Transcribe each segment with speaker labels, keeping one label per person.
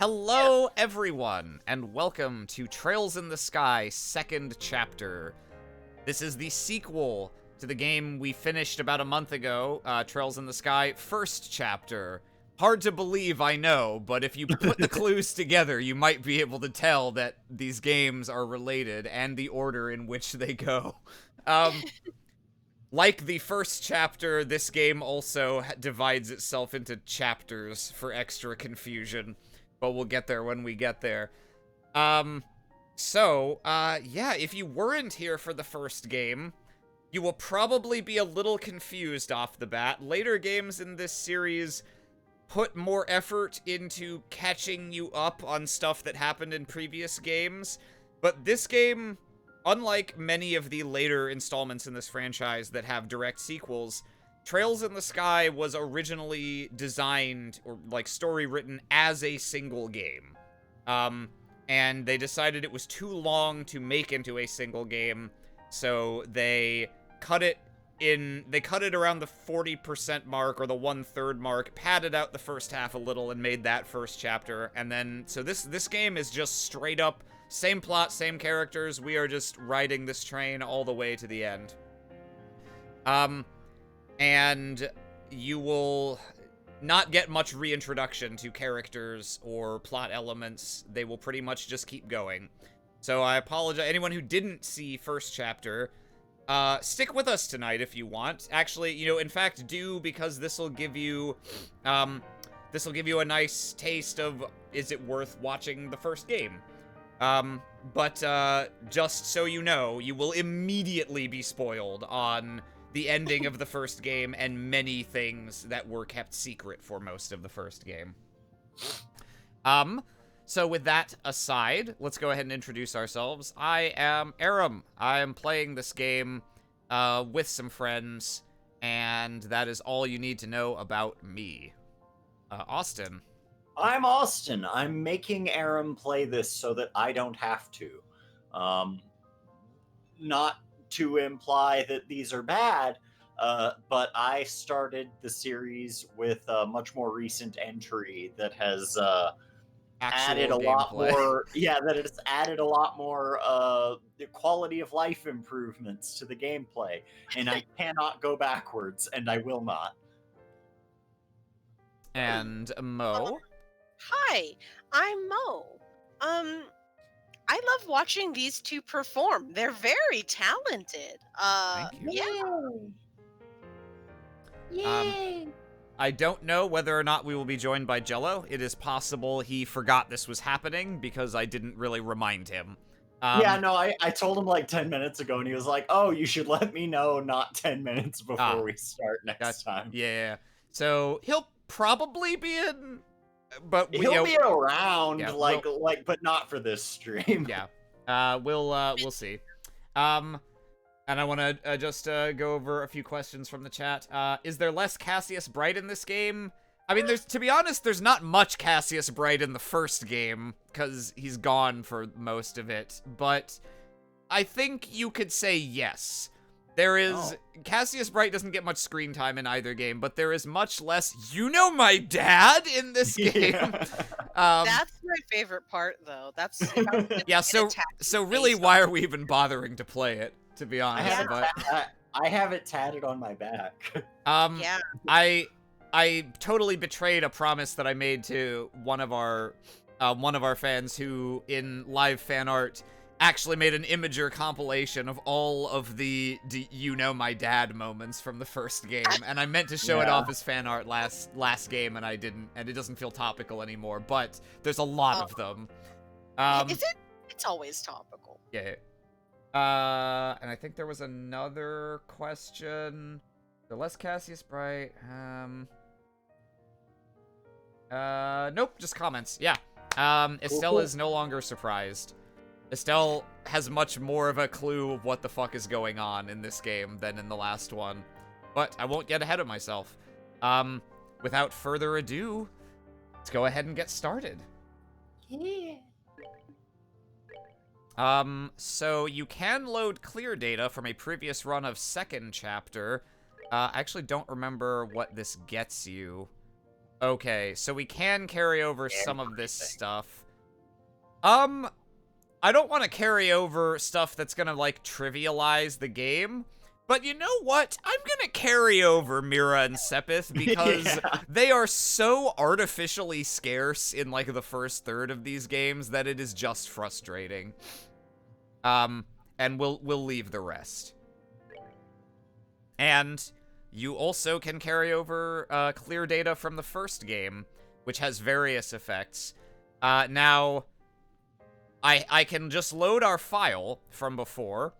Speaker 1: Hello, everyone, and welcome to Trails in the Sky second chapter. This is the sequel to the game we finished about a month ago, Trails in the Sky first chapter. Hard to believe, I know, but if you put the clues together, you might be able to tell that these games are related and the order in which they go. Like the first chapter, this game also divides itself into chapters for extra confusion, but we'll get there when we get there. Yeah, if you weren't here for the first game, you will probably be a little confused off the bat. Later games in this series put more effort into catching you up on stuff that happened in previous games, but this game, unlike many of the later installments in this franchise that have direct sequels, Trails in the Sky was originally designed, or like story written, as a single game. And they decided it was too long to make into a single game, so they cut it around the 40% mark or the 1/3 mark, padded out the first half a little and made that first chapter, and then, so this game is just straight up same plot, same characters. We are just riding this train all the way to the end. And you will not get much reintroduction to characters or plot elements. They will pretty much just keep going. So I apologize. Anyone who didn't see first chapter, stick with us tonight if you want. Actually, in fact, do, because this will give you a nice taste of, is it worth watching the first game? Just so you know, you will immediately be spoiled on the ending of the first game and many things that were kept secret for most of the first game. So with that aside, let's go ahead and introduce ourselves. I am Aram. I am playing this game, with some friends, and that is all you need to know about me. Austin.
Speaker 2: I'm Austin. I'm making Aram play this so that I don't have to. Not to imply that these are bad, but I started the series with a much more recent entry that has added a lot more. Yeah, that it's added a lot more quality of life improvements to the gameplay, and I cannot go backwards, and I will not.
Speaker 1: And Mo.
Speaker 3: Hi, I'm Mo. I love watching these two perform. They're very talented.
Speaker 1: Thank
Speaker 3: you.
Speaker 2: Yay!
Speaker 1: I don't know whether or not we will be joined by Jello. It is possible he forgot this was happening because I didn't really remind him.
Speaker 2: I told him like 10 minutes ago, and he was like, oh, you should let me know not 10 minutes before we start next time.
Speaker 1: Yeah. So he'll probably be in, but
Speaker 2: he'll be around, but not for this stream.
Speaker 1: Yeah. We'll see. And I want to just go over a few questions from the chat. Is there less Cassius Bright in this game? I mean, to be honest, there's not much Cassius Bright in the first game, because he's gone for most of it, but I think you could say yes. There is... Cassius Bright doesn't get much screen time in either game, but there is much less my dad in this game.
Speaker 3: That's my favorite part, though. That's
Speaker 1: yeah, so really, why are we even bothering to play it, to be honest?
Speaker 2: I have it tatted on my back.
Speaker 3: Yeah.
Speaker 1: I totally betrayed a promise that I made to one of our fans who, in live fan art, actually made an Imager compilation of all of the my dad moments from the first game, and I meant to show it off as fan art last game, and I didn't, and it doesn't feel topical anymore, but there's a lot of them.
Speaker 3: Is it? It's always topical.
Speaker 1: Yeah. And I think there was another question. The less Cassius Bright, nope, just comments. Yeah. Estelle is no longer surprised. Estelle has much more of a clue of what the fuck is going on in this game than in the last one. But I won't get ahead of myself. Without further ado, let's go ahead and get started.
Speaker 2: Yeah.
Speaker 1: So you can load clear data from a previous run of second chapter. I actually don't remember what this gets you. Okay, so we can carry over some of this
Speaker 2: Everything.
Speaker 1: stuff. I don't want to carry over stuff that's gonna, like, trivialize the game. But you know what? I'm gonna carry over Mira and Sepith because
Speaker 2: Yeah.
Speaker 1: they are so artificially scarce in, like, the first third of these games that it is just frustrating. And we'll leave the rest. And you also can carry over clear data from the first game, which has various effects. Now, I can just load our file from before.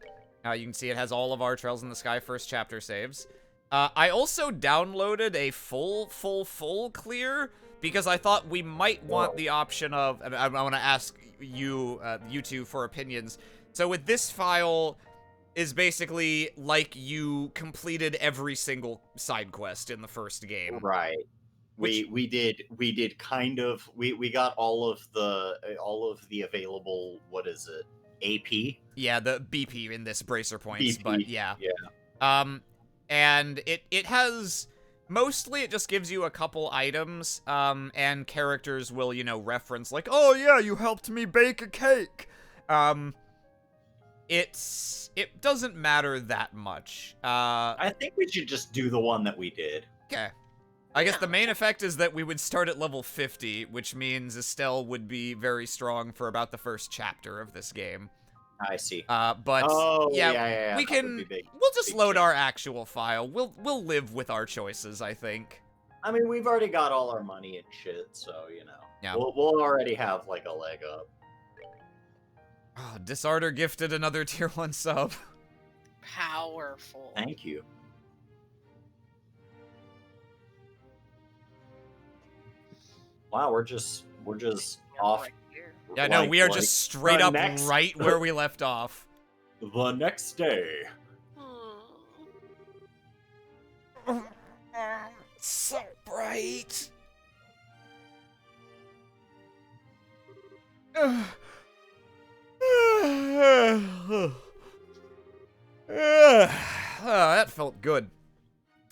Speaker 1: You can see it has all of our Trails in the Sky first chapter saves. I also downloaded a full clear because I thought we might want the option of, and I want to ask you two for opinions. So with this file is basically like you completed every single side quest in the first game.
Speaker 2: Right.
Speaker 1: Which-
Speaker 2: We did kind of we got all of the available, what is it, AP?
Speaker 1: Yeah, the BP in this bracer points,
Speaker 2: BP,
Speaker 1: but yeah.
Speaker 2: yeah.
Speaker 1: And it has, mostly it just gives you a couple items, and characters will, you know, reference like, oh yeah, you helped me bake a cake. It doesn't matter that much.
Speaker 2: I think we should just do the one that we did.
Speaker 1: Okay. I guess the main effect is that we would start at level 50, which means Estelle would be very strong for about the first chapter of this game.
Speaker 2: I see.
Speaker 1: But
Speaker 2: Oh,
Speaker 1: yeah, we
Speaker 2: that would
Speaker 1: can.
Speaker 2: be big.
Speaker 1: We'll just
Speaker 2: Big
Speaker 1: load
Speaker 2: change.
Speaker 1: our actual file. We'll live with our choices, I think.
Speaker 2: I mean, we've already got all our money and shit, so you know.
Speaker 1: Yeah.
Speaker 2: We'll already have like a leg up.
Speaker 1: Oh, Disarter gifted another tier 1 sub.
Speaker 3: Powerful.
Speaker 2: Thank you. Wow, we're just off.
Speaker 3: Right here.
Speaker 1: Yeah, no, we are
Speaker 2: like,
Speaker 1: just straight
Speaker 2: the
Speaker 1: up
Speaker 2: next-
Speaker 1: right where we left off.
Speaker 2: The next day.
Speaker 1: So bright. That felt good.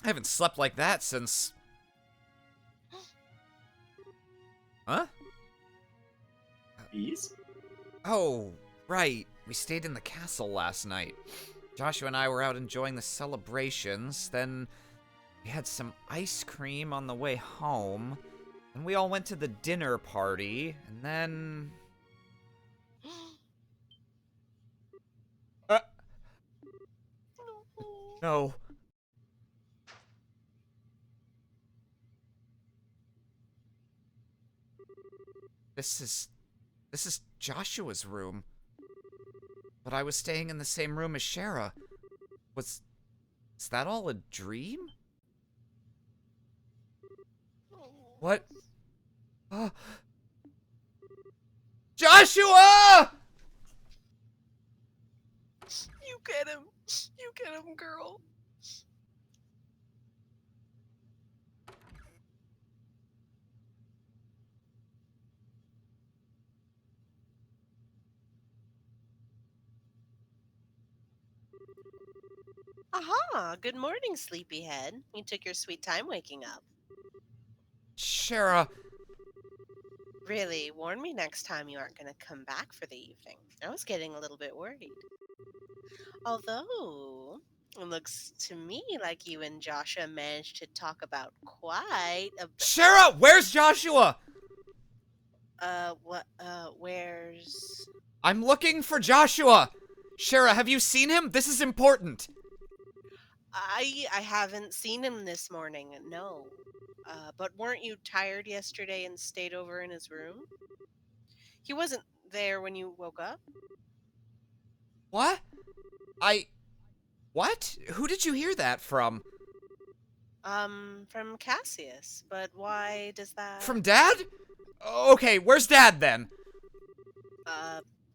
Speaker 1: I haven't slept like that since... Huh?
Speaker 2: Bees?
Speaker 1: Oh, right. We stayed in the castle last night. Joshua and I were out enjoying the celebrations, then we had some ice cream on the way home, and we all went to the dinner party, and then... No. This is Joshua's room. But I was staying in the same room as Shara. Is that all a dream? What? Joshua!
Speaker 3: You get him. You get him, girl. Aha! Good morning, sleepyhead. You took your sweet time waking up.
Speaker 1: Shara,
Speaker 3: Really, warn me next time you aren't going to come back for the evening. I was getting a little bit worried. Although, it looks to me like you and Joshua managed to talk about quite a bit.
Speaker 1: Shara, where's Joshua?
Speaker 3: Where's...
Speaker 1: I'm looking for Joshua. Shara, have you seen him? This is important.
Speaker 3: I haven't seen him this morning, no. But weren't you tired yesterday and stayed over in his room? He wasn't there when you woke up?
Speaker 1: What? What? Who did you hear that from?
Speaker 3: From Cassius. But why does that...
Speaker 1: From Dad? Okay, where's Dad then?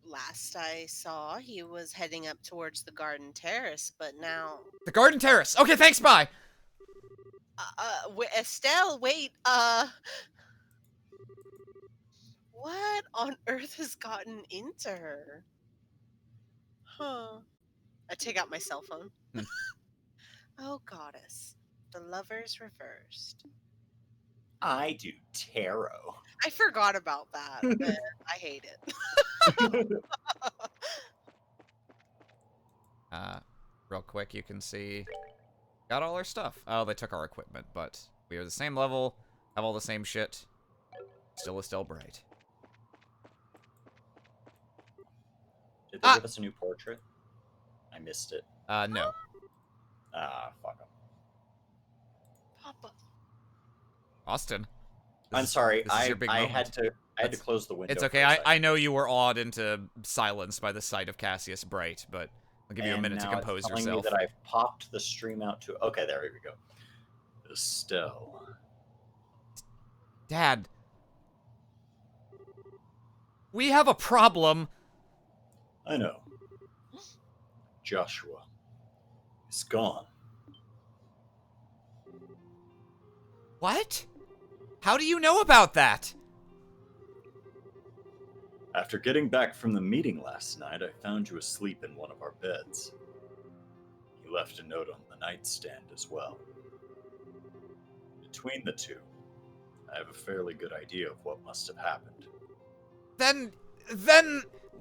Speaker 3: Last I saw, he was heading up towards the garden terrace, but now...
Speaker 1: The garden terrace. Okay, thanks, bye.
Speaker 3: Estelle, wait, what on earth has gotten into her? Huh. I take out my cell phone. Oh, goddess. The lovers reversed.
Speaker 2: I do tarot.
Speaker 3: I forgot about that, and I hate it.
Speaker 1: Real quick, you can see... Got all our stuff. Oh, they took our equipment, but we are the same level, have all the same shit. Still Estelle Bright.
Speaker 2: Did they give us a new portrait? I missed it.
Speaker 1: No.
Speaker 2: Ah, fuck 'em.
Speaker 3: Papa.
Speaker 1: Austin.
Speaker 2: I'm sorry.
Speaker 1: This is your big moment.
Speaker 2: I had to close the window.
Speaker 1: It's okay. I know you were awed into silence by the sight of Cassius Bright, but I'll give you a minute to compose
Speaker 2: it's telling
Speaker 1: yourself.
Speaker 2: me that I've popped the stream out to... Okay, there we go. Estelle.
Speaker 1: Dad. We have a problem.
Speaker 2: I know. Joshua is gone.
Speaker 1: What? How do you know about that?
Speaker 2: After getting back from the meeting last night, I found you asleep in one of our beds. You left a note on the nightstand as well. Between the two, I have a fairly good idea of what must have happened.
Speaker 1: Then,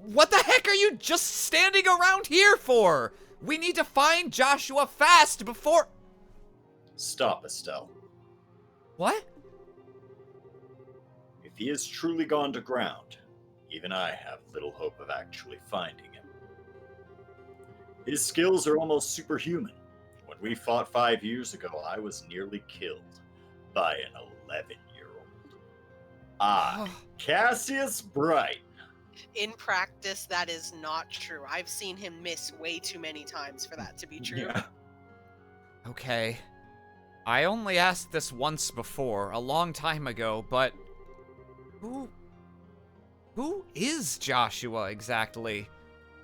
Speaker 1: what the heck are you just standing around here for? We need to find Joshua fast before...
Speaker 2: Stop, Estelle.
Speaker 1: What?
Speaker 2: If he is truly gone to ground, even I have little hope of actually finding him. His skills are almost superhuman. When we fought 5 years ago, I was nearly killed by an 11-year-old. Cassius Bright.
Speaker 3: In practice, that is not true. I've seen him miss way too many times for that to be true.
Speaker 2: Yeah.
Speaker 1: Okay. I only asked this once before, a long time ago, but... Who is Joshua exactly?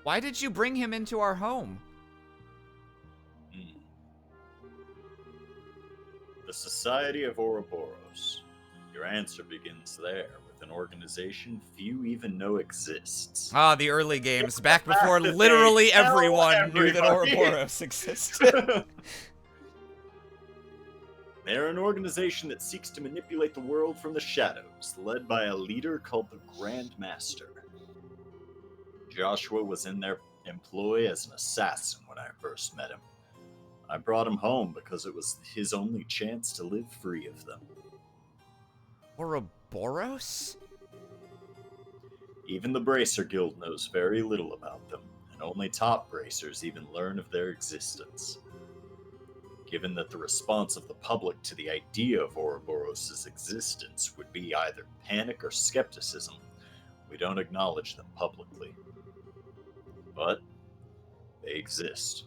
Speaker 1: Why did you bring him into our home?
Speaker 2: The Society of Ouroboros. Your answer begins there, with an organization few even know exists.
Speaker 1: Ah, the early games, back before literally everyone knew that Ouroboros existed.
Speaker 2: They're an organization that seeks to manipulate the world from the shadows, led by a leader called the Grand Master. Joshua was in their employ as an assassin when I first met him. I brought him home because it was his only chance to live free of them.
Speaker 1: Ouroboros?
Speaker 2: Even the Bracer Guild knows very little about them, and only top bracers even learn of their existence. Given that the response of the public to the idea of Ouroboros' existence would be either panic or skepticism, we don't acknowledge them publicly. But they exist.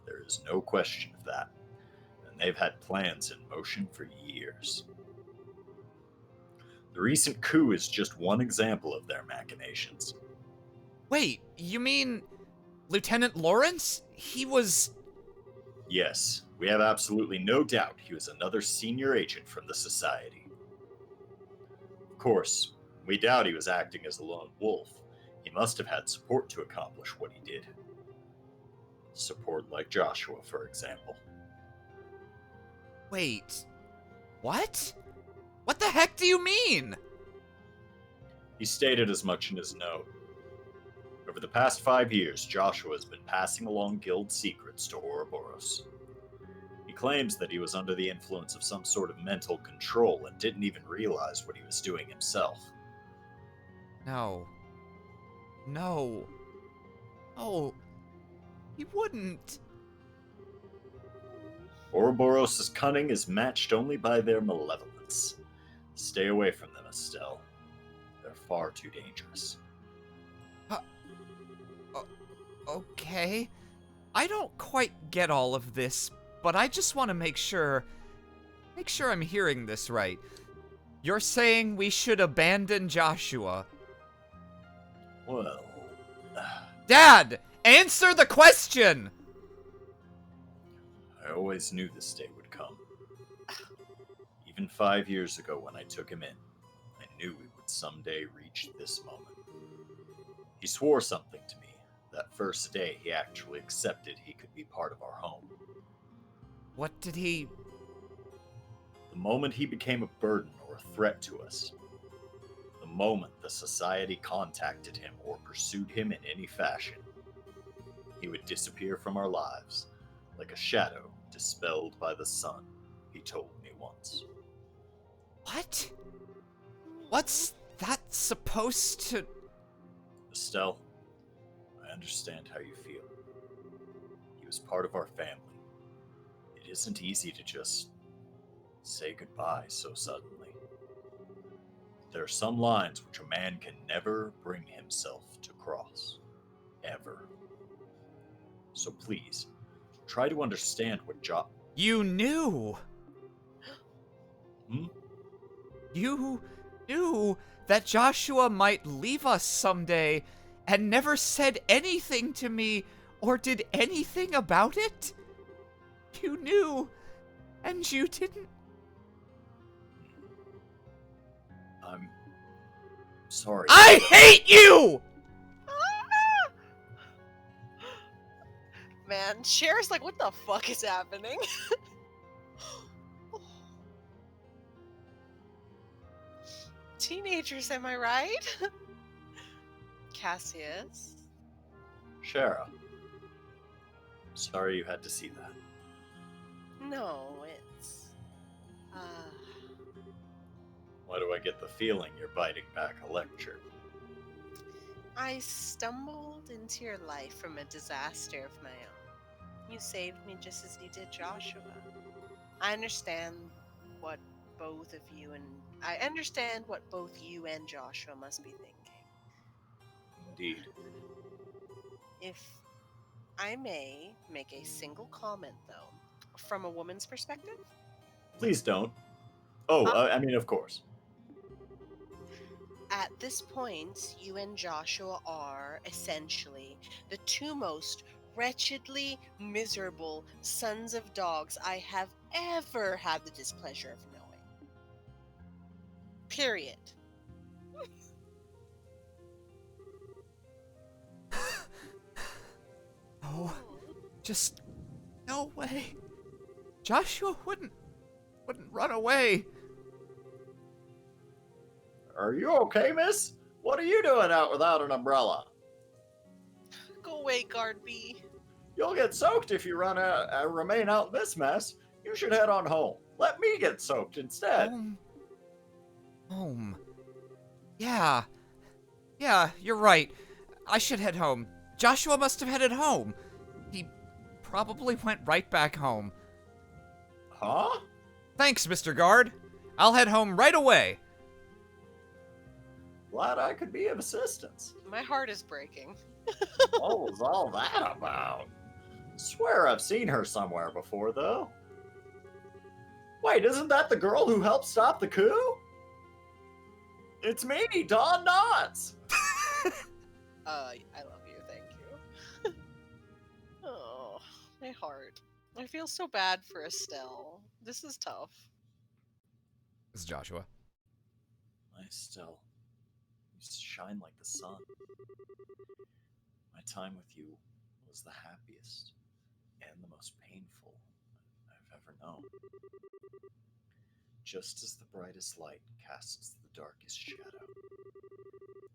Speaker 2: There is no question of that, and they've had plans in motion for years. The recent coup is just one example of their machinations.
Speaker 1: Wait, you mean Lieutenant Lawrence? He was...
Speaker 2: Yes, we have absolutely no doubt he was another senior agent from the Society. Of course, we doubt he was acting as a lone wolf. He must have had support to accomplish what he did. Support like Joshua, for example.
Speaker 1: Wait, what? What the heck do you mean?
Speaker 2: He stated as much in his note. Over the past 5 years, Joshua has been passing along guild secrets to Ouroboros. He claims that he was under the influence of some sort of mental control and didn't even realize what he was doing himself.
Speaker 1: No. No. Oh. He wouldn't.
Speaker 2: Ouroboros' cunning is matched only by their malevolence. Stay away from them, Estelle. They're far too dangerous.
Speaker 1: Okay. I don't quite get all of this, but I just want to make sure I'm hearing this right. You're saying we should abandon Joshua?
Speaker 2: Well...
Speaker 1: Dad! Answer the question!
Speaker 2: I always knew this day would come. Even 5 years ago when I took him in, I knew we would someday reach this moment. He swore something to me. That first day he actually accepted he could be part of our home.
Speaker 1: What did he...
Speaker 2: The moment he became a burden or a a threat to us. The moment the society contacted him or pursued him in any fashion, he would disappear from our lives like a shadow dispelled by the sun, he told me once.
Speaker 1: What? What's that supposed to...
Speaker 2: Estelle, I understand how you feel. He was part of our family. It isn't easy to just say goodbye so suddenly. There are some lines which a man can never bring himself to cross. Ever. So please, try to understand what
Speaker 1: You knew!
Speaker 2: Hmm?
Speaker 1: You knew that Joshua might leave us someday and never said anything to me or did anything about it? You knew, and you didn't.
Speaker 2: I'm sorry.
Speaker 1: I hate you!
Speaker 3: Man, Cher's like, what the fuck is happening? Teenagers, am I right? Cassius.
Speaker 2: Shara, sorry you had to see that.
Speaker 3: No, it's...
Speaker 2: Why do I get the feeling you're biting back a lecture?
Speaker 3: I stumbled into your life from a disaster of my own. You saved me just as you did Joshua. I understand what both you and Joshua must be thinking.
Speaker 2: Indeed.
Speaker 3: If I may make a single comment, though, from a woman's perspective.
Speaker 2: Please don't. Oh, I mean, of course.
Speaker 3: At this point, you and Joshua are, essentially, the two most wretchedly miserable sons of dogs I have ever had the displeasure of knowing. Period.
Speaker 1: No, just no way. Joshua wouldn't run away.
Speaker 2: Are you okay, miss? What are you doing out without an umbrella?
Speaker 3: Go away, Guard B.
Speaker 2: You'll get soaked if you remain out in this mess. You should head on home. Let me get soaked instead.
Speaker 1: Home. Yeah, you're right. I should head home. Joshua must have headed home. He probably went right back home.
Speaker 2: Huh?
Speaker 1: Thanks, Mr. Guard. I'll head home right away.
Speaker 2: Glad I could be of assistance.
Speaker 3: My heart is breaking.
Speaker 2: What was all that about? Swear I've seen her somewhere before, though. Wait, isn't that the girl who helped stop the coup? It's me, Don Knotts!
Speaker 3: I love you, thank you. Oh, my heart. I feel so bad for Estelle. This is tough.
Speaker 1: This is Joshua.
Speaker 2: My Estelle, you shine like the sun. My time with you was the happiest and the most painful I've ever known. Just as the brightest light casts the darkest shadow,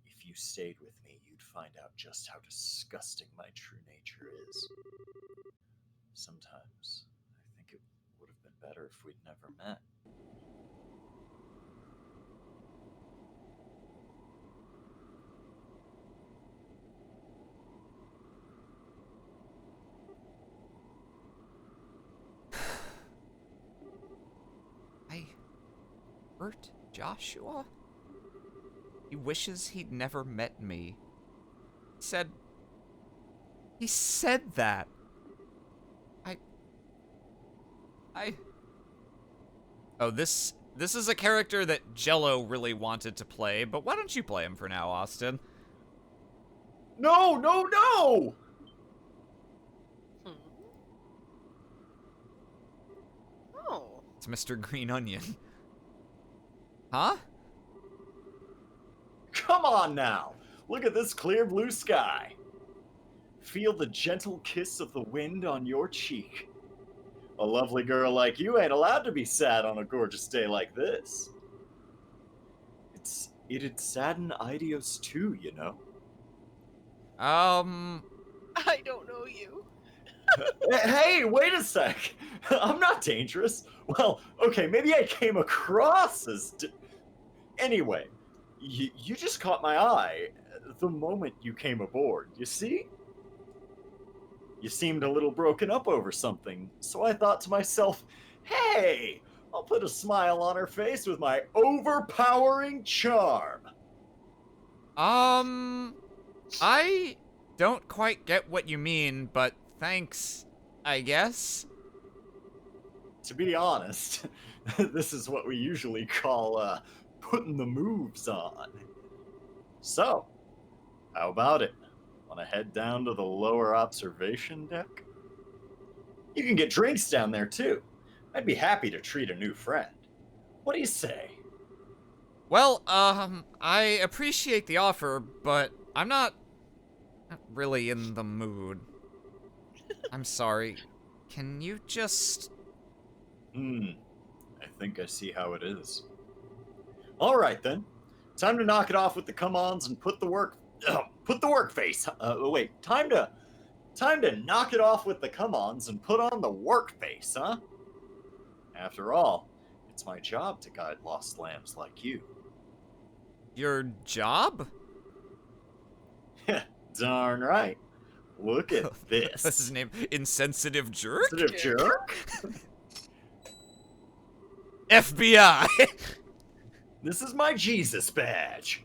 Speaker 2: if you stayed with me, you'd find out just how disgusting my true nature is. Sometimes I think it would have been better if we'd never met.
Speaker 1: I hurt Joshua? He wishes he'd never met me. He said that. Oh, this is a character that Jello really wanted to play, but why don't you play him for now, Austin?
Speaker 2: No!
Speaker 3: Oh.
Speaker 1: It's Mr. Green Onion. Huh?
Speaker 2: Come on now! Look at this clear blue sky. Feel the gentle kiss of the wind on your cheek. A lovely girl like you ain't allowed to be sad on a gorgeous day like this. It'd sadden Idios too, you know?
Speaker 3: I don't know you.
Speaker 2: Hey, wait a sec! I'm not dangerous. Well, okay, maybe I came across as... Anyway, you just caught my eye the moment you came aboard, you see? You seemed a little broken up over something, so I thought to myself, hey, I'll put a smile on her face with my overpowering charm.
Speaker 1: I don't quite get what you mean, but thanks, I guess.
Speaker 2: To be honest, this is what we usually call, putting the moves on. So, how about it? Want to head down to the lower observation deck? You can get drinks down there, too. I'd be happy to treat a new friend. What do you say?
Speaker 1: Well, I appreciate the offer, but I'm not really in the mood. I'm sorry. Can you just...
Speaker 2: I think I see how it is. All right, then. Time to knock it off with the come-ons and put the work face. Wait, time to knock it off with the come-ons and put on the work face, huh? After all, it's my job to guide lost lambs like you.
Speaker 1: Your job?
Speaker 2: Darn right. Look at this.
Speaker 1: That's his name. Insensitive jerk?
Speaker 2: Sensitive jerk?
Speaker 1: FBI!
Speaker 2: This is my Jesus badge.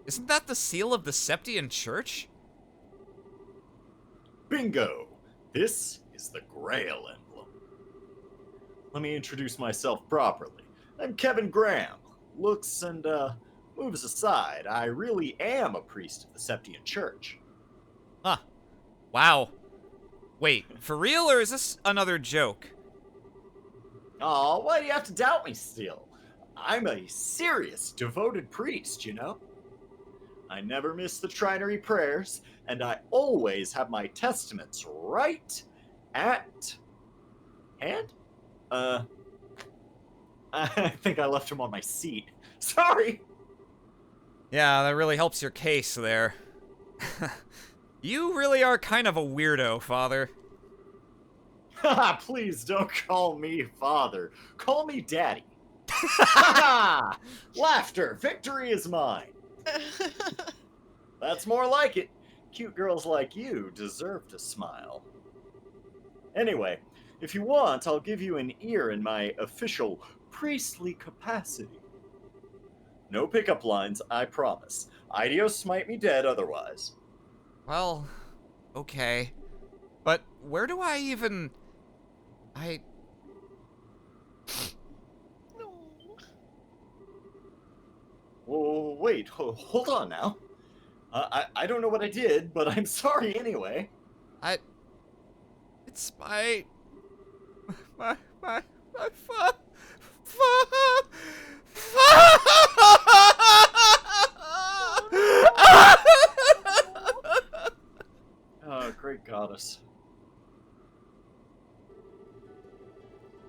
Speaker 1: Isn't that the seal of the Septian Church?
Speaker 2: Bingo! This is the Grail emblem. Let me introduce myself properly. I'm Kevin Graham. Looks and, moves aside, I really am a priest of the Septian Church.
Speaker 1: Huh. Wow. Wait, for real, or is this another joke?
Speaker 2: Aw, why do you have to doubt me still? I'm a serious, devoted priest, you know? I never miss the trinary prayers, and I always have my testaments right at hand? I think I left them on my seat. Sorry!
Speaker 1: Yeah, that really helps your case there. You really are kind of a weirdo, Father.
Speaker 2: Haha, please don't call me father. Call me daddy. Laughter, victory is mine. That's more like it. Cute girls like you deserve to smile. Anyway, if you want, I'll give you an ear in my official priestly capacity. No pickup lines, I promise. Idios smite me dead otherwise.
Speaker 1: Well, okay. But where do I even...
Speaker 3: No.
Speaker 2: Whoa, wait, hold on now. I don't know what I did, but I'm sorry anyway.
Speaker 1: It's my
Speaker 2: Oh, great goddess.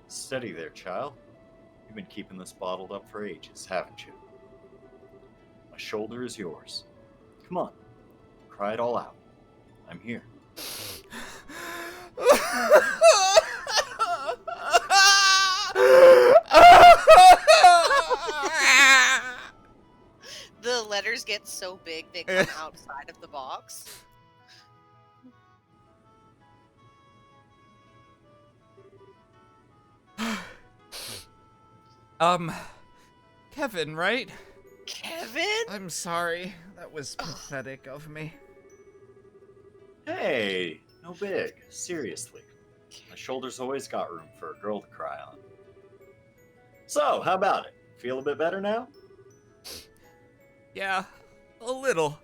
Speaker 2: Steady there, child. You've been keeping this bottled up for ages, haven't you? My shoulder is yours. Come on, cry it all out. I'm here.
Speaker 3: The letters get so big they come outside of the box.
Speaker 1: Kevin, right?
Speaker 3: Kevin?
Speaker 1: I'm sorry. That was pathetic of me.
Speaker 2: Hey, no big. Seriously. My shoulder's always got room for a girl to cry on. So, how about it? Feel a bit better now?
Speaker 1: Yeah, a little.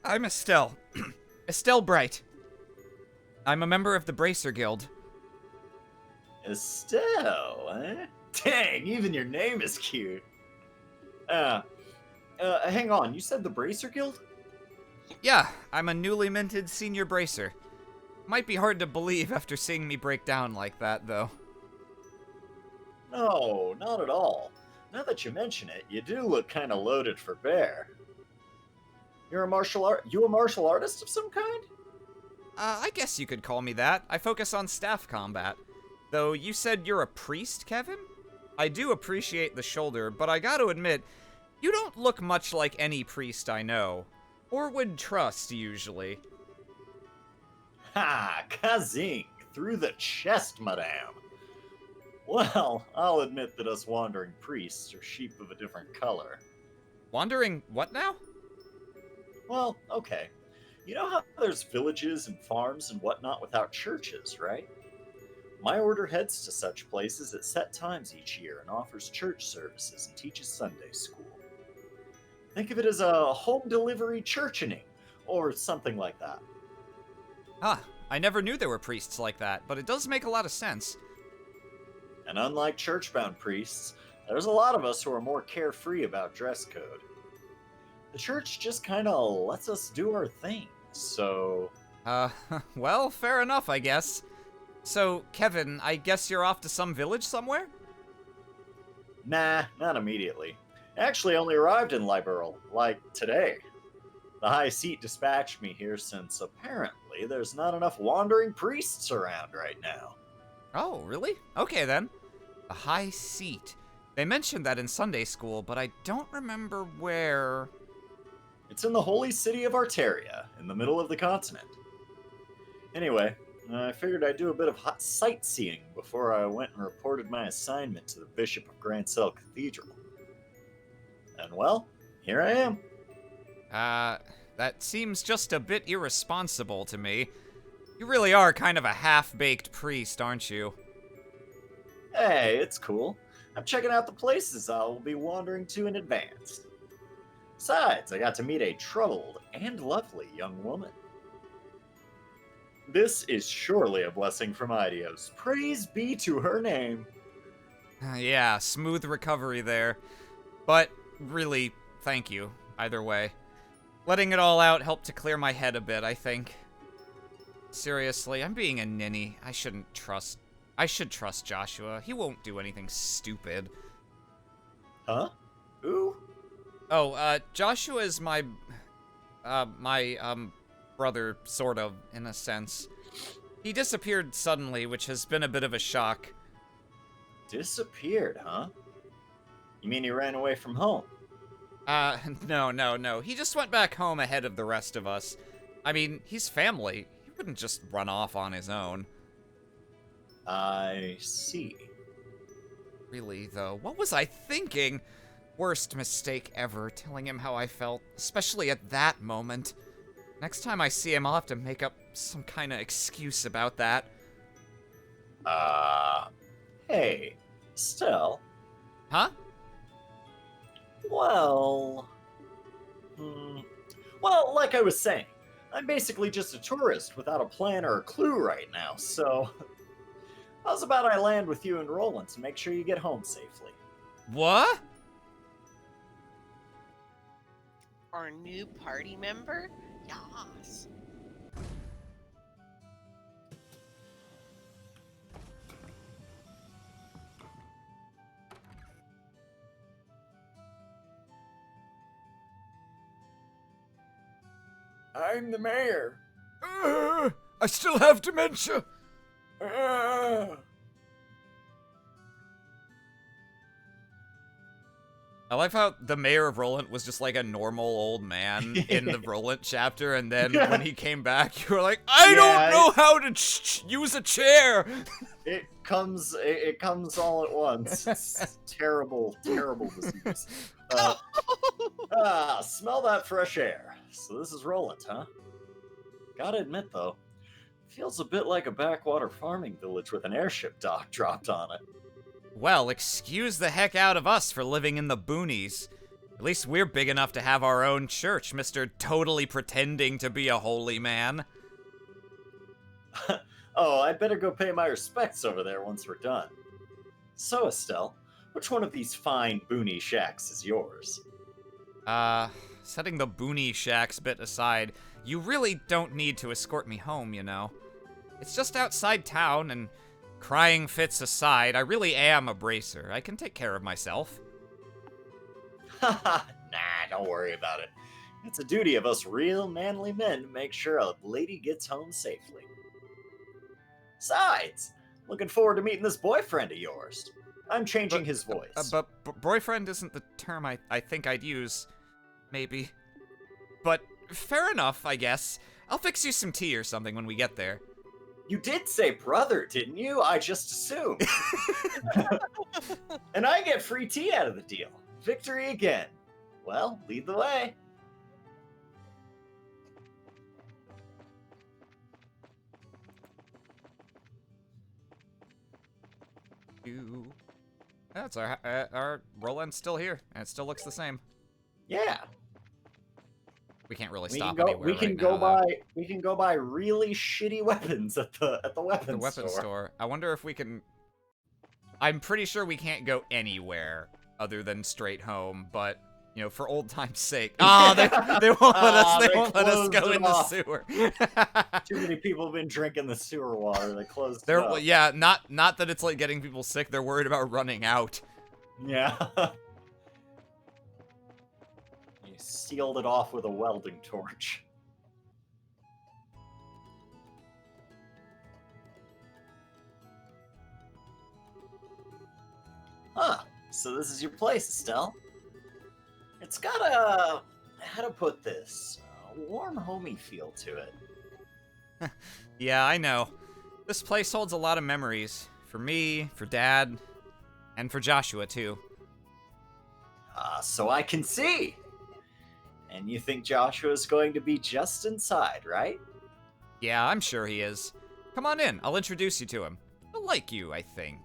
Speaker 1: I'm Estelle. Estelle Bright. I'm a member of the Bracer Guild.
Speaker 2: Estelle, eh? Dang, even your name is cute. Hang on, you said the Bracer Guild?
Speaker 1: Yeah, I'm a newly minted senior bracer. Might be hard to believe after seeing me break down like that, though.
Speaker 2: No, not at all. Now that you mention it, you do look kind of loaded for bear. You a martial artist of some kind?
Speaker 1: I guess you could call me that. I focus on staff combat. Though you said you're a priest, Kevin? I do appreciate the shoulder, but I gotta admit, you don't look much like any priest I know. Or would trust, usually.
Speaker 2: Ha! Kazing! Through the chest, madame! Well, I'll admit that us wandering priests are sheep of a different color.
Speaker 1: Wandering what now?
Speaker 2: Well, okay. You know how there's villages and farms and whatnot without churches, right? My order heads to such places at set times each year and offers church services and teaches Sunday school. Think of it as a home delivery churchening, or something like that.
Speaker 1: Huh, I never knew there were priests like that, but it does make a lot of sense.
Speaker 2: And unlike church-bound priests, there's a lot of us who are more carefree about dress code. The church just kind of lets us do our thing, so...
Speaker 1: Well, fair enough, I guess. So, Kevin, I guess you're off to some village somewhere?
Speaker 2: Nah, not immediately. I actually only arrived in Liberal, like, today. The High Seat dispatched me here since apparently there's not enough wandering priests around right now.
Speaker 1: Oh, really? Okay, then. The High Seat. They mentioned that in Sunday school, but I don't remember where...
Speaker 2: It's in the holy city of Arteria, in the middle of the continent. Anyway, I figured I'd do a bit of hot sightseeing before I went and reported my assignment to the Bishop of Grancel Cathedral. And well, here I am.
Speaker 1: That seems just a bit irresponsible to me. You really are kind of a half-baked priest, aren't you?
Speaker 2: Hey, it's cool. I'm checking out the places I'll be wandering to in advance. Besides, I got to meet a troubled and lovely young woman. This is surely a blessing from Idios. Praise be to her name.
Speaker 1: Yeah, smooth recovery there. But, really, thank you, either way. Letting it all out helped to clear my head a bit, I think. Seriously, I'm being a ninny. I should trust Joshua. He won't do anything stupid.
Speaker 2: Huh? Who?
Speaker 1: Oh, Joshua is my brother, sort of, in a sense. He disappeared suddenly, which has been a bit of a shock.
Speaker 2: Disappeared, huh? You mean he ran away from home?
Speaker 1: No. He just went back home ahead of the rest of us. I mean, he's family. He wouldn't just run off on his own.
Speaker 2: I see.
Speaker 1: Really, though, what was I thinking? Worst mistake ever, telling him how I felt, especially at that moment. Next time I see him, I'll have to make up some kind of excuse about that.
Speaker 2: Hey, Stell.
Speaker 1: Huh?
Speaker 2: Well, like I was saying, I'm basically just a tourist without a plan or a clue right now, so how's about I land with you and Roland to make sure you get home safely?
Speaker 1: What?
Speaker 3: Our new party member? Yas.
Speaker 2: I'm the mayor.
Speaker 1: I still have dementia. I like how the mayor of Roland was just like a normal old man in the Roland chapter, and then when he came back, you were like, I don't know how to use a chair.
Speaker 2: It comes all at once. It's terrible disease. Smell that fresh air. So this is Roland, huh? Gotta admit though, feels a bit like a backwater farming village with an airship dock dropped on it.
Speaker 1: Well, excuse the heck out of us for living in the boonies. At least we're big enough to have our own church, Mr. Totally pretending to be a holy man.
Speaker 2: Oh, I'd better go pay my respects over there once we're done. So, Estelle, which one of these fine boonie shacks is yours?
Speaker 1: Setting the boonie shacks bit aside, you really don't need to escort me home, you know. It's just outside town, and crying fits aside, I really am a bracer. I can take care of myself.
Speaker 2: Nah, don't worry about it. It's a duty of us real manly men to make sure a lady gets home safely. Besides, looking forward to meeting this boyfriend of yours. I'm changing his voice.
Speaker 1: But boyfriend isn't the term I think I'd use. Maybe. But fair enough, I guess. I'll fix you some tea or something when we get there.
Speaker 2: You did say brother, didn't you? I just assumed. And I get free tea out of the deal. Victory again. Well, lead the way.
Speaker 1: That's our Roland's still here, and it still looks the same.
Speaker 2: Yeah.
Speaker 1: We can't really
Speaker 2: We
Speaker 1: stop
Speaker 2: can go.
Speaker 1: anywhere
Speaker 2: We can
Speaker 1: right
Speaker 2: go
Speaker 1: now,
Speaker 2: buy.
Speaker 1: though.
Speaker 2: We can go buy really shitty weapons at the weapons
Speaker 1: The weapons store. I wonder if we can. I'm pretty sure we can't go anywhere other than straight home, but you know, for old time's sake. Oh, they won't let us. They won't let us go in the sewer.
Speaker 2: Too many people have been drinking the sewer water. They closed.
Speaker 1: They're
Speaker 2: it up.
Speaker 1: yeah, not that it's like getting people sick. They're worried about running out.
Speaker 2: Yeah. You sealed it off with a welding torch. Huh. So this is your place, Estelle. It's got a, how to put this, a warm, homey feel to it.
Speaker 1: Yeah, I know. This place holds a lot of memories for me, for Dad, and for Joshua too.
Speaker 2: So I can see. And you think Joshua's going to be just inside, right?
Speaker 1: Yeah, I'm sure he is. Come on in. I'll introduce you to him. He'll like you, I think.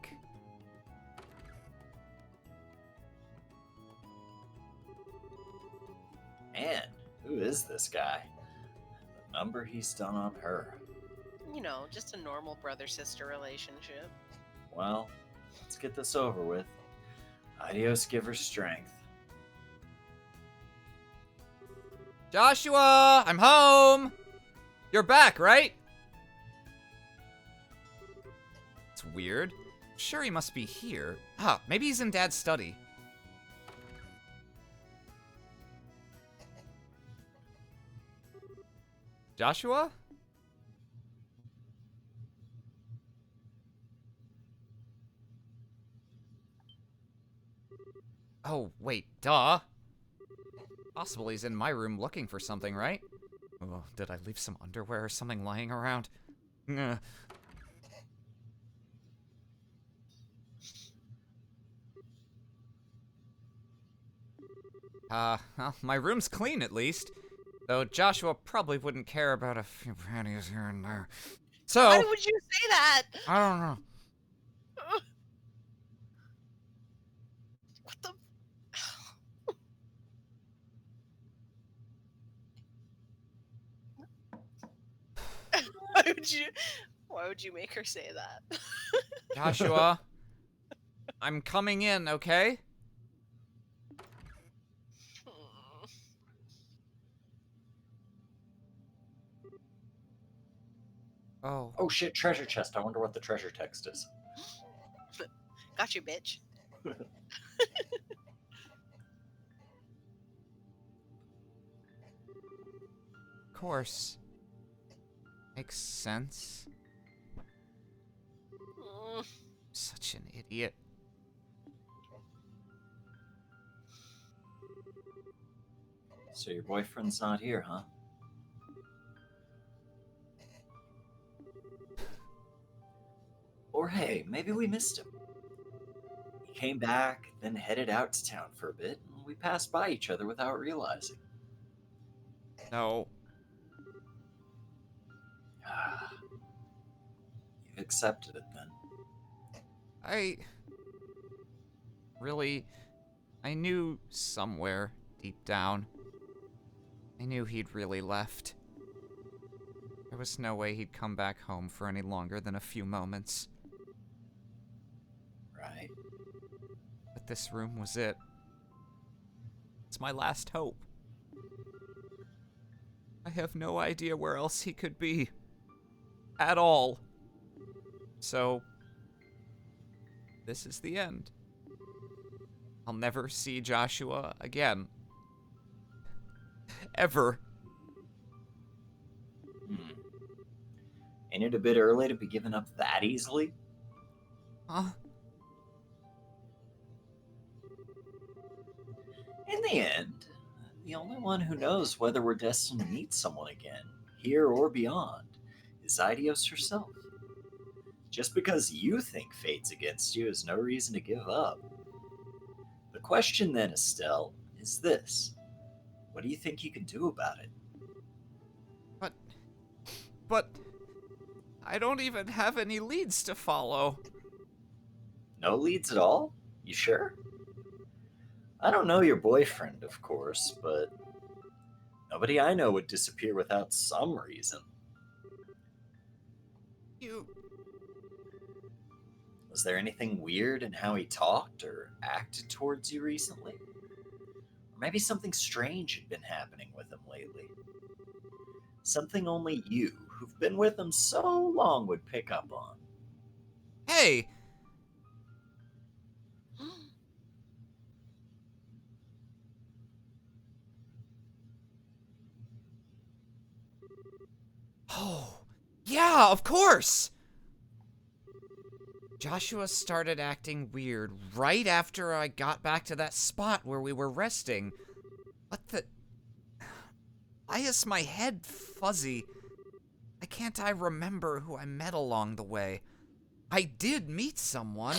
Speaker 2: Man, who is this guy? The number he's done on her.
Speaker 3: You know, just a normal brother-sister relationship.
Speaker 2: Well, let's get this over with. Adios, give her strength.
Speaker 1: Joshua, I'm home. You're back, right? It's weird. Sure, he must be here. Ah, maybe he's in Dad's study. Joshua? Oh, wait, duh. Possible he's in my room looking for something, right? Oh, did I leave some underwear or something lying around? Ugh. Well, my room's clean at least. Though Joshua probably wouldn't care about a few panties here and there. So,
Speaker 3: Why would you say that?
Speaker 1: I don't know.
Speaker 3: What the? Why would you make her say that?
Speaker 1: Joshua, I'm coming in, okay? Oh.
Speaker 2: Oh shit, treasure chest. I wonder what the treasure text is.
Speaker 3: Got you, bitch.
Speaker 1: Of course. Makes sense. Such an idiot.
Speaker 2: So your boyfriend's not here, huh? Or hey, maybe we missed him. He came back, then headed out to town for a bit, and we passed by each other without realizing.
Speaker 1: No.
Speaker 2: You've accepted it then.
Speaker 1: I knew somewhere deep down. I knew he'd really left. There was no way he'd come back home for any longer than a few moments.
Speaker 2: Right.
Speaker 1: But this room was it. It's my last hope. I have no idea where else he could be. At all. So, this is the end. I'll never see Joshua again. Ever.
Speaker 2: Ain't it a bit early to be giving up that easily?
Speaker 1: Huh?
Speaker 2: In the end, the only one who knows whether we're destined to meet someone again, here or beyond, is Idios herself. Just because you think fate's against you is no reason to give up. The question then, Estelle, is this. What do you think you can do about it?
Speaker 1: But I don't even have any leads to follow.
Speaker 2: No leads at all? You sure? I don't know your boyfriend, of course, but nobody I know would disappear without some reason. Was there anything weird in how he talked or acted towards you recently? Or maybe something strange had been happening with him lately. Something only you, who've been with him so long, would pick up on.
Speaker 1: Hey! Oh, yeah, of course! Joshua started acting weird right after I got back to that spot where we were resting. What the... Why is my head fuzzy? Why can't I remember who I met along the way? I did meet someone.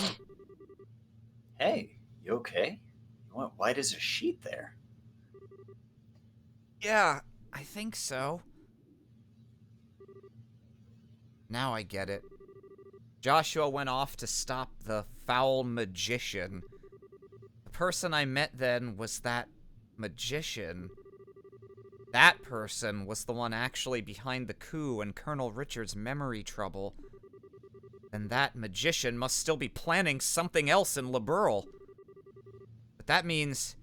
Speaker 2: Hey, you okay? You went white as a sheet there.
Speaker 1: Yeah, I think so. Now I get it. Joshua went off to stop the foul magician. The person I met then was that magician. That person was the one actually behind the coup and Colonel Richard's memory trouble. And that magician must still be planning something else in Liberl. But that means,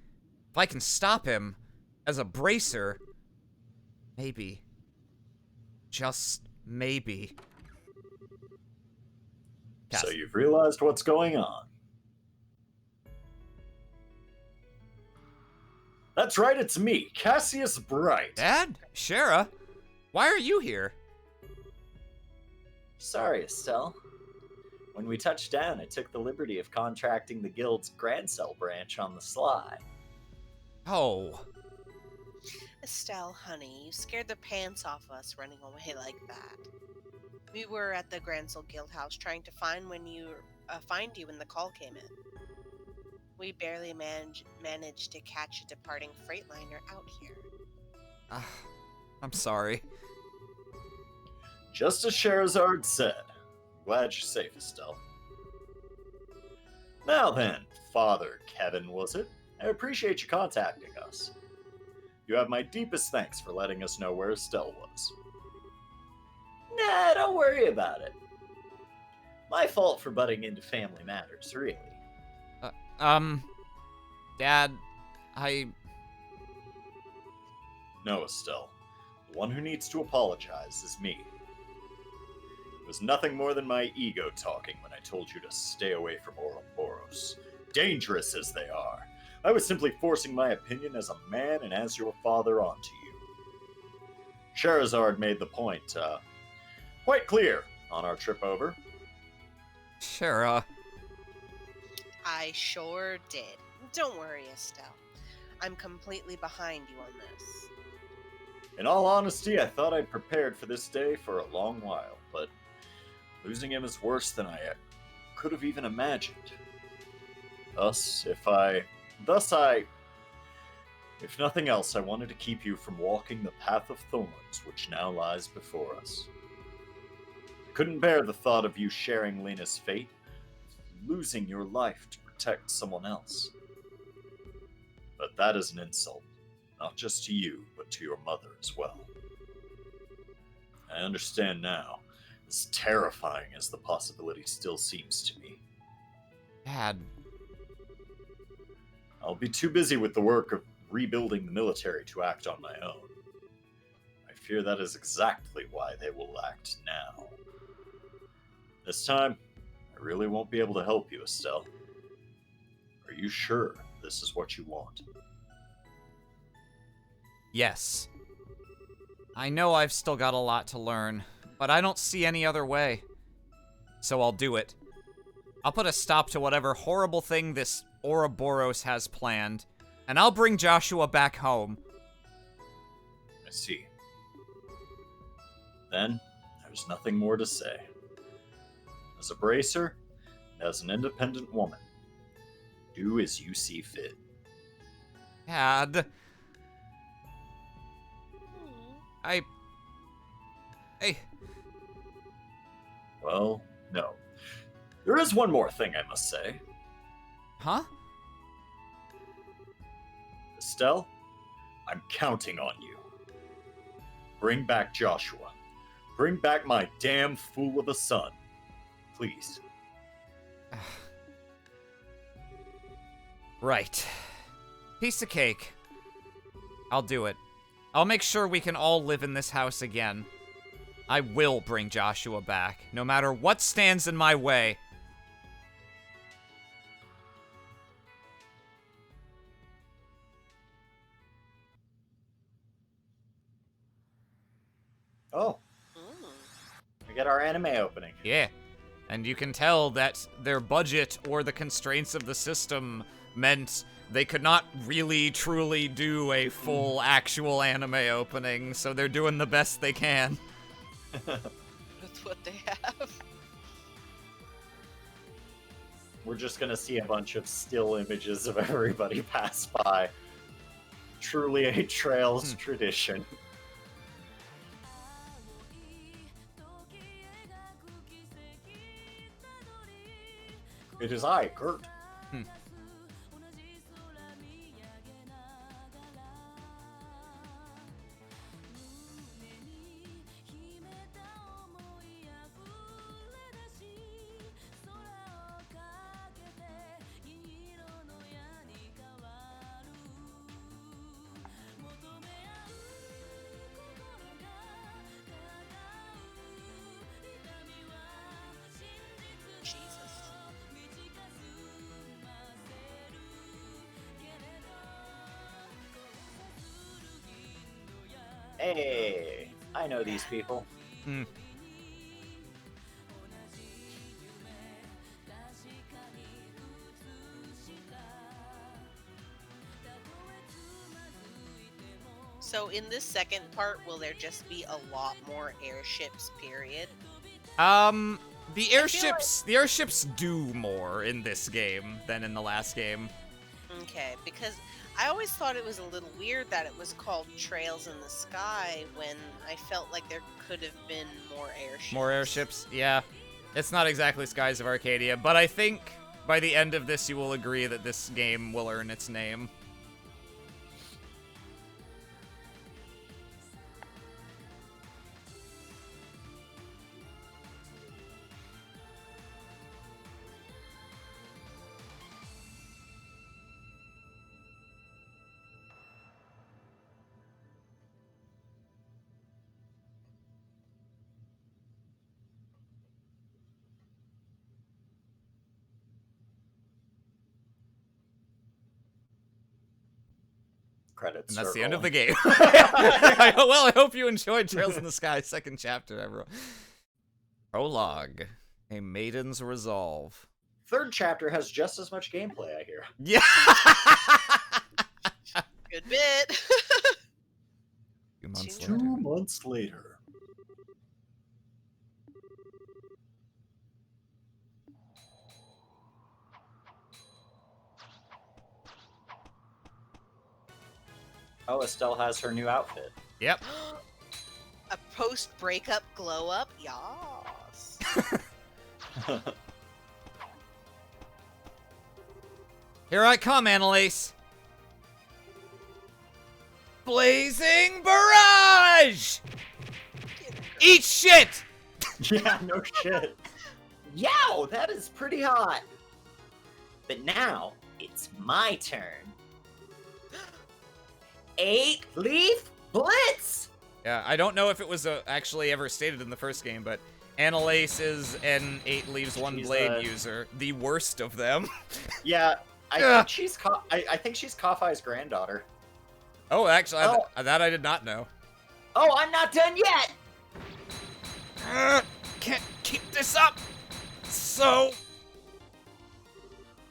Speaker 1: if I can stop him, as a bracer, maybe, just maybe.
Speaker 2: So you've realized what's going on. That's right, it's me, Cassius Bright.
Speaker 1: Dad? Shara? Why are you here?
Speaker 2: Sorry, Estelle. When we touched down, I took the liberty of contracting the guild's Grancel branch on the sly.
Speaker 1: Oh.
Speaker 3: Estelle, honey, you scared the pants off us running away like that. We were at the Grancel Guild House trying to find you when the call came in. We barely managed to catch a departing freightliner out here.
Speaker 1: I'm sorry.
Speaker 2: Just as Sherazard said. Glad you're safe, Estelle. Now then, Father Kevin, was it? I appreciate you contacting us. You have my deepest thanks for letting us know where Estelle was. Nah, don't worry about it. My fault for butting into family matters, really.
Speaker 1: Dad,
Speaker 2: No, Estelle. The one who needs to apologize is me. It was nothing more than my ego talking when I told you to stay away from Ouroboros. Dangerous as they are. I was simply forcing my opinion as a man and as your father onto you. Sherazard made the point, quite clear on our trip over.
Speaker 1: Shara.
Speaker 3: I sure did. Don't worry, Estelle. I'm completely behind you on this.
Speaker 2: In all honesty, I thought I'd prepared for this day for a long while, but losing him is worse than I could have even imagined. Thus, if nothing else, I wanted to keep you from walking the path of thorns which now lies before us. I couldn't bear the thought of you sharing Lena's fate, losing your life to protect someone else. But that is an insult, not just to you, but to your mother as well. I understand now, as terrifying as the possibility still seems to me.
Speaker 1: Dad.
Speaker 2: I'll be too busy with the work of rebuilding the military to act on my own. I fear that is exactly why they will act now. This time, I I really won't be able to help you, Estelle. Are you sure this is what you want?
Speaker 1: Yes. I know I've still got a lot to learn, but I don't see any other way. So I'll do it. I'll put a stop to whatever horrible thing this Ouroboros has planned, and I'll bring Joshua back home.
Speaker 2: I see. Then, there's nothing more to say. As a bracer, and as an independent woman, do as you see fit.
Speaker 1: Dad. I...
Speaker 2: Well, no. There is one more thing I must say.
Speaker 1: Huh?
Speaker 2: Estelle, I'm counting on you. Bring back Joshua. Bring back my damn fool of a son. Please.
Speaker 1: Right. Piece of cake. I'll do it. I'll make sure we can all live in this house again. I will bring Joshua back, no matter what stands in my way.
Speaker 2: Oh. We get our anime opening.
Speaker 1: Yeah. And you can tell that their budget or the constraints of the system meant they could not really truly do a full actual anime opening, so they're doing the best they can.
Speaker 3: With what they have.
Speaker 2: We're just gonna see a bunch of still images of everybody pass by. Truly a Trails tradition. It is I, Kurt. Hey, I know these people.
Speaker 3: So in this second part, will there just be a lot more airships, period?
Speaker 1: The airships do more in this game than in the last game.
Speaker 3: Okay, because I always thought it was a little weird that it was called Trails in the Sky when I felt like there could have been more airships.
Speaker 1: More airships, yeah. It's not exactly Skies of Arcadia, but I think by the end of this you will agree that this game will earn its name.
Speaker 2: Credits.
Speaker 1: And that's the end of
Speaker 2: rolling.
Speaker 1: the game. I hope you enjoyed Trails in the Sky, second chapter, everyone. Prologue. A Maiden's Resolve.
Speaker 2: Third chapter has just as much gameplay, I hear.
Speaker 1: Yeah!
Speaker 3: Good bit.
Speaker 1: 2 months
Speaker 3: Two
Speaker 1: later.
Speaker 2: 2 months later. Oh, Estelle has her new outfit.
Speaker 1: Yep.
Speaker 3: A post-breakup glow-up? Yas.
Speaker 1: Here I come, Annalise. Blazing Barrage! Eat shit!
Speaker 2: Yeah, no shit. Yow, that is pretty hot. But now, it's my turn. 8-leaf blitz!
Speaker 1: Yeah, I don't know if it was actually ever stated in the first game, but Annalise is an 8 leaves 1
Speaker 2: She's
Speaker 1: blade
Speaker 2: a-
Speaker 1: user. The worst of them.
Speaker 2: Yeah, I
Speaker 1: Yeah.
Speaker 2: think she's I think she's Kafai's granddaughter.
Speaker 1: Oh, actually,
Speaker 2: Oh.
Speaker 1: that I did not know.
Speaker 2: Oh, I'm not done yet.
Speaker 1: Can't keep this up. So,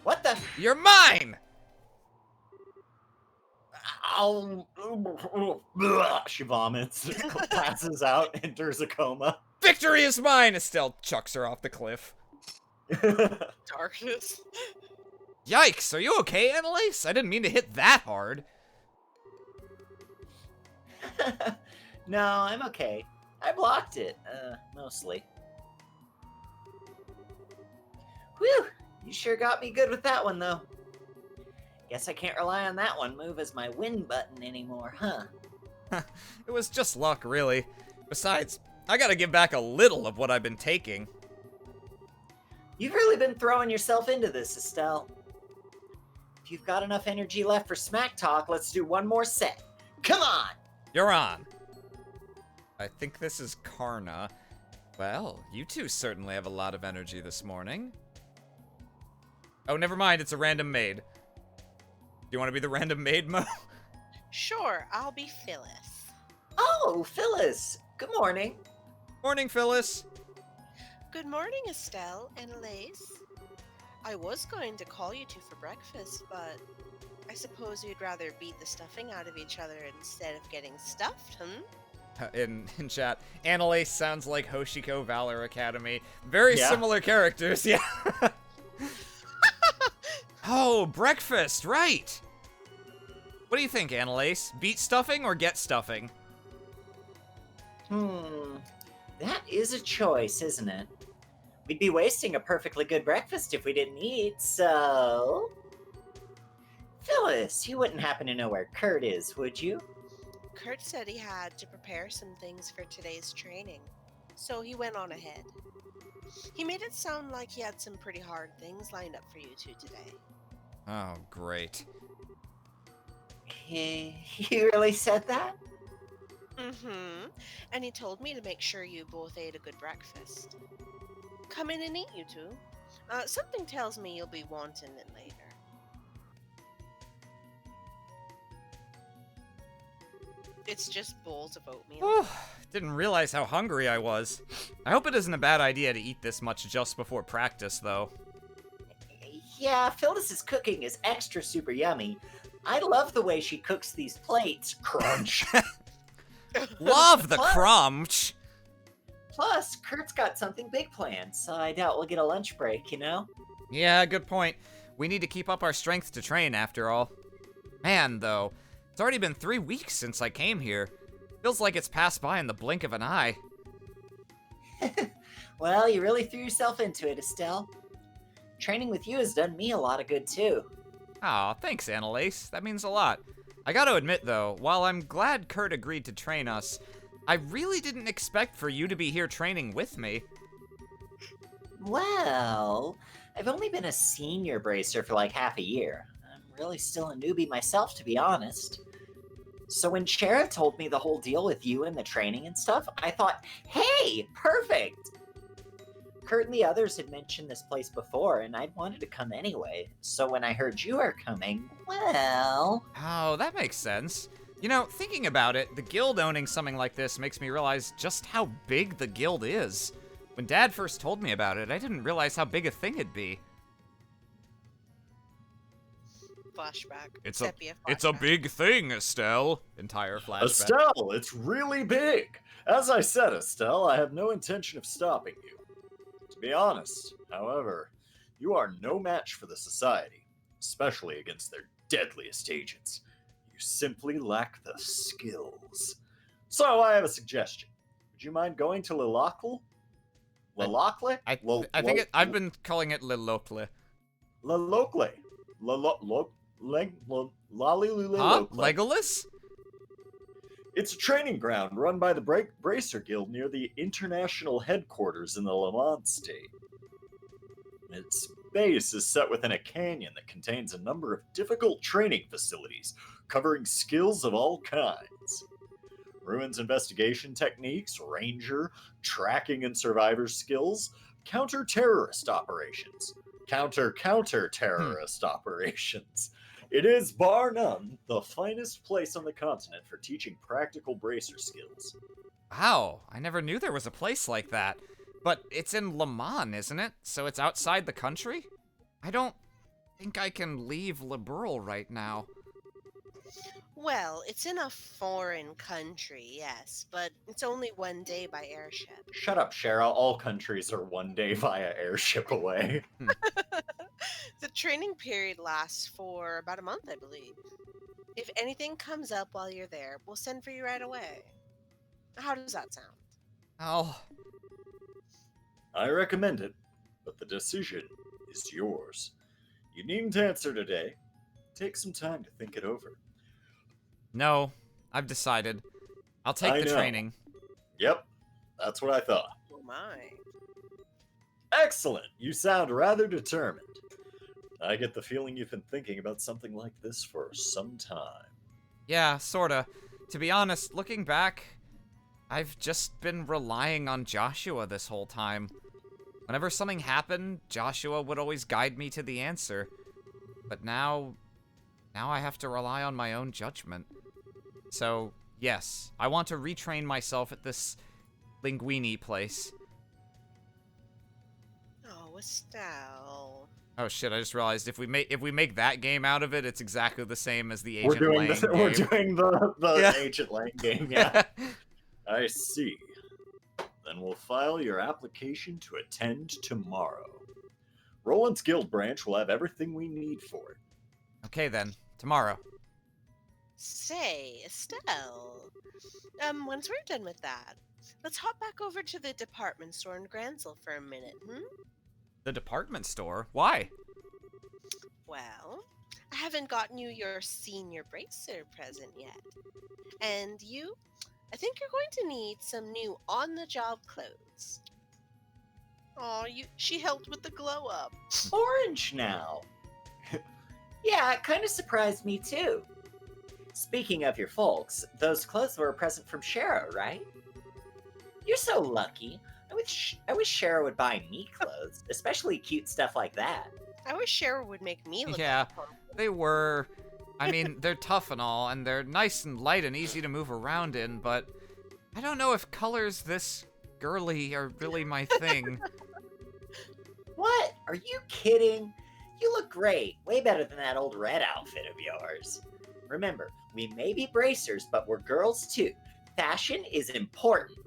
Speaker 2: What the?
Speaker 1: you're mine!
Speaker 2: Oh, she vomits, passes out, enters a coma.
Speaker 1: Victory is mine! Estelle chucks her off the cliff.
Speaker 3: Darkness.
Speaker 1: Yikes, are you okay, Annalise? I didn't mean to hit that hard.
Speaker 2: No, I'm okay. I blocked it, mostly. Whew, you sure got me good with that one, though. Guess I can't rely on that one move as my win button anymore, huh?
Speaker 1: It was just luck, really. Besides, I gotta give back a little of what I've been taking.
Speaker 2: You've really been throwing yourself into this, Estelle. If you've got enough energy left for smack talk, let's do one more set. Come on!
Speaker 1: You're on. I think this is Karna. Well, you two certainly have a lot of energy this morning. Oh, never mind, it's a random maid. Do you want to be the random maid, Mo?
Speaker 3: Sure, I'll be Phyllis.
Speaker 2: Oh, Phyllis! Good morning.
Speaker 1: Morning, Phyllis.
Speaker 3: Good morning, Estelle and Elise. I was going to call you two for breakfast, but I suppose you'd rather beat the stuffing out of each other instead of getting stuffed,
Speaker 1: In chat, Annalise sounds like Hoshiko Valor Academy. Very
Speaker 2: Yeah.
Speaker 1: similar characters, yeah. Oh, breakfast, right. What do you think, Annalise? Beat stuffing or get stuffing?
Speaker 2: That is a choice, isn't it? We'd be wasting a perfectly good breakfast if we didn't eat, so... Phyllis, you wouldn't happen to know where Kurt is, would you?
Speaker 3: Kurt said he had to prepare some things for today's training, so he went on ahead. He made it sound like he had some pretty hard things lined up for you two today.
Speaker 1: Oh, great.
Speaker 2: He really said that?
Speaker 3: Mm-hmm. And he told me to make sure you both ate a good breakfast. Come in and eat, you two. Something tells me you'll be wanting it later. It's just bowls of oatmeal.
Speaker 1: Whew, didn't realize how hungry I was. I hope it isn't a bad idea to eat this much just before practice, though.
Speaker 2: Yeah, Phyllis's cooking is extra super yummy. I love the way she cooks these plates. Crunch.
Speaker 1: Love the
Speaker 2: Plus-
Speaker 1: crunch!
Speaker 2: Plus, Kurt's got something big planned, so I doubt we'll get a lunch break, you know?
Speaker 1: Yeah, good point. We need to keep up our strength to train, after all. Man, though, it's already been 3 weeks since I came here. Feels like it's passed by in the blink of an eye.
Speaker 2: Well, you really threw yourself into it, Estelle. Training with you has done me a lot of good, too.
Speaker 1: Aw, thanks, Annalise. That means a lot. I gotta admit, though, while I'm glad Kurt agreed to train us, I really didn't expect for you to be here training with me.
Speaker 2: Well, I've only been a senior bracer for like half a year. I'm really still a newbie myself, to be honest. So when Shara told me the whole deal with you and the training and stuff, I thought, hey, perfect! Kurt and the others had mentioned this place before, and I'd wanted to come anyway. So when I heard you are coming, well...
Speaker 1: Oh, that makes sense. You know, thinking about it, the guild owning something like this makes me realize just how big the guild is. When Dad first told me about it, I didn't realize how big a thing it'd be.
Speaker 3: Flashback.
Speaker 1: It's
Speaker 3: Sepia
Speaker 1: a
Speaker 3: flashback.
Speaker 1: big thing, Estelle. Entire flashback.
Speaker 4: Estelle, it's really big. As I said, Estelle, I have no intention of stopping you. To be honest, however, you are no match for the Society, especially against their deadliest agents. You simply lack the skills. So I have a suggestion. Would you mind going to Lilokle? Lilokle?
Speaker 1: I think I've been calling it Lilokle.
Speaker 4: Lilokle.
Speaker 1: Huh?
Speaker 4: Lolly
Speaker 1: Legolas?
Speaker 4: It's a training ground run by the Bracer Guild near the international headquarters in the Lamont state. Its base is set within a canyon that contains a number of difficult training facilities covering skills of all kinds. ruins investigation techniques, ranger, tracking and survivor skills, counter-terrorist operations. Counter-terrorist operations. It is, bar none, the finest place on the continent for teaching practical bracer skills.
Speaker 1: Wow, I never knew there was a place like that. But it's in Le Mans, isn't it? So it's outside the country? I don't think I can leave Liberal right now.
Speaker 3: Well, it's in a foreign country, yes, but it's only one day by airship.
Speaker 4: Shut up, Shara. All countries are one day via airship away.
Speaker 3: The training period lasts for about a month, I believe. If anything comes up while you're there, we'll send for you right away. How does that sound?
Speaker 1: Oh,
Speaker 4: I recommend it, but the decision is yours. You needn't answer today. Take some time to think it over.
Speaker 1: no, I've decided. I'll take
Speaker 4: I
Speaker 1: the
Speaker 4: know.
Speaker 1: training.
Speaker 4: Yep, that's what I thought.
Speaker 3: Oh my.
Speaker 4: Excellent! You sound rather determined. I get the feeling you've been thinking about something like this for some time.
Speaker 1: Yeah, sorta. To be honest, looking back, I've just been relying on Joshua this whole time. Whenever something happened, Joshua would always guide me to the answer. But now I have to rely on my own judgment. So, yes, I want to retrain myself at this Linguini place.
Speaker 3: Oh, Estelle.
Speaker 1: Oh shit, I just realized if we make that game out of it, it's exactly the same as the
Speaker 4: We're
Speaker 1: Agent
Speaker 4: doing
Speaker 1: Lang
Speaker 4: the,
Speaker 1: game.
Speaker 4: we're doing the
Speaker 1: Yeah.
Speaker 4: Agent Lang game.
Speaker 1: Yeah.
Speaker 4: I see. Then we'll file your application to attend tomorrow. Roland's Guild branch will have everything we need for it.
Speaker 1: Okay then, tomorrow.
Speaker 3: Say, Estelle. Once we're done with that, let's hop back over to the department store in Gransel for a minute,
Speaker 1: The department store? Why?
Speaker 3: Well, I haven't gotten you your senior bracer present yet. And you, I think you're going to need some new on-the-job clothes. Aw, she helped with the glow-up.
Speaker 2: Orange now. Yeah, it kind of surprised me too. Speaking of your folks, those clothes were a present from Shara, right? You're so lucky. I wish Shara would buy me clothes, especially cute stuff like that.
Speaker 3: I wish Cheryl would make me look
Speaker 1: Yeah.
Speaker 3: like a punk.
Speaker 1: They were. I mean, they're tough and all, and they're nice and light and easy to move around in, but I don't know if colors this girly are really my thing.
Speaker 2: What? Are you kidding? You look great. Way better than that old red outfit of yours. Remember, we may be bracers, but we're girls too. Fashion is important.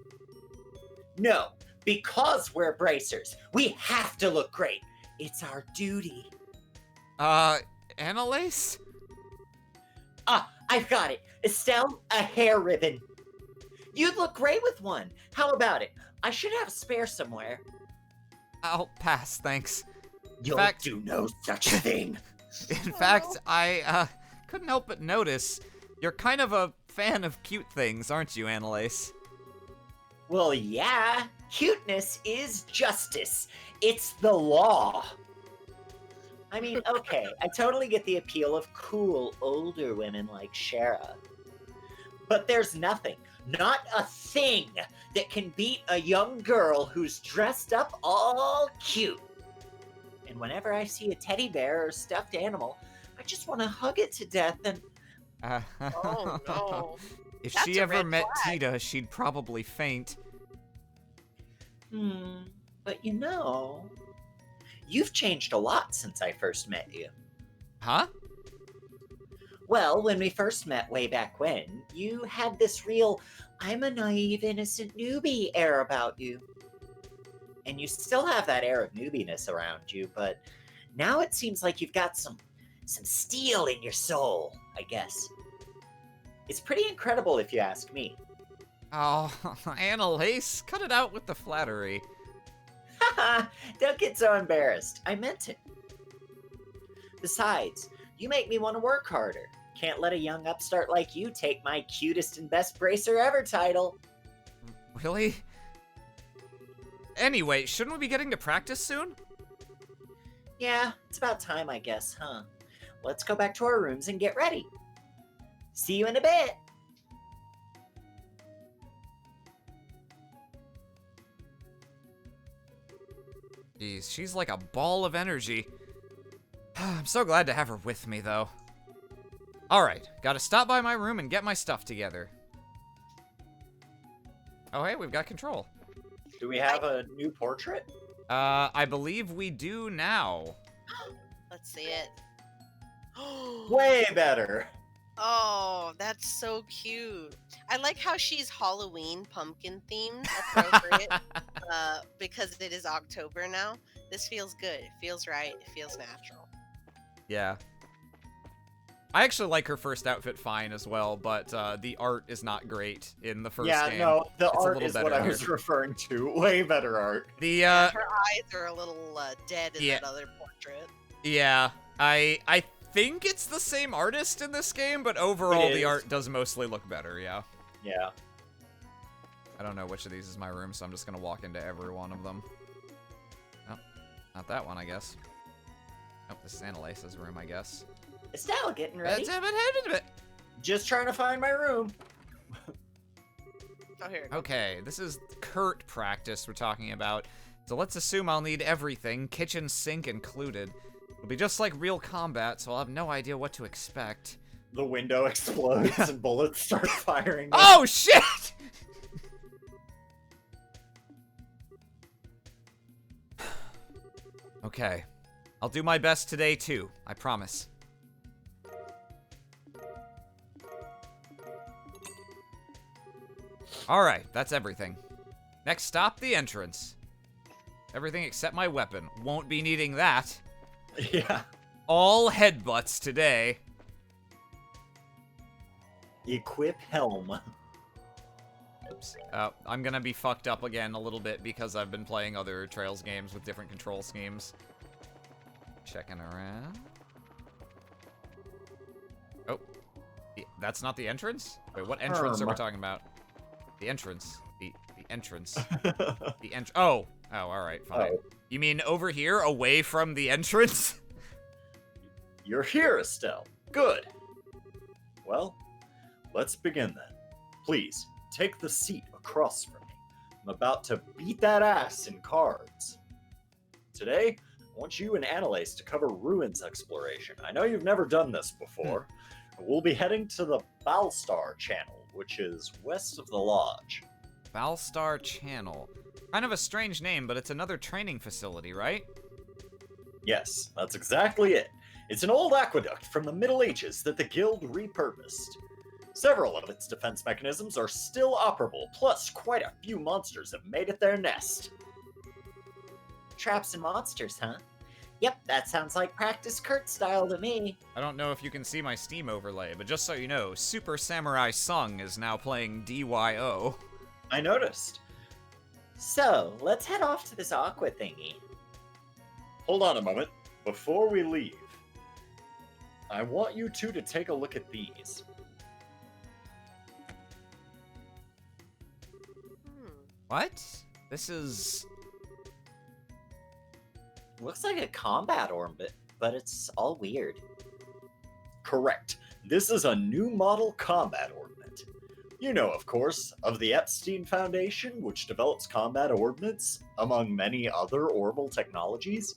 Speaker 2: No, because we're bracers, we have to look great. It's our duty.
Speaker 1: Annalise?
Speaker 2: Ah, I've got it. Estelle, a hair ribbon. You'd look great with one. How about it? I should have a spare somewhere.
Speaker 1: I'll pass, thanks.
Speaker 2: You'll
Speaker 1: fact-
Speaker 2: do no such thing.
Speaker 1: In fact, I, couldn't help but notice you're kind of a fan of cute things, aren't you, Annalise?
Speaker 2: Well, yeah. Cuteness is justice. It's the law. I mean, okay, I totally get the appeal of cool, older women like Shara. But there's nothing, not a thing, that can beat a young girl who's dressed up all cute. And whenever I see a teddy bear or stuffed animal, I just want to hug it to death and...
Speaker 3: Oh, no.
Speaker 1: If
Speaker 3: That's
Speaker 1: she
Speaker 3: a
Speaker 1: ever
Speaker 3: red
Speaker 1: met
Speaker 3: flag.
Speaker 1: Tita, she'd probably faint.
Speaker 2: But you know, you've changed a lot since I first met you.
Speaker 1: Huh?
Speaker 2: Well, when we first met way back when, you had this real, I'm a naive, innocent newbie air about you. And you still have that air of newbiness around you, but now it seems like you've got some steel in your soul, I guess. It's pretty incredible if you ask me.
Speaker 1: Oh, Annalise, cut it out with the flattery.
Speaker 2: Haha, don't get so embarrassed. I meant it. Besides, you make me want to work harder. Can't let a young upstart like you take my cutest and best bracer ever title.
Speaker 1: Really? Anyway, shouldn't we be getting to practice soon?
Speaker 2: Yeah, it's about time, I guess, huh? Let's go back to our rooms and get ready. See you in a bit.
Speaker 1: Jeez, she's like a ball of energy. I'm so glad to have her with me, though. Alright, gotta stop by my room and get my stuff together. Oh, hey, we've got control.
Speaker 2: Do we have a new portrait?
Speaker 1: I believe we do now.
Speaker 3: Let's see it.
Speaker 2: Way better.
Speaker 3: Oh, that's so cute. I like how she's Halloween pumpkin themed, appropriate, because it is October now. This feels good. It feels right. It feels natural.
Speaker 1: Yeah. I actually like her first outfit fine as well, but the art is not great in the first game.
Speaker 2: Yeah, no, the
Speaker 1: It's a
Speaker 2: art
Speaker 1: little
Speaker 2: is
Speaker 1: better
Speaker 2: what I
Speaker 1: here.
Speaker 2: was referring to. Way better art.
Speaker 1: The,
Speaker 3: Her eyes are a little dead in
Speaker 1: yeah.
Speaker 3: that other portrait.
Speaker 1: yeah, I think it's the same artist in this game, but overall
Speaker 2: It
Speaker 1: the
Speaker 2: is.
Speaker 1: art does mostly look better, yeah.
Speaker 2: Yeah.
Speaker 1: I don't know which of these is my room, so I'm just gonna walk into every one of them. Oh, not that one, I guess. Oh, this is Annalise's room, I guess.
Speaker 2: Estelle, getting ready?
Speaker 1: Okay,
Speaker 2: Just trying to find my room.
Speaker 3: Oh, here.
Speaker 1: this is Kurt practice we're talking about. So let's assume I'll need everything, kitchen sink included. It'll be just like real combat, so I'll have no idea what to expect.
Speaker 2: The window explodes and bullets start firing.
Speaker 1: Oh, shit! Okay. I'll do my best today, too. I promise. Alright, that's everything. Next stop, the entrance. Everything except my weapon. Won't be needing that.
Speaker 2: Yeah.
Speaker 1: All headbutts today.
Speaker 2: Equip helm.
Speaker 1: Oops. I'm gonna be fucked up again a little bit because I've been playing other Trails games with different control schemes. Checking around. Oh. That's not the entrance? Wait, what entrance are we talking about? The entrance. The entrance. Oh, alright, fine.
Speaker 2: Oh.
Speaker 1: You mean over here, away from the entrance?
Speaker 2: You're here, Estelle. Good. Well, let's begin then. Please, take the seat across from me. I'm about to beat that ass in cards. Today, I want you and Annalise to cover ruins exploration. I know you've never done this before. We'll be heading to the Balstar Channel, which is west of the lodge.
Speaker 1: Balstar Channel. Kind of a strange name, but it's another training facility, right?
Speaker 2: Yes, that's exactly it. It's an old aqueduct from the Middle Ages that the Guild repurposed. Several of its defense mechanisms are still operable, plus quite a few monsters have made it their nest. Traps and monsters, huh? Yep, that sounds like practice Kurt style to me.
Speaker 1: I don't know if you can see my Steam overlay, but just so you know, Super Samurai Sung is now playing DYO.
Speaker 2: I noticed. So, let's head off to this aqua thingy. Hold on a moment. Before we leave, I want you two to take a look at these.
Speaker 1: What? This is...
Speaker 2: Looks like a combat orbit, but it's all weird. Correct. This is a new model combat ordnance. You know, of course, of the Epstein Foundation, which develops combat ordnance, among many other orbital technologies.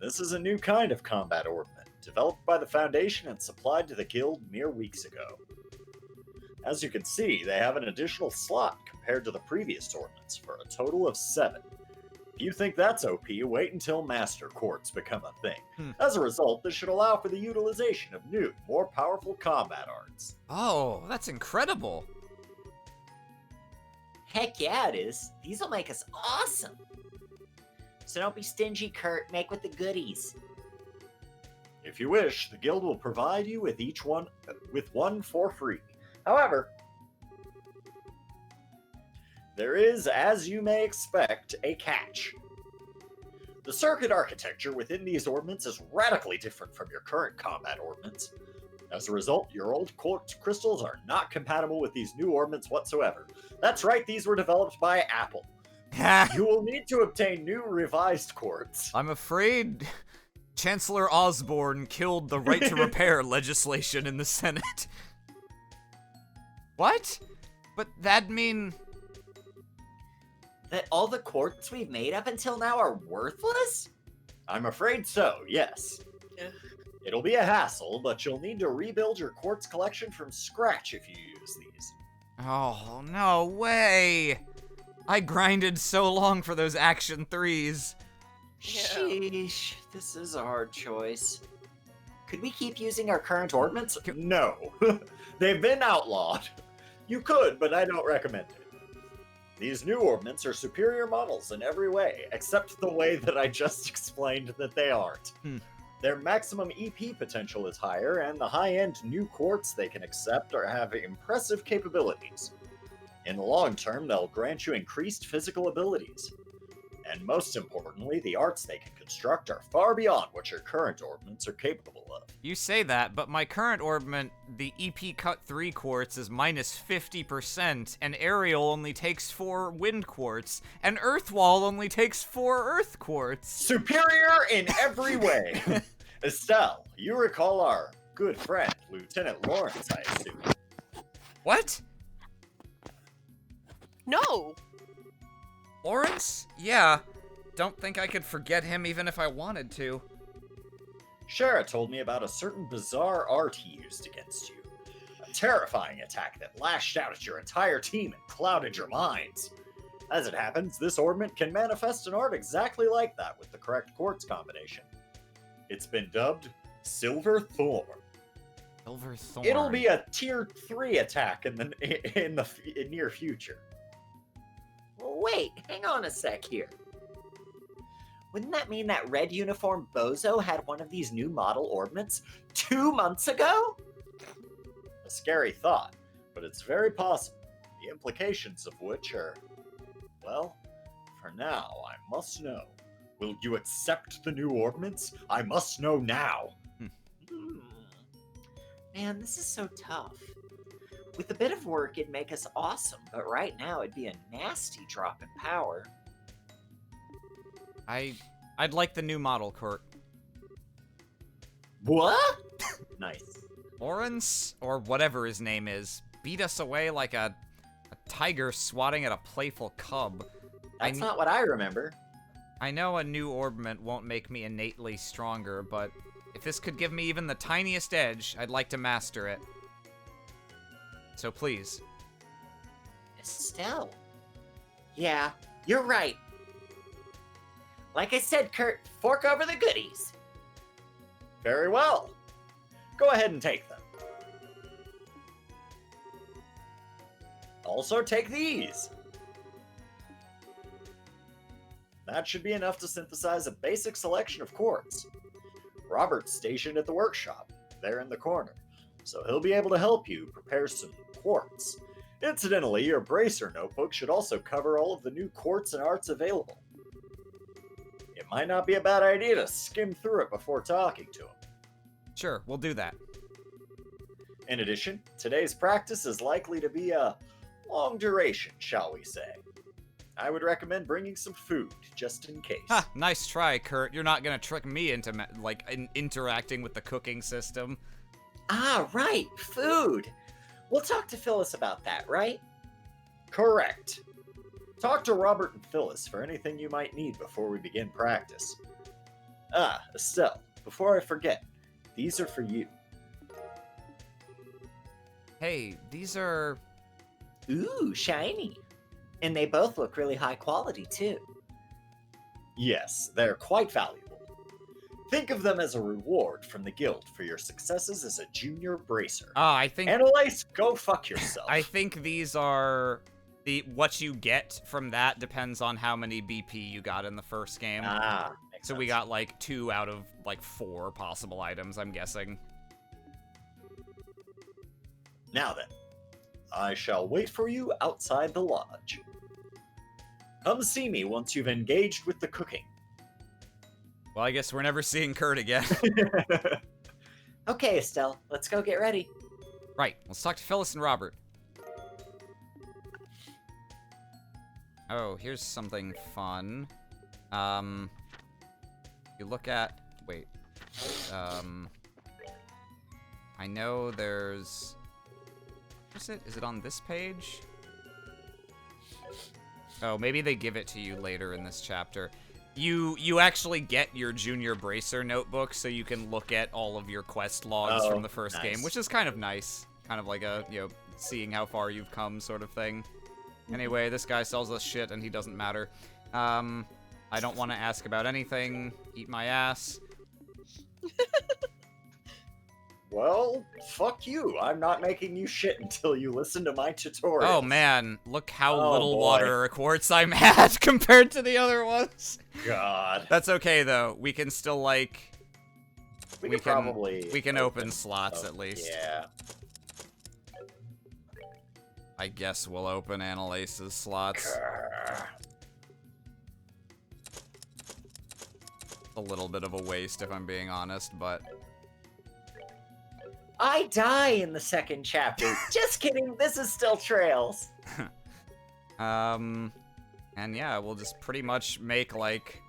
Speaker 2: This is a new kind of combat ordnance, developed by the Foundation and supplied to the Guild mere weeks ago. As you can see, they have an additional slot compared to the previous ordnance for a total of 7. If you think that's OP, wait until Master Quartz become a thing. As a result, this should allow for the utilization of new, more powerful combat arts.
Speaker 1: Oh, that's incredible.
Speaker 5: Heck yeah, it is. These'll make us awesome. So don't be stingy, Kurt. Make with the goodies.
Speaker 2: If you wish, the Guild will provide you with one for free. However, there is, as you may expect, a catch. The circuit architecture within these ordnance is radically different from your current combat ordnance. As a result, your old quartz crystals are not compatible with these new ordnance whatsoever. That's right, these were developed by Apple. You will need to obtain new revised quartz.
Speaker 1: I'm afraid Chancellor Osborne killed the right to repair legislation in the Senate. What? But that'd mean...
Speaker 5: That all the quartz we've made up until now are worthless?
Speaker 4: I'm afraid so, yes.
Speaker 3: Ugh.
Speaker 4: It'll be a hassle, but you'll need to rebuild your quartz collection from scratch if you use these.
Speaker 1: Oh, no way! I grinded so long for those Action 3s.
Speaker 3: Yeah.
Speaker 5: Sheesh, this is a hard choice. Could we keep using our current ordnance?
Speaker 4: No. They've been outlawed. You could, but I don't recommend it. These new ordnance are superior models in every way, except the way that I just explained that they aren't. Their maximum EP potential is higher, and the high-end new quartz they can accept have impressive capabilities. In the long term, they'll grant you increased physical abilities. And most importantly, the arts they can construct are far beyond what your current ordnance are capable of.
Speaker 1: You say that, but my current orbment, the EP Cut 3 quartz, is minus 50%, and Aerial only takes 4 wind quartz, and Earthwall only takes 4 earth quartz.
Speaker 4: Superior in every way! Estelle, you recall our good friend, Lieutenant Lawrence, I assume.
Speaker 1: What?
Speaker 3: No.
Speaker 1: Lawrence? Yeah. Don't think I could forget him even if I wanted to.
Speaker 4: Shara told me about a certain bizarre art he used against you. A terrifying attack that lashed out at your entire team and clouded your minds. As it happens, this ornament can manifest an art exactly like that with the correct quartz combination. It's been dubbed Silver Thorn.
Speaker 1: Silver Thorn.
Speaker 4: It'll be a tier 3 attack in the near future.
Speaker 5: Wait, hang on a sec here. Wouldn't that mean that red uniform bozo had one of these new model ordnance 2 months ago?
Speaker 4: A scary thought, but it's very possible. The implications of which are, well, for now, I must know. Will you accept the new ordnance? I must know now.
Speaker 5: Man, this is so tough. With a bit of work, it'd make us awesome, but right now it'd be a nasty drop in power.
Speaker 1: I'd like the new model, Kurt.
Speaker 5: What?
Speaker 4: Nice.
Speaker 1: Lawrence, or whatever his name is, beat us away like a tiger swatting at a playful cub.
Speaker 5: That's not what I remember.
Speaker 1: I know a new orbment won't make me innately stronger, but if this could give me even the tiniest edge, I'd like to master it. So please.
Speaker 5: Estelle. Yeah, you're right. Like I said, Kurt, fork over the goodies.
Speaker 4: Very well. Go ahead and take them. Also take these. That should be enough to synthesize a basic selection of quartz. Robert's stationed at the workshop, there in the corner, so he'll be able to help you prepare some quartz. Incidentally, your bracer notebook should also cover all of the new quartz and arts available. It might not be a bad idea to skim through it before talking to him.
Speaker 1: Sure, we'll do that.
Speaker 4: In addition, today's practice is likely to be a long duration, shall we say. I would recommend bringing some food, just in case.
Speaker 1: Ha, nice try, Kurt. You're not gonna trick me into, interacting with the cooking system.
Speaker 5: Ah, right, food. We'll talk to Phyllis about that, right?
Speaker 4: Correct. Talk to Robert and Phyllis for anything you might need before we begin practice. Ah, Estelle, before I forget, these are for you.
Speaker 1: Hey, these are...
Speaker 5: Ooh, shiny. And they both look really high quality, too.
Speaker 4: Yes, they're quite valuable. Think of them as a reward from the guild for your successes as a junior bracer.
Speaker 1: I think...
Speaker 4: Analyze, go fuck yourself.
Speaker 1: I think these are... What you get from that depends on how many BP you got in the first game.
Speaker 4: Ah, makes
Speaker 1: so we
Speaker 4: sense.
Speaker 1: got 2 out of 4 possible items, I'm guessing.
Speaker 4: Now then, I shall wait for you outside the lodge. Come see me once you've engaged with the cooking.
Speaker 1: Well, I guess we're never seeing Kurt again.
Speaker 5: Okay, Estelle, let's go get ready.
Speaker 1: Right, let's talk to Phyllis and Robert. Oh, here's something fun. You look at... Wait. I know there's... Where's it? Is it on this page? Oh, maybe they give it to you later in this chapter. You actually get your Junior Bracer notebook, so you can look at all of your quest logs from the first game, which is kind of nice. Kind of like a, seeing how far you've come sort of thing. Anyway, this guy sells us shit, and he doesn't matter. I don't want to ask about anything. Eat my ass.
Speaker 4: Well, fuck you. I'm not making you shit until you listen to my tutorial.
Speaker 1: Oh man, look how little
Speaker 4: boy.
Speaker 1: water or quartz I'm at compared to the other ones.
Speaker 4: God.
Speaker 1: That's okay though. We can still like
Speaker 4: We can
Speaker 1: open slots at least.
Speaker 4: Yeah.
Speaker 1: I guess we'll open Annalace's slots. A little bit of a waste if I'm being honest, but
Speaker 5: I die in the second chapter. Just kidding. This is still Trails.
Speaker 1: and yeah, we'll just pretty much make like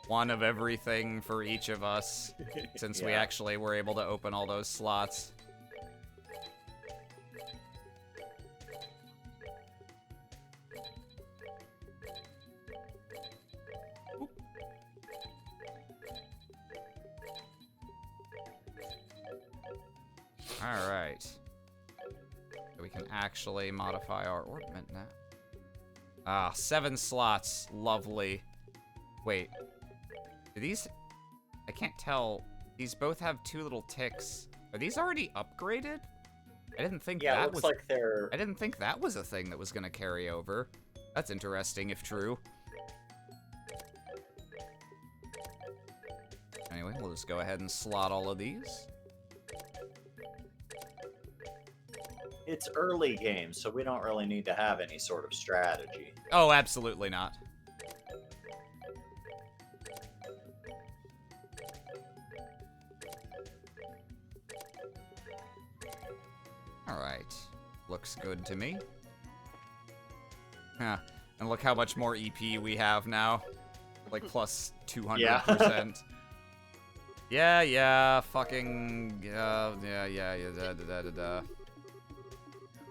Speaker 1: one of everything for each of us since we actually were able to open all those slots. Alright. So we can actually modify our ornament now. Ah, 7 slots. Lovely. Wait. Do these... I can't tell. These both have 2 little ticks. Are these already upgraded? I didn't think
Speaker 2: Yeah,
Speaker 1: that
Speaker 2: it looks
Speaker 1: was...
Speaker 2: like they're...
Speaker 1: I didn't think that was a thing that was gonna carry over. That's interesting, if true. Anyway, we'll just go ahead and slot all of these.
Speaker 2: It's early game, so we don't really need to have any sort of strategy.
Speaker 1: Oh, absolutely not. Alright. Looks good to me. Huh. And look how much more EP we have now. Like, plus 200%. Yeah, fucking... yeah, da.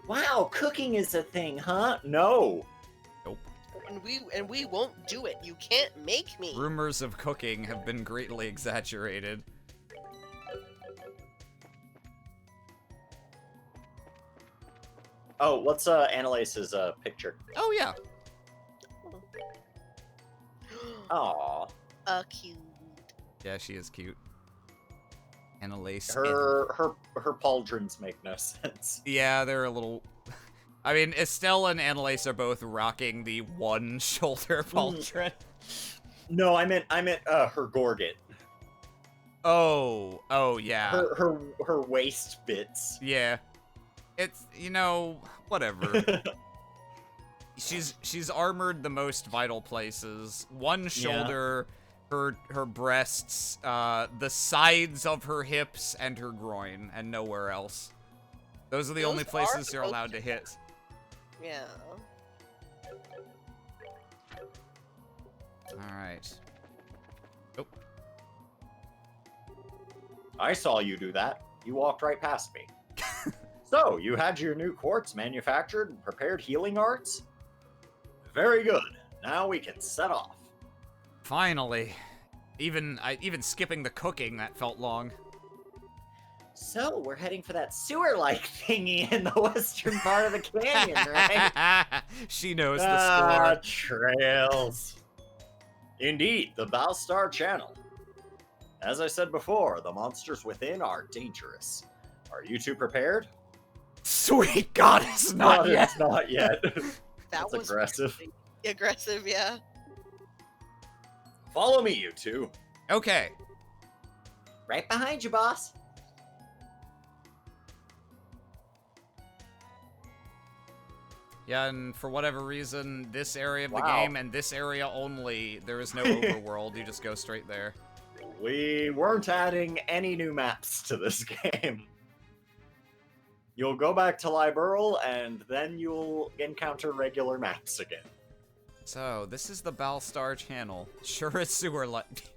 Speaker 5: Wow, cooking is a thing, huh?
Speaker 2: No!
Speaker 1: Nope.
Speaker 3: And we won't do it. You can't make me.
Speaker 1: Rumors of cooking have been greatly exaggerated.
Speaker 2: Oh, what's Annalace's picture?
Speaker 1: Oh, yeah.
Speaker 2: Aw.
Speaker 3: Cute.
Speaker 1: Yeah, she is cute. Annalace.
Speaker 2: Her pauldrons make no sense.
Speaker 1: Yeah, they're a little... I mean, Estelle and Annalise are both rocking the one shoulder pauldron.
Speaker 2: No, I meant her gorget.
Speaker 1: Oh, yeah.
Speaker 2: Her waist bits.
Speaker 1: Yeah. It's, whatever. She's armored the most vital places. One shoulder, her breasts, the sides of her hips, and her groin, and nowhere else. Those are the only places you're allowed to hit.
Speaker 3: Yeah.
Speaker 1: Alright. Oh.
Speaker 2: I saw you do that. You walked right past me. So, you had your new quartz manufactured and prepared healing arts? Very good. Now we can set off.
Speaker 1: Finally. Even skipping the cooking, that felt long.
Speaker 5: So, we're heading for that sewer-like thingy in the western part of the canyon, right?
Speaker 1: She knows the score.
Speaker 2: Trails. Indeed, the Balstar Channel. As I said before, the monsters within are dangerous. Are you two prepared?
Speaker 1: Sweet God, it's not yet.
Speaker 2: It's not yet.
Speaker 3: That
Speaker 2: That's
Speaker 3: was
Speaker 2: aggressive.
Speaker 3: really aggressive, yeah.
Speaker 2: Follow me, you two.
Speaker 1: Okay.
Speaker 5: Right behind you, boss.
Speaker 1: Yeah, and for whatever reason, this area of the
Speaker 2: Wow.
Speaker 1: game and this area only, there is no overworld. You just go straight there.
Speaker 2: We weren't adding any new maps to this game. You'll go back to Liberl, and then you'll encounter regular maps again.
Speaker 1: So, this is the Balstar Channel. Sure is sewer like.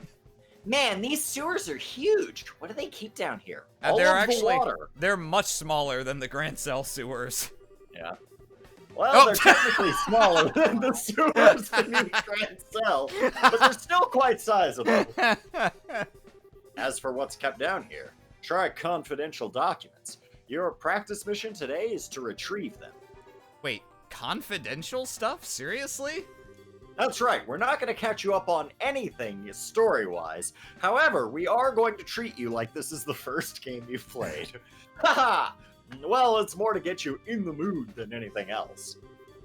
Speaker 5: Man, these sewers are huge. What do they keep down here?
Speaker 2: All
Speaker 1: They're
Speaker 2: of the
Speaker 1: actually
Speaker 2: water.
Speaker 1: they're much smaller than the Grand Cell sewers.
Speaker 2: Yeah.
Speaker 4: Well,
Speaker 1: Oh.
Speaker 4: they're technically smaller than the sewers beneath Grand Cell, but they're still quite sizable. As for what's kept down here, try confidential documents. Your practice mission today is to retrieve them.
Speaker 1: Wait, confidential stuff? Seriously?
Speaker 4: That's right, we're not going to catch you up on anything story-wise. However, we are going to treat you like this is the first game you've played. Haha! Well, it's more to get you in the mood than anything else.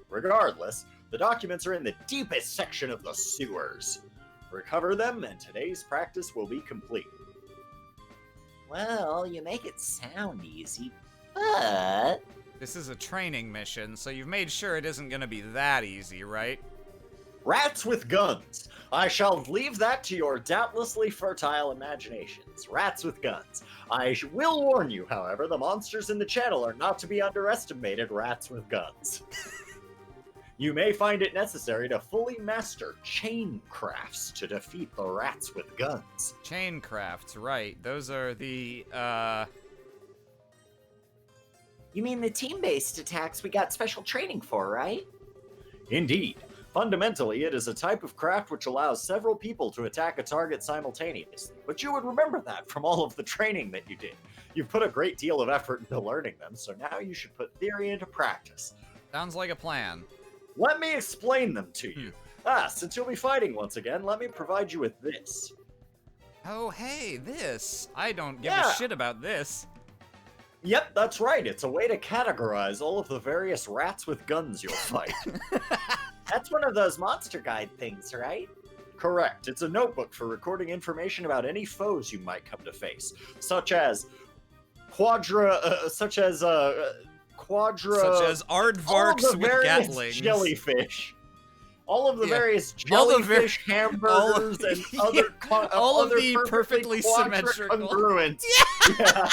Speaker 4: Regardless, the documents are in the deepest section of the sewers. Recover them, and today's practice will be complete.
Speaker 5: Well, you make it sound easy, but...
Speaker 1: This is a training mission, so you've made sure it isn't gonna be that easy, right?
Speaker 4: Rats with guns. I shall leave that to your doubtlessly fertile imaginations. Rats with guns. I will warn you, however, the monsters in the channel are not to be underestimated rats with guns. You may find it necessary to fully master chain crafts to defeat the rats with guns.
Speaker 1: Chain crafts, right. Those are the,
Speaker 5: You mean the team-based attacks we got special training for, right?
Speaker 4: Indeed. Fundamentally, it is a type of craft which allows several people to attack a target simultaneously. But you would remember that from all of the training that you did. You've put a great deal of effort into learning them, so now you should put theory into practice.
Speaker 1: sounds like a plan.
Speaker 4: Let me explain them to you. Since you'll be fighting once again, let me provide you with this.
Speaker 1: Oh, hey, this. I don't give
Speaker 4: Yeah.
Speaker 1: a shit about this.
Speaker 4: Yep, that's right. It's a way to categorize all of the various rats with guns you'll fight.
Speaker 5: That's one of those monster guide things, right?
Speaker 4: Correct. It's a notebook for recording information about any foes you might come to face, such as Quadra,
Speaker 1: Such as
Speaker 4: all
Speaker 1: aardvarks
Speaker 4: of the
Speaker 1: with
Speaker 4: various
Speaker 1: gatlings.
Speaker 4: jellyfish. All of the
Speaker 1: Yeah.
Speaker 4: various
Speaker 1: All the
Speaker 4: jellyfish hamburgers and other
Speaker 1: all of
Speaker 4: other
Speaker 1: the perfectly symmetrical.
Speaker 4: congruent. Yeah.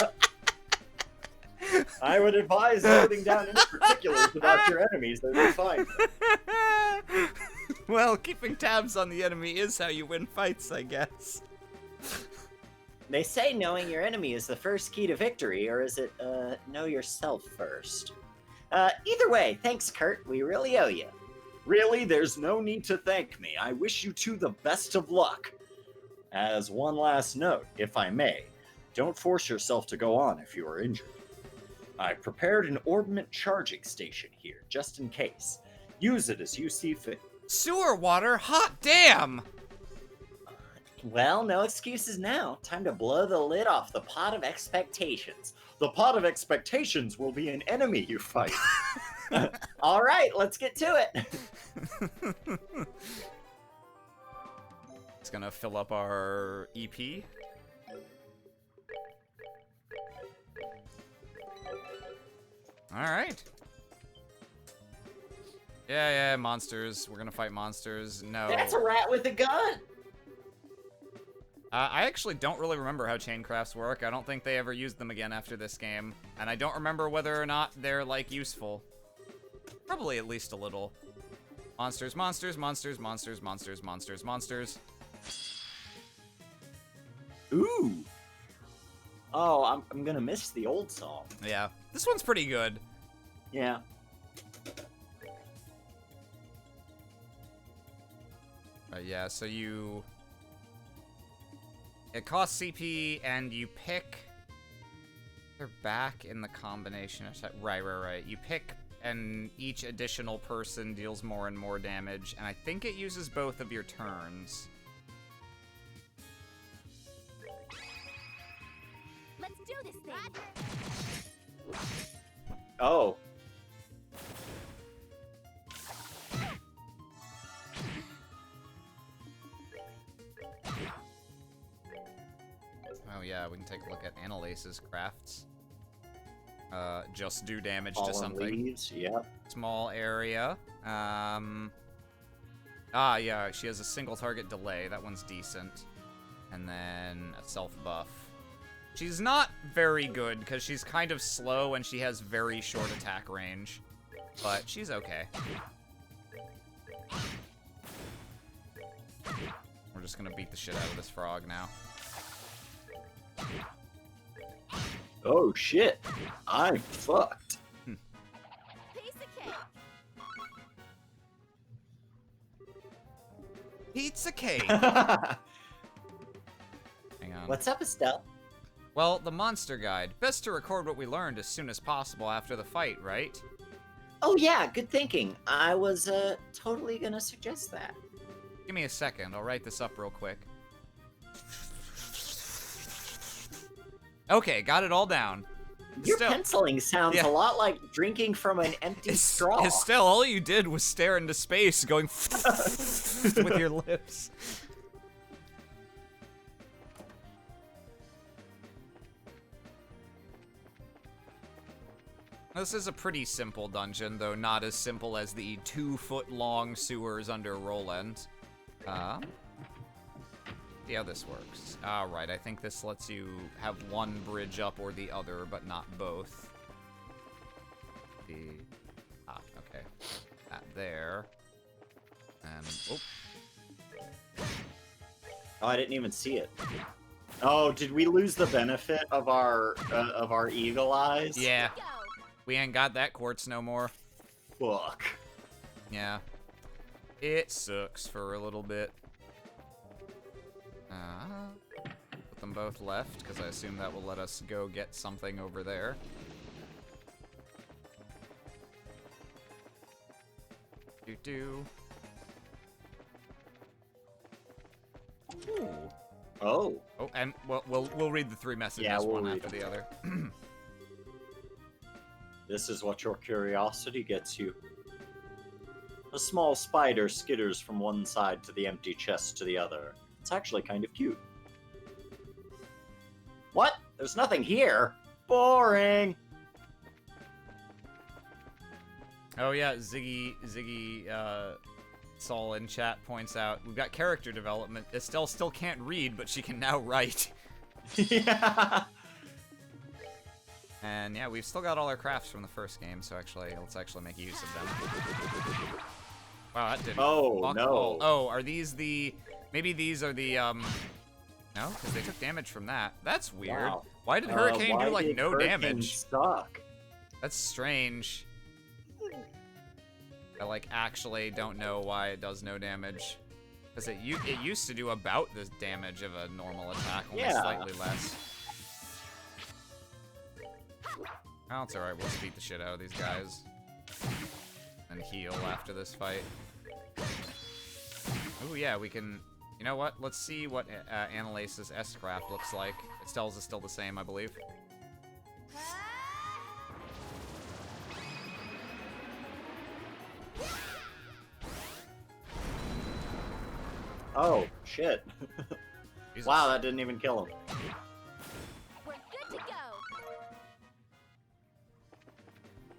Speaker 4: I would advise noting down any particulars about your enemies that you find.
Speaker 1: Well, keeping tabs on the enemy is how you win fights, I guess.
Speaker 5: They say knowing your enemy is the first key to victory, or is it, know yourself first? Either way, thanks, Kurt. We really owe you.
Speaker 4: Really, there's no need to thank me. I wish you two the best of luck. As one last note, if I may, don't force yourself to go on if you are injured. I prepared an orbment charging station here, just in case. Use it as you see fit.
Speaker 1: Sewer water? Hot damn!
Speaker 5: Well, no excuses now. Time to blow the lid off the pot of expectations.
Speaker 4: The pot of expectations will be an enemy you fight.
Speaker 5: All right, let's get to it.
Speaker 1: It's gonna fill up our EP. Alright. Yeah, monsters. We're gonna fight monsters. No.
Speaker 5: That's a rat with a gun.
Speaker 1: I actually don't really remember how chain crafts work. I don't think they ever used them again after this game. And I don't remember whether or not they're, like, useful. Probably at least a little. Monsters, monsters, monsters, monsters, monsters, monsters, monsters.
Speaker 4: Ooh.
Speaker 5: Oh, I'm gonna miss the old song.
Speaker 1: Yeah. This one's pretty good.
Speaker 5: Yeah.
Speaker 1: Yeah, so you... It costs CP, and you pick... They're back in the combination attack. Right. You pick, and each additional person deals more and more damage, and I think it uses both of your turns.
Speaker 6: Let's do this thing.
Speaker 5: Oh.
Speaker 1: Oh yeah, we can take a look at Annalace's crafts. Just do damage to
Speaker 4: Fallen
Speaker 1: something.
Speaker 4: leaves, yep.
Speaker 1: Small area. Yeah, she has a single target delay. That one's decent. And then a self buff. She's not very good because she's kind of slow and she has very short attack range. But she's okay. We're just gonna beat the shit out of this frog now.
Speaker 4: Oh shit. I'm fucked.
Speaker 6: Piece of cake.
Speaker 1: Pizza cake! Hang on.
Speaker 5: What's up, Estelle?
Speaker 1: Well, the monster guide. Best to record what we learned as soon as possible after the fight, right?
Speaker 5: Oh yeah, good thinking. I was totally gonna suggest that.
Speaker 1: Give me a second. I'll write this up real quick. Okay, got it all down.
Speaker 5: Your
Speaker 1: Estelle-
Speaker 5: penciling sounds
Speaker 1: Yeah.
Speaker 5: a lot like drinking from an empty straw.
Speaker 1: Estelle, all you did was stare into space, going with your lips. This is a pretty simple dungeon, though not as simple as the 2-foot-long sewers under Roland. See how this works. Alright, I think this lets you have one bridge up or the other, but not both. Okay. That there. And,
Speaker 2: Oh, I didn't even see it. Oh, did we lose the benefit of our eagle eyes?
Speaker 1: yeah,
Speaker 6: Go.
Speaker 1: we ain't got that quartz no more.
Speaker 2: Fuck.
Speaker 1: Yeah. It sucks for a little bit. Put them both left, because I assume that will let us go get something over there. Do-do. Ooh.
Speaker 2: Oh.
Speaker 1: Oh, and we'll read the 3 messages
Speaker 2: Yeah, we'll
Speaker 1: one
Speaker 2: read
Speaker 1: after
Speaker 2: them.
Speaker 1: the other.
Speaker 2: This is what your curiosity gets you. A small spider skitters from one side to the empty chest to the other. It's actually kind of cute. What? There's nothing here. Boring.
Speaker 1: Oh yeah, Ziggy Saul in chat points out we've got character development. Estelle still can't read, but she can now write.
Speaker 2: Yeah.
Speaker 1: And yeah, we've still got all our crafts from the first game, so let's actually make use of them. Wow, that didn't.
Speaker 2: Oh,
Speaker 1: fuck
Speaker 2: no.
Speaker 1: all. Oh, are these the? Maybe these are the No, because they took damage from that. That's weird.
Speaker 2: Wow.
Speaker 1: Why did Hurricane
Speaker 2: why
Speaker 1: do like
Speaker 2: did
Speaker 1: no
Speaker 2: Hurricane
Speaker 1: damage?
Speaker 2: Suck.
Speaker 1: That's strange. I like actually don't know why it does no damage. Because it used to do about the damage of a normal attack, only
Speaker 2: Yeah.
Speaker 1: slightly less. Oh, it's alright, we'll just beat the shit out of these guys. And heal after this fight. Ooh, yeah, we can... You know what? Let's see what Annalace's S-Craft looks like. Estelle's is still the same, I believe.
Speaker 2: Oh, shit.
Speaker 1: Jesus.
Speaker 2: Wow, that didn't even kill him.
Speaker 6: We're good to go.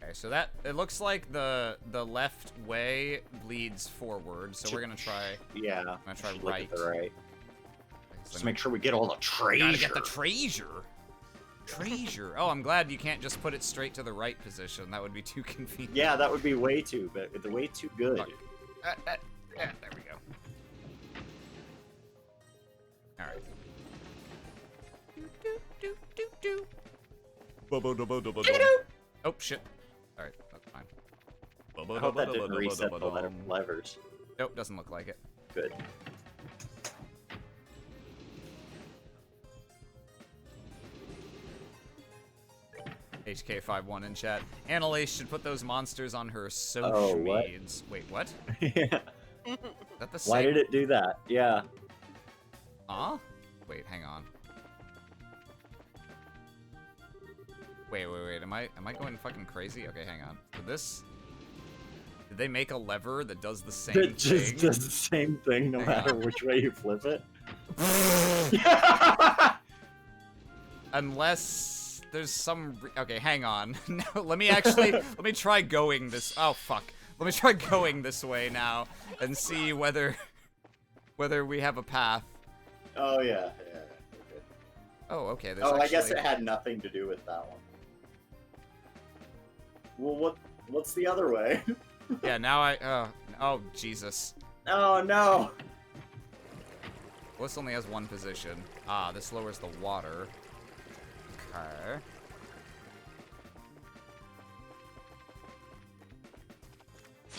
Speaker 1: Okay, so that... It looks like the left way leads forward, so we're gonna try...
Speaker 2: Yeah.
Speaker 1: I'm gonna try
Speaker 2: Look at
Speaker 1: right.
Speaker 2: the right.
Speaker 1: So
Speaker 2: Just make sure we get all the treasure.
Speaker 1: Gotta get the treasure. Treasure. Oh, I'm glad you can't just put it straight to the right position. That would be too convenient.
Speaker 2: Yeah, that would be way too good.
Speaker 1: Fuck. Yeah, there we go. All right. Oh shit. All right, that's fine.
Speaker 2: I hope that didn't reset the levers.
Speaker 1: Nope, doesn't look like it.
Speaker 2: Good.
Speaker 1: HK51 in chat. Annalace should put those monsters on her
Speaker 2: Oh, what?
Speaker 1: Sochmeads. Wait, what?
Speaker 2: Yeah.
Speaker 1: Is that the same?
Speaker 2: Why did it do that? Yeah.
Speaker 1: Huh? Wait, hang on. Wait. Am I going fucking crazy? Okay, hang on. Did they make a lever that does the same
Speaker 2: It just
Speaker 1: thing?
Speaker 2: does the same thing no
Speaker 1: Hang
Speaker 2: matter
Speaker 1: on.
Speaker 2: which way you flip it.
Speaker 1: Unless there's some... Okay, hang on. No, let me try going this... Oh, fuck. Let me try going this way now and see whether we have a path.
Speaker 2: Oh yeah. Okay.
Speaker 1: Oh, okay.
Speaker 2: Oh, I guess
Speaker 1: actually-
Speaker 2: it had nothing to do with that one. Well, what's the other way?
Speaker 1: Yeah, now oh, Jesus.
Speaker 2: Oh no.
Speaker 1: Well, this only has one position. Ah, this lowers the water. Okay.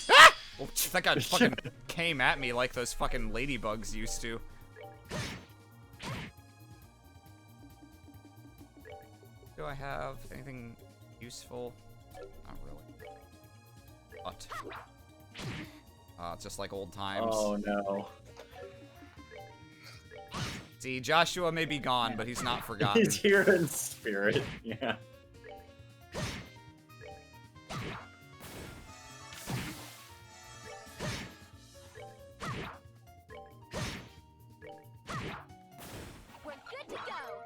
Speaker 1: Ah! Oh, that guy fucking came at me like those fucking ladybugs used to. Do I have anything useful? Not really. But it's just like old times.
Speaker 2: Oh no.
Speaker 1: See, Joshua may be gone, but he's not forgotten.
Speaker 2: He's here in spirit. Yeah.
Speaker 6: We're good to go.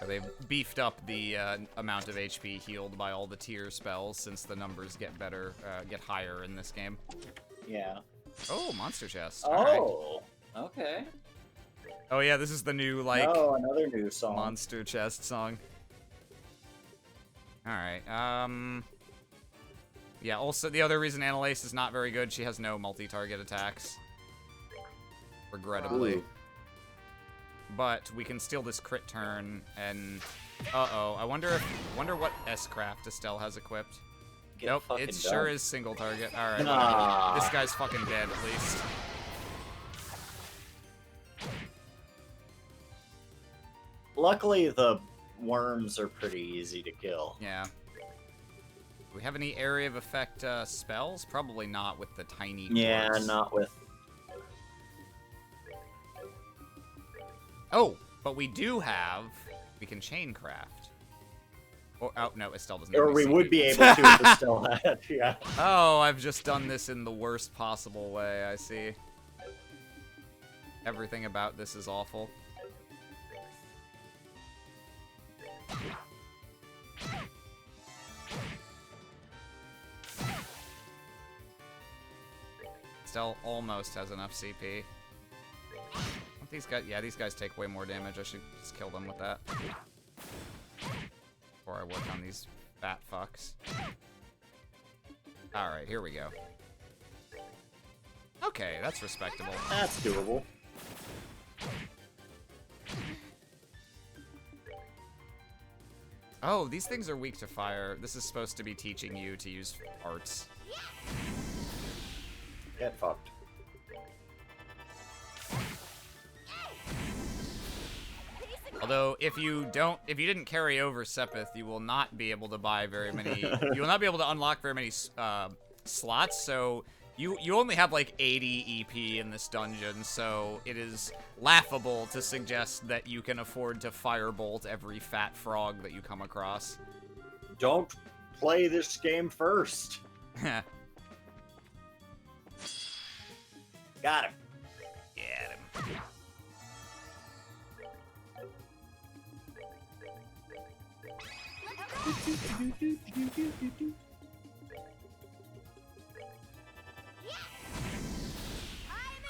Speaker 1: They've beefed up the amount of HP healed by all the tier spells since the numbers get better, get higher in this game.
Speaker 2: Yeah.
Speaker 1: Oh, monster chest. Alright.
Speaker 2: Oh. Okay.
Speaker 1: Oh yeah, this is the new like
Speaker 2: Oh, another new song.
Speaker 1: monster chest song. Alright, yeah, also the other reason Annalise is not very good, she has no multi-target attacks. Regrettably.
Speaker 2: Ooh.
Speaker 1: But we can steal this crit turn and uh-oh, I wonder what S-Craft Estelle has equipped.
Speaker 2: Get
Speaker 1: Nope,
Speaker 2: fucking
Speaker 1: it sure
Speaker 2: done.
Speaker 1: is single target. Alright,
Speaker 2: Nah.
Speaker 1: this guy's fucking dead at least.
Speaker 2: Luckily, the worms are pretty easy to kill.
Speaker 1: Yeah. Do we have any area of effect spells? Probably not with the tiny
Speaker 2: Yeah,
Speaker 1: dwarves.
Speaker 2: not with.
Speaker 1: Oh, but we do have... We can chain craft. Or, oh, no, Estelle doesn't have
Speaker 2: Or
Speaker 1: any
Speaker 2: we
Speaker 1: CP.
Speaker 2: would be able to if it still had. Yeah.
Speaker 1: Oh, I've just done this in the worst possible way, I see. Everything about this is awful. Estelle almost has enough CP. These guys, yeah, these guys take way more damage. I should just kill them with that. Before I work on these fat fucks. Alright, here we go. Okay, that's respectable.
Speaker 2: That's doable.
Speaker 1: Oh, these things are weak to fire. This is supposed to be teaching you to use arts.
Speaker 2: Get fucked.
Speaker 1: Although, if you didn't carry over Sepith, you will not be able to buy very many. You will not be able to unlock very many slots. So you only have like 80 EP in this dungeon. So it is laughable to suggest that you can afford to firebolt every fat frog that you come across.
Speaker 2: Don't play this game first. Got him.
Speaker 1: Get him.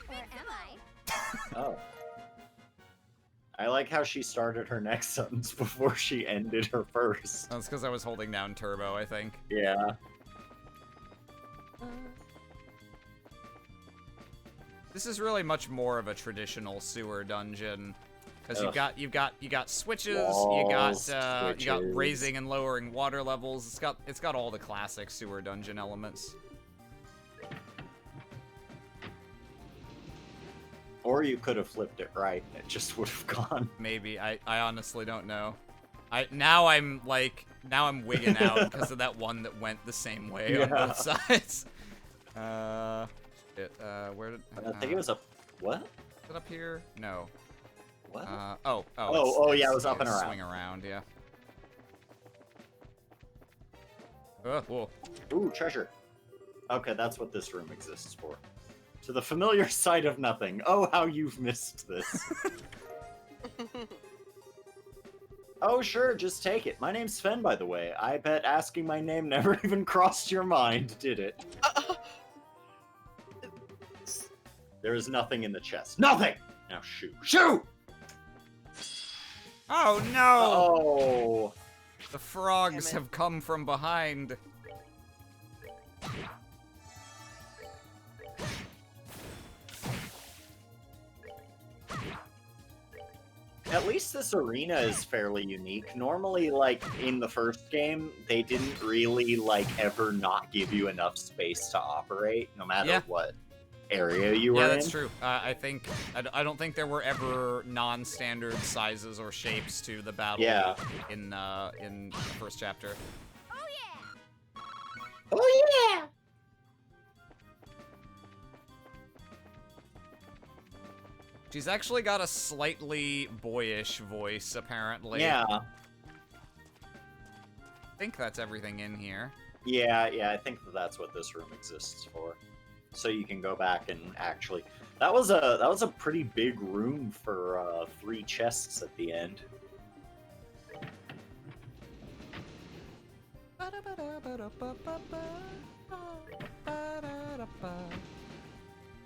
Speaker 6: Where am I?
Speaker 2: Oh. I like how she started her next sentence before she ended her first.
Speaker 1: That's because I was holding down turbo, I think.
Speaker 2: Yeah.
Speaker 1: This is really much more of a traditional sewer dungeon, because
Speaker 2: Ugh.
Speaker 1: you got switches,
Speaker 2: Walls,
Speaker 1: you got
Speaker 2: switches.
Speaker 1: raising and lowering water levels. It's got all the classic sewer dungeon elements.
Speaker 2: Or you could have flipped it right and it just would have gone.
Speaker 1: Maybe I honestly don't know. Now I'm wigging out because of that one that went the same way on
Speaker 2: Yeah.
Speaker 1: both sides. Where did
Speaker 2: I think it was up. What?
Speaker 1: is it up here? No.
Speaker 2: What?
Speaker 1: It's-
Speaker 2: Yeah, it was up and
Speaker 1: it's
Speaker 2: around.
Speaker 1: Swing around, yeah. Whoa.
Speaker 2: Ooh, treasure. Okay, that's what this room exists for. To the familiar sight of nothing. Oh, how you've missed this. Oh, sure, just take it. My name's Sven, by the way. I bet asking my name never even crossed your mind, did it? There is nothing in the chest. Nothing! Now shoot. Shoot!
Speaker 1: Oh no!
Speaker 2: Oh!
Speaker 1: The frogs
Speaker 3: Damn it.
Speaker 1: have come from behind.
Speaker 2: At least this arena is fairly unique. Normally, like, in the first game, they didn't really, like, ever not give you enough space to operate, no matter what area you were in.
Speaker 1: Yeah, that's true. I don't think there were ever non-standard sizes or shapes to the battle in the first chapter.
Speaker 6: Oh yeah!
Speaker 5: Oh yeah!
Speaker 1: She's actually got a slightly boyish voice, apparently.
Speaker 2: Yeah.
Speaker 1: I think that's everything in here.
Speaker 2: Yeah, I think that that's what this room exists for. So you can go back and actually... That was a pretty big room for 3 chests at the end.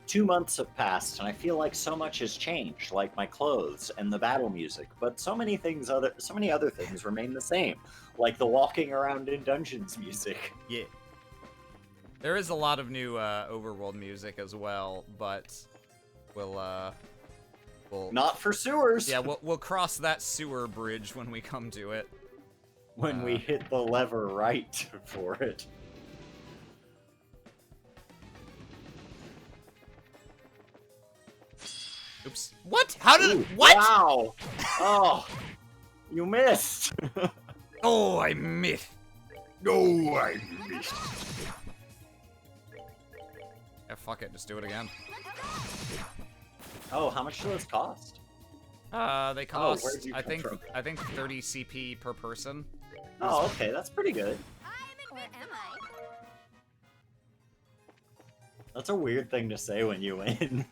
Speaker 2: 2 months have passed, and I feel like so much has changed, like my clothes and the battle music. But so many other things remain the same, like the walking around in dungeons music.
Speaker 1: Yeah. There is a lot of new overworld music as well, but we'll
Speaker 2: Not for sewers.
Speaker 1: yeah, we'll cross that sewer bridge when we come to it.
Speaker 2: When we hit the lever right for it.
Speaker 1: Oops. What? How did
Speaker 2: Ooh,
Speaker 1: what?
Speaker 2: Wow. Oh, you missed.
Speaker 1: Oh, I missed.
Speaker 4: No, I missed.
Speaker 1: Yeah, fuck it, just do it again.
Speaker 2: Oh, how much do those cost?
Speaker 1: They cost
Speaker 2: where'd you
Speaker 1: I
Speaker 2: come
Speaker 1: think
Speaker 2: from?
Speaker 1: 30 CP per person.
Speaker 2: Oh, okay, that's pretty good.
Speaker 6: Or am I?
Speaker 2: That's a weird thing to say when you win.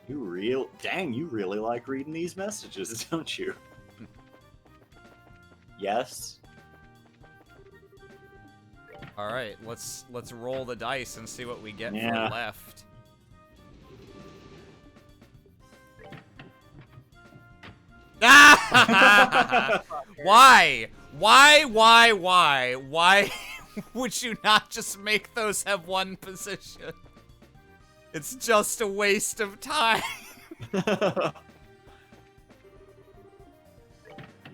Speaker 2: You really like reading these messages, don't you? Yes.
Speaker 1: All right, let's roll the dice and see what we get
Speaker 2: Yeah.
Speaker 1: for left. Why? Why would you not just make those have one position? It's just a waste of time.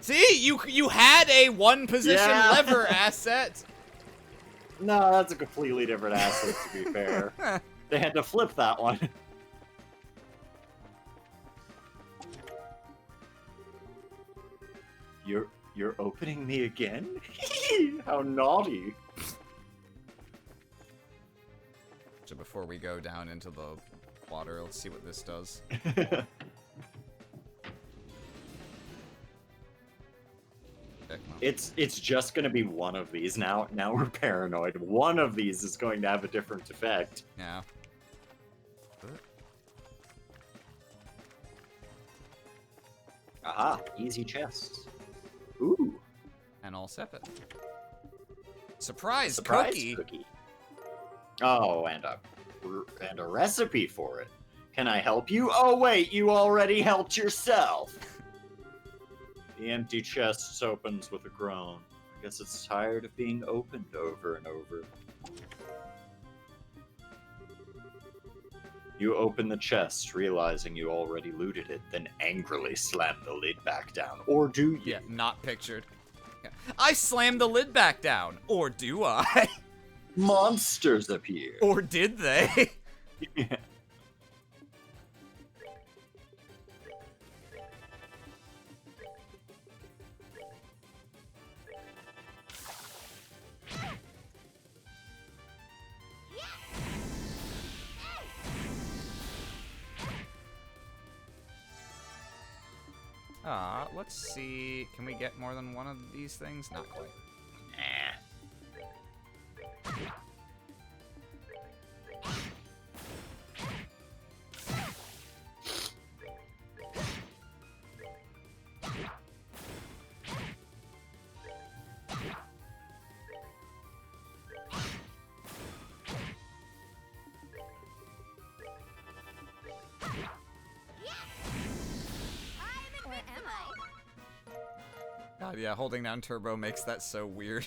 Speaker 1: See, you had a one position
Speaker 2: Yeah.
Speaker 1: lever asset.
Speaker 2: No, that's a completely different asset, to be fair. They had to flip that one. You're opening me again? How naughty.
Speaker 1: So before we go down into the water, let's see what this does. Okay, well,
Speaker 2: It's just gonna be one of these. Now we're paranoid. One of these is going to have a different effect.
Speaker 1: yeah.
Speaker 2: Aha, easy chests. Ooh,
Speaker 1: And I'll sip it. Surprise
Speaker 2: surprise
Speaker 1: cookie.
Speaker 2: Oh, and a recipe for it. Can I help you? Oh wait, you already helped yourself. The empty chest opens with a groan. I guess it's tired of being opened over and over. You open the chest, realizing you already looted it, then angrily slam the lid back down. Or do you?
Speaker 1: Yeah, not pictured. Yeah. I slammed the lid back down. Or do I?
Speaker 2: Monsters appear.
Speaker 1: Or did they? Let's see. Can we get more than one of these things? Not quite.
Speaker 6: Or am I?
Speaker 1: God, yeah, holding down turbo makes that so weird.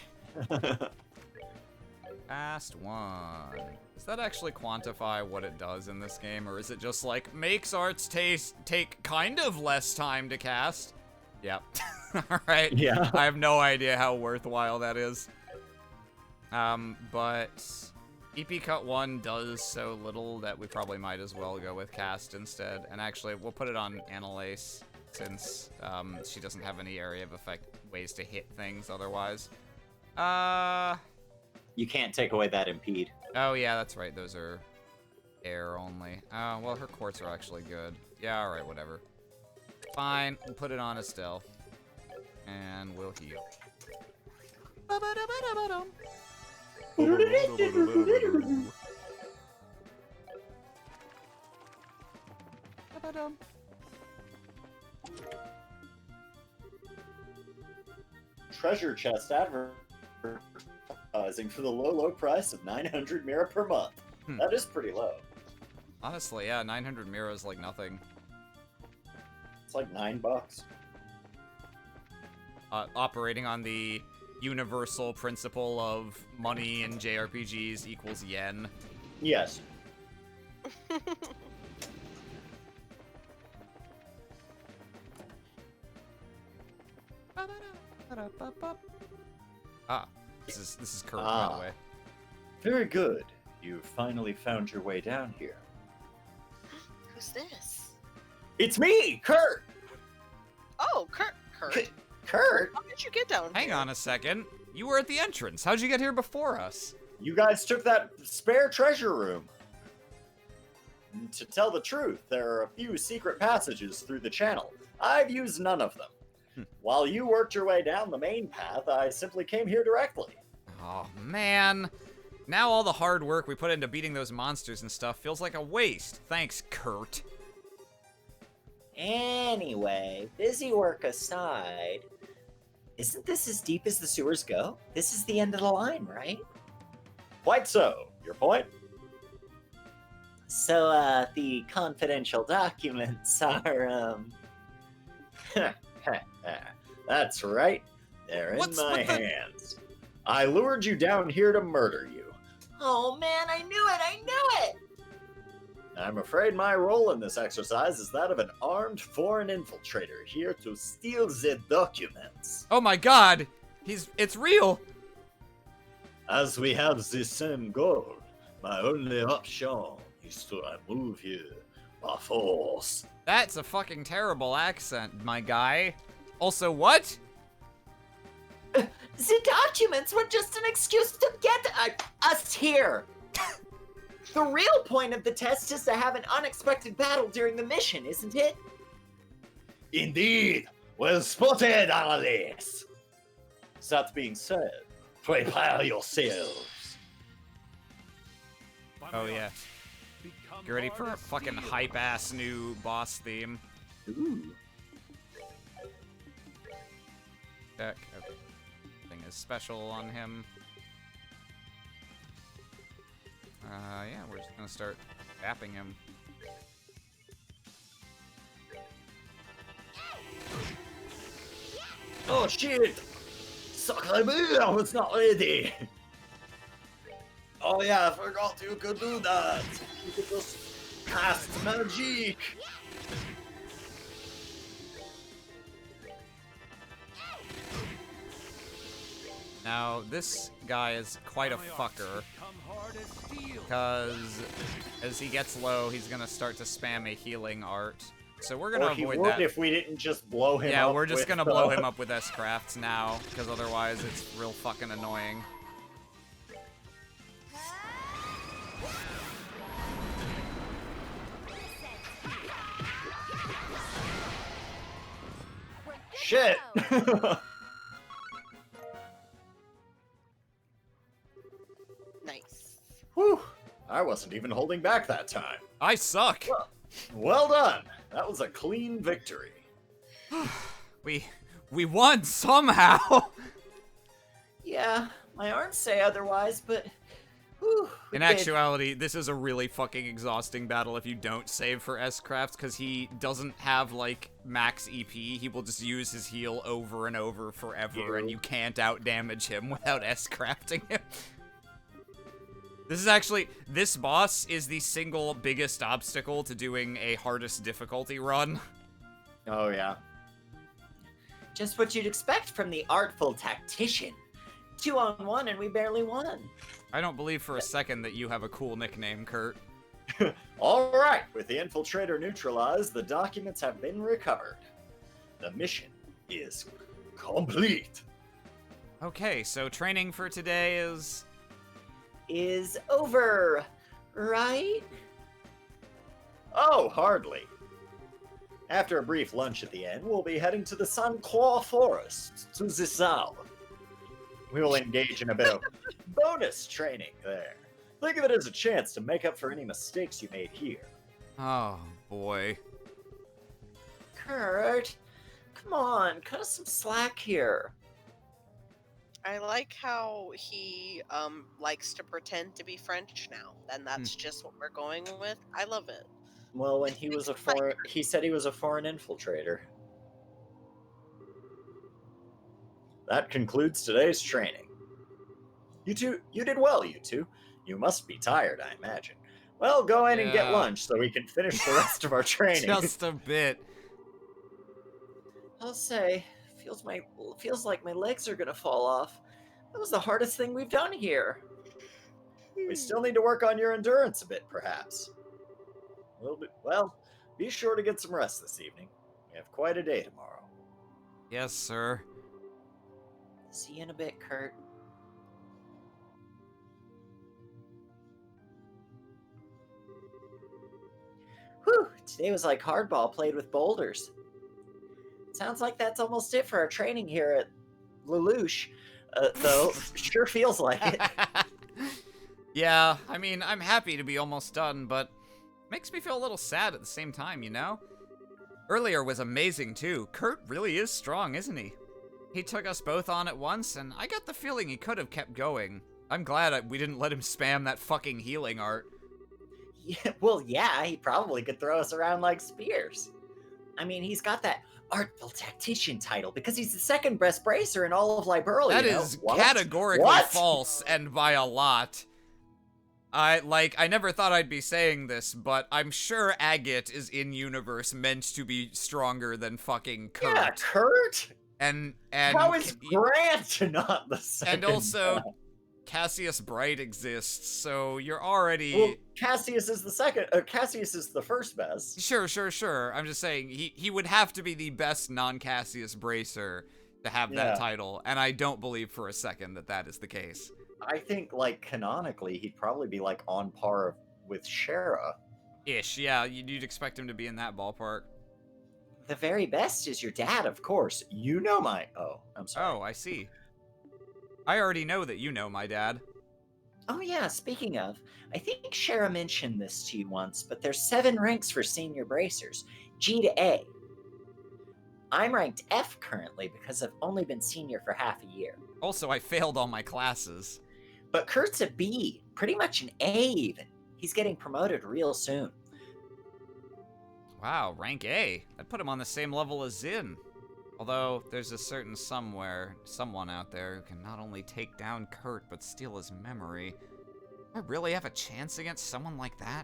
Speaker 1: Fast one. Does that actually quantify what it does in this game, or is it just like, makes arts take kind of less time to cast? Yep. Alright.
Speaker 2: Yeah.
Speaker 1: I have no idea how worthwhile that is. But EP Cut 1 does so little that we probably might as well go with cast instead. And actually, we'll put it on Annalise, since she doesn't have any area of effect ways to hit things otherwise.
Speaker 2: You can't take away that impede.
Speaker 1: Oh yeah, that's right. Those are air only. Oh, well, her quartz are actually good. Yeah, alright, whatever. Fine, we'll put it on Estelle. And we'll heal.
Speaker 2: Treasure chest advertising for the low price of 900 mira per month. That is pretty low.
Speaker 1: Honestly, yeah, 900 mira is like nothing.
Speaker 2: It's like $9.
Speaker 1: Operating on the universal principle of money in JRPGs equals yen.
Speaker 2: Yes.
Speaker 1: Ah, this is Kurt, by the way.
Speaker 2: Very good. You finally found your way down here.
Speaker 3: Who's this?
Speaker 2: It's me, Kurt!
Speaker 3: Oh, Kurt.
Speaker 2: Kurt?
Speaker 3: How did you get down
Speaker 1: Hang
Speaker 3: here?
Speaker 1: on a second. You were at the entrance. How'd you get here before us?
Speaker 2: You guys took that spare treasure room. And to tell the truth, there are a few secret passages through the channel. I've used none of them. While you worked your way down the main path, I simply came here directly.
Speaker 1: Oh, man. Now all the hard work we put into beating those monsters and stuff feels like a waste. Thanks, Kurt.
Speaker 5: Anyway, busy work aside, isn't this as deep as the sewers go? This is the end of the line, right?
Speaker 2: Quite so. Your point?
Speaker 5: So, the confidential documents are,
Speaker 2: That's right. They're in
Speaker 1: What's
Speaker 2: my
Speaker 1: with the-
Speaker 2: hands. I lured you down here to murder you.
Speaker 5: Oh man, I knew it!
Speaker 2: I'm afraid my role in this exercise is that of an armed foreign infiltrator here to steal the documents.
Speaker 1: Oh my god! It's real!
Speaker 2: As we have the same goal, my only option is to remove you by force.
Speaker 1: That's a fucking terrible accent, my guy. Also, what?
Speaker 5: The documents were just an excuse to get us here. The real point of the test is to have an unexpected battle during the mission, isn't it?
Speaker 2: Indeed, well spotted, Annalise. That being said, prepare yourselves.
Speaker 1: Oh yeah. Get ready for a fucking hype-ass new boss theme.
Speaker 2: Ooh.
Speaker 1: Check. Okay. Thing is special on him. Yeah, we're just gonna start tapping him.
Speaker 2: Oh shit! Sacre bleu, I was not ready! Oh yeah, I forgot you could do that! You could just cast magic!
Speaker 1: Now, this guy is quite a fucker, because as he gets low, he's gonna start to spam a healing art. So we're gonna
Speaker 2: Or he
Speaker 1: avoid
Speaker 2: would
Speaker 1: that.
Speaker 2: if we didn't just blow him up.
Speaker 1: Yeah, we're just
Speaker 2: with,
Speaker 1: gonna blow him up with S-Crafts now, because otherwise it's real fucking annoying.
Speaker 2: Shit!
Speaker 3: Nice.
Speaker 2: Whew! I wasn't even holding back that time.
Speaker 1: I suck!
Speaker 2: Well done! That was a clean victory.
Speaker 1: We won somehow!
Speaker 5: Yeah, my arms say otherwise, but... Whew, we
Speaker 1: In
Speaker 5: did.
Speaker 1: actuality, this is a really fucking exhausting battle if you don't save for S-Crafts, because he doesn't have, like, max EP. He will just use his heal over and over forever, and you can't out-damage him without S-Crafting him. This boss is the single biggest obstacle to doing a hardest difficulty run.
Speaker 2: Oh, yeah.
Speaker 5: Just what you'd expect from the artful tactician. 2-on-1 and we barely won.
Speaker 1: I don't believe for a second that you have a cool nickname, Kurt.
Speaker 4: All right, with the infiltrator neutralized, the documents have been recovered. The mission is complete.
Speaker 1: Okay, so training for today is...
Speaker 5: Is over, right?
Speaker 4: Oh, hardly. After a brief lunch at the end, we'll be heading to the Sunclaw Forest, to the south. We will engage in a bit of bonus training there. Think of it as a chance to make up for any mistakes you made here.
Speaker 1: Oh, boy.
Speaker 5: Kurt, come on, cut us some slack here.
Speaker 3: I like how he likes to pretend to be French now. And that's just what we're going with. I love it.
Speaker 2: Well, when he was he said he was a foreign infiltrator.
Speaker 4: That concludes today's training. You did well, you two. You must be tired, I imagine. Well, go in and get
Speaker 1: Yeah.
Speaker 4: lunch so we can finish the rest of our training.
Speaker 1: Just a bit.
Speaker 5: I'll say, feels like my legs are gonna fall off. That was the hardest thing we've done here.
Speaker 4: We still need to work on your endurance a bit, perhaps. Well, be sure to get some rest this evening. We have quite a day tomorrow.
Speaker 1: Yes, sir.
Speaker 5: See you in a bit, Kurt. Whew, today was like hardball played with boulders. Sounds like that's almost it for our training here at Lelouch, though. Sure feels like it.
Speaker 1: Yeah, I mean, I'm happy to be almost done, but makes me feel a little sad at the same time, you know? Earlier was amazing, too. Kurt really is strong, isn't he? He took us both on at once, and I got the feeling he could have kept going. I'm glad we didn't let him spam that fucking healing art.
Speaker 5: Yeah, well, yeah, he probably could throw us around like spears. I mean, he's got that artful tactician title because he's the second best bracer in all of Liberia.
Speaker 1: That
Speaker 5: you know?
Speaker 1: is
Speaker 5: What?
Speaker 1: categorically
Speaker 5: What?
Speaker 1: false, and by a lot. I never thought I'd be saying this, but I'm sure Agate is in-universe meant to be stronger than fucking Kurt.
Speaker 4: Yeah, Kurt?
Speaker 1: And
Speaker 4: How is Grant not the second?
Speaker 1: and also Cassius Bright exists, so you're already...
Speaker 4: Well, Cassius is the second. Cassius is the first best.
Speaker 1: Sure. I'm just saying, he would have to be the best non-Cassius bracer to have
Speaker 4: Yeah.
Speaker 1: that title, and I don't believe for a second that that is the case.
Speaker 4: I think, like, canonically, he'd probably be, like, on par with Shara.
Speaker 1: Ish, yeah, you'd expect him to be in that ballpark.
Speaker 5: The very best is your dad, of course.
Speaker 4: You know my... Oh, I'm sorry.
Speaker 1: Oh, I see. I already know that you know my dad.
Speaker 5: Oh yeah, speaking of, I think Shara mentioned this to you once, but there's 7 ranks for senior bracers, G to A. I'm ranked F currently because I've only been senior for half a year.
Speaker 1: Also, I failed all my classes.
Speaker 5: But Kurt's a B, pretty much an A even. He's getting promoted real soon.
Speaker 1: Wow, rank A. I'd put him on the same level as Zin. Although, there's a certain someone out there who can not only take down Kurt, but steal his memory. Do I really have a chance against someone like that?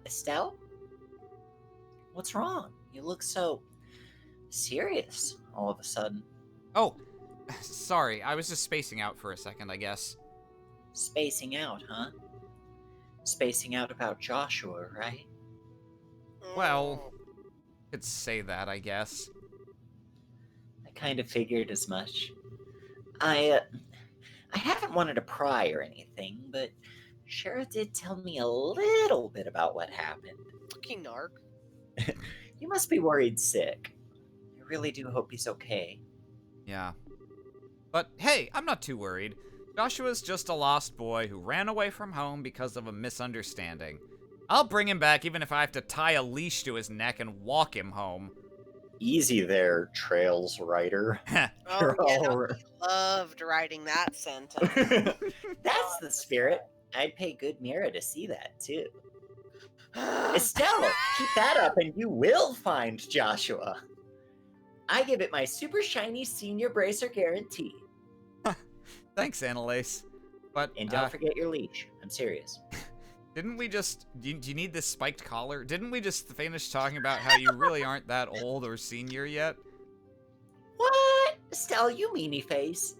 Speaker 5: Estelle? What's wrong? You look so serious all of a sudden.
Speaker 1: Oh, sorry, I was just spacing out for a second, I guess.
Speaker 5: Spacing out, huh? Spacing out about Joshua, right?
Speaker 1: Well, could say that, I guess.
Speaker 5: I kind of figured as much. I haven't wanted to pry or anything, but Shara did tell me a little bit about what happened.
Speaker 3: Fucking narc.
Speaker 5: You must be worried sick. I really do hope he's okay.
Speaker 1: Yeah. But hey, I'm not too worried. Joshua's just a lost boy who ran away from home because of a misunderstanding. I'll bring him back even if I have to tie a leash to his neck and walk him home.
Speaker 4: Easy there, Trails Writer.
Speaker 3: Oh,
Speaker 4: You're
Speaker 3: yeah,
Speaker 4: all
Speaker 3: no,
Speaker 4: right.
Speaker 3: I loved writing that sentence.
Speaker 5: That's the spirit. I'd pay good Mira to see that, too. Estelle, keep that up and you will find Joshua. I give it my super shiny senior bracer guarantee.
Speaker 1: Thanks, Annalise. But
Speaker 5: And don't forget your leash. I'm serious.
Speaker 1: didn't we just... Do you need this spiked collar? Didn't we just finish talking about how you really aren't that old or senior yet?
Speaker 5: What? Estelle, you meanie face.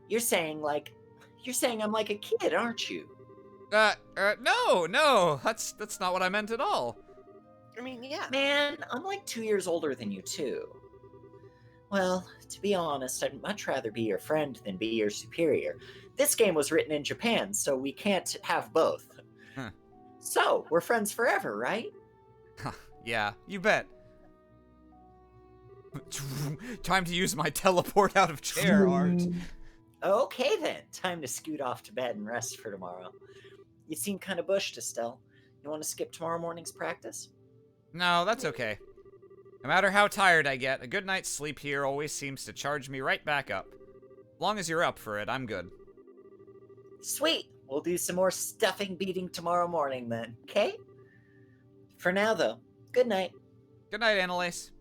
Speaker 5: You're saying I'm like a kid, aren't you?
Speaker 1: No, that's not what I meant at all.
Speaker 3: I mean, yeah.
Speaker 5: Man, I'm like 2 years older than you, too. Well, to be honest, I'd much rather be your friend than be your superior. This game was written in Japan, so we can't have both.
Speaker 1: Huh.
Speaker 5: So, we're friends forever, right?
Speaker 1: Yeah, you bet. Time to use my teleport out of chair art.
Speaker 5: Okay then, time to scoot off to bed and rest for tomorrow. You seem kind of bushed, Estelle. You want to skip tomorrow morning's practice?
Speaker 1: No, that's okay. No matter how tired I get, a good night's sleep here always seems to charge me right back up. As long as you're up for it, I'm good.
Speaker 5: Sweet! We'll do some more stuffing beating tomorrow morning then, okay? For now, though, good night.
Speaker 1: Good night, Annalise.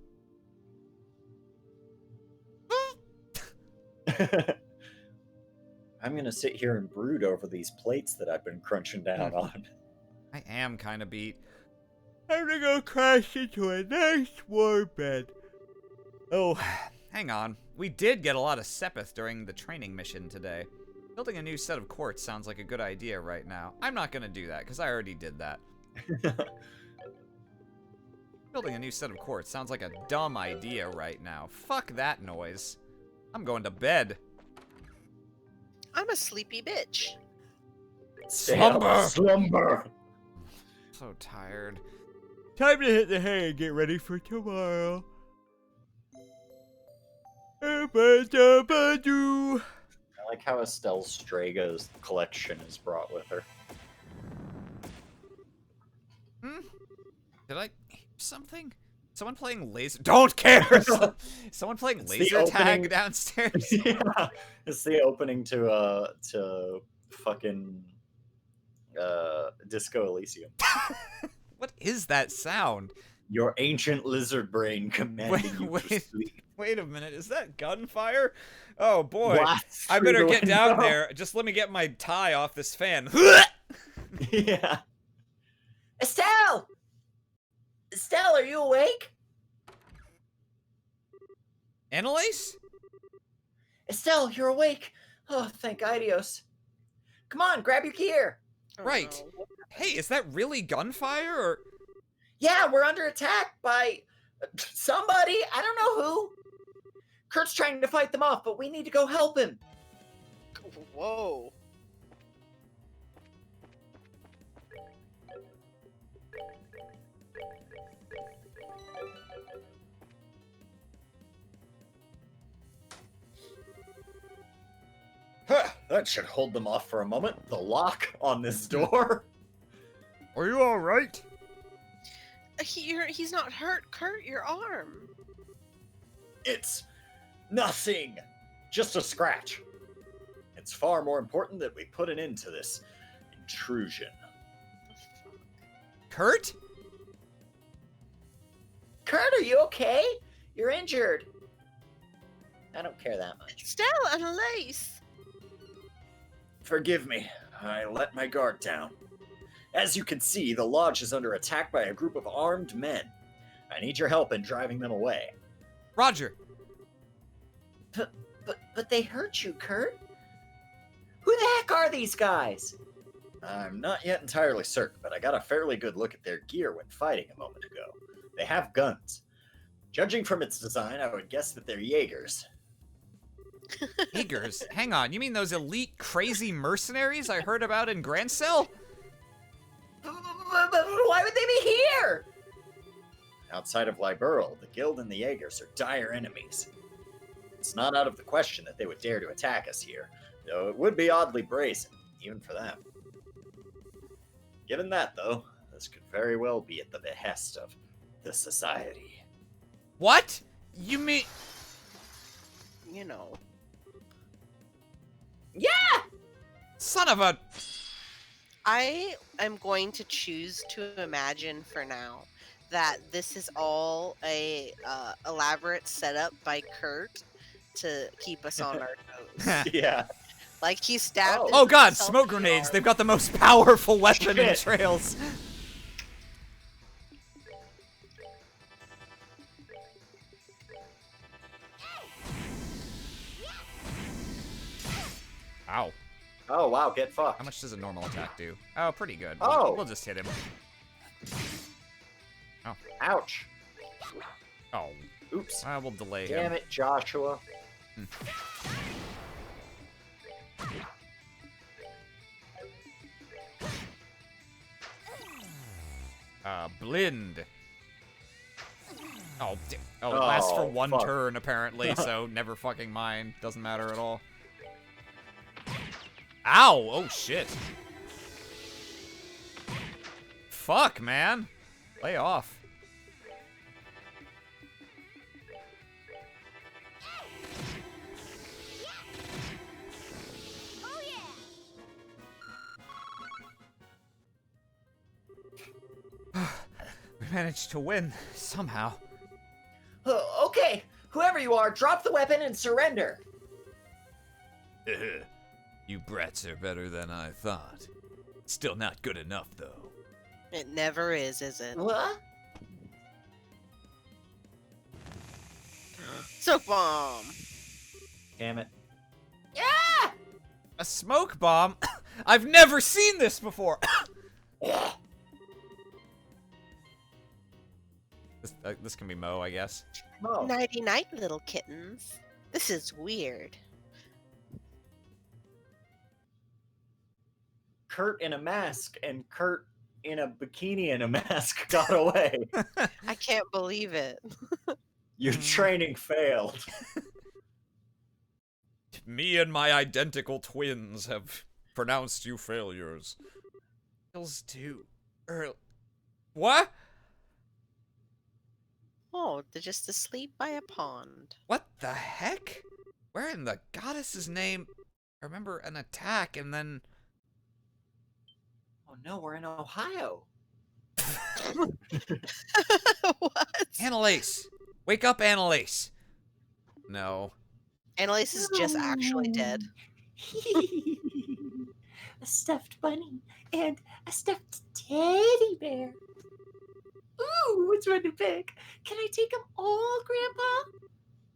Speaker 4: I'm gonna sit here and brood over these plates that I've been crunching down on.
Speaker 1: I am kind of beat. I'm gonna go crash into a nice warm bed. Oh, hang on. We did get a lot of Sepith during the training mission today. Building a new set of quartz sounds like a good idea right now. I'm not gonna do that, because I already did that. Building a new set of quartz sounds like a dumb idea right now. Fuck that noise. I'm going to bed.
Speaker 3: I'm a sleepy bitch.
Speaker 4: Slumber!
Speaker 1: So tired. Time to hit the hay and get ready for tomorrow.
Speaker 4: I like how Estelle Straga's collection is brought with her.
Speaker 1: Did I hear something? Someone playing laser... Don't care! Someone playing
Speaker 4: It's the
Speaker 1: laser tag
Speaker 4: opening-
Speaker 1: downstairs?
Speaker 4: Yeah, it's the opening to fucking Disco Elysium.
Speaker 1: What is that sound?
Speaker 4: Your ancient lizard brain commanding you to
Speaker 1: wait.
Speaker 4: sleep.
Speaker 1: Wait a minute, is that gunfire? Oh boy.
Speaker 4: Blast
Speaker 1: I
Speaker 4: through
Speaker 1: better
Speaker 4: the
Speaker 1: get down
Speaker 4: window.
Speaker 1: there. Just let me get my tie off this fan.
Speaker 4: Yeah.
Speaker 5: Estelle! Estelle, are you awake?
Speaker 1: Annalise?
Speaker 5: Estelle, you're awake. Oh, thank Idios. Come on, grab your gear.
Speaker 3: Oh,
Speaker 1: Right.
Speaker 3: no.
Speaker 1: Hey, is that really gunfire or...
Speaker 5: Yeah, we're under attack by somebody. I don't know who. Kurt's trying to fight them off, but we need to go help him.
Speaker 3: Whoa.
Speaker 4: Huh, that should hold them off for a moment. The lock on this door.
Speaker 1: Are you alright?
Speaker 3: He's not hurt. Kurt, your arm.
Speaker 4: It's nothing. Just a scratch. It's far more important that we put an end to this intrusion.
Speaker 1: Kurt?
Speaker 5: Kurt, are you okay? You're injured. I don't care that much.
Speaker 3: Stella and Lace.
Speaker 4: Forgive me. I let my guard down. As you can see, the lodge is under attack by a group of armed men. I need your help in driving them away.
Speaker 1: Roger.
Speaker 5: But they hurt you, Kurt. Who the heck are these guys?
Speaker 4: I'm not yet entirely certain, but I got a fairly good look at their gear when fighting a moment ago. They have guns. Judging from its design, I would guess that they're Jaegers.
Speaker 1: Eagers? Hang on, you mean those elite crazy mercenaries I heard about in Grancel?
Speaker 5: But why would they be here?
Speaker 4: Outside of Liberl, the Guild and the Jaegers are dire enemies. It's not out of the question that they would dare to attack us here, though it would be oddly brazen, even for them. Given that, though, this could very well be at the behest of the Society.
Speaker 1: What? You mean...
Speaker 3: You know.
Speaker 5: Yeah!
Speaker 1: Son of a...
Speaker 3: I am going to choose to imagine for now that this is all a elaborate setup by Kurt to keep us on our toes.
Speaker 4: Yeah.
Speaker 3: Like he stabbed.
Speaker 1: Oh god,
Speaker 3: himself
Speaker 1: smoke
Speaker 3: in the
Speaker 1: grenades.
Speaker 3: arm.
Speaker 1: They've got the most powerful weapon in
Speaker 2: Shit.
Speaker 1: Trails. Ow.
Speaker 2: Oh wow, get fucked.
Speaker 1: How much does a normal attack do? Oh, pretty good.
Speaker 2: Oh.
Speaker 1: We'll just hit him.
Speaker 2: Ouch.
Speaker 1: Oh.
Speaker 2: Oops.
Speaker 1: I will delay
Speaker 2: Damn
Speaker 1: him.
Speaker 2: it, Joshua.
Speaker 1: Blind. Oh, it lasts for
Speaker 2: Oh,
Speaker 1: one
Speaker 2: fuck.
Speaker 1: turn, apparently, so never fucking mind. Doesn't matter at all. Ow! Oh, shit. Fuck, man. Lay off.
Speaker 6: Oh yeah.
Speaker 1: We managed to win, somehow.
Speaker 5: Okay, whoever you are, drop the weapon and surrender.
Speaker 1: You brats are better than I thought. Still not good enough, though.
Speaker 3: It never is it?
Speaker 5: What?
Speaker 3: Smoke bomb.
Speaker 2: Damn it.
Speaker 5: Yeah!
Speaker 1: A smoke bomb? I've never seen this before! This can be Mo, I guess.
Speaker 2: Oh.
Speaker 3: Nighty night, little kittens. This is weird.
Speaker 2: Kurt in a mask and Kurt in a bikini and a mask got away.
Speaker 3: I can't believe it.
Speaker 2: Your training failed.
Speaker 1: Me and my identical twins have pronounced you failures. Kills two. What?
Speaker 3: Oh, they're just asleep by a pond.
Speaker 1: What the heck? Where in the goddess's name? I remember an attack and then...
Speaker 5: Oh no, we're in Ohio.
Speaker 3: What?
Speaker 1: Annalise! Wake up, Annalise! No.
Speaker 3: Annalise is just actually dead.
Speaker 5: A stuffed bunny and a stuffed teddy bear. Ooh, which one to pick? Can I take them all, Grandpa?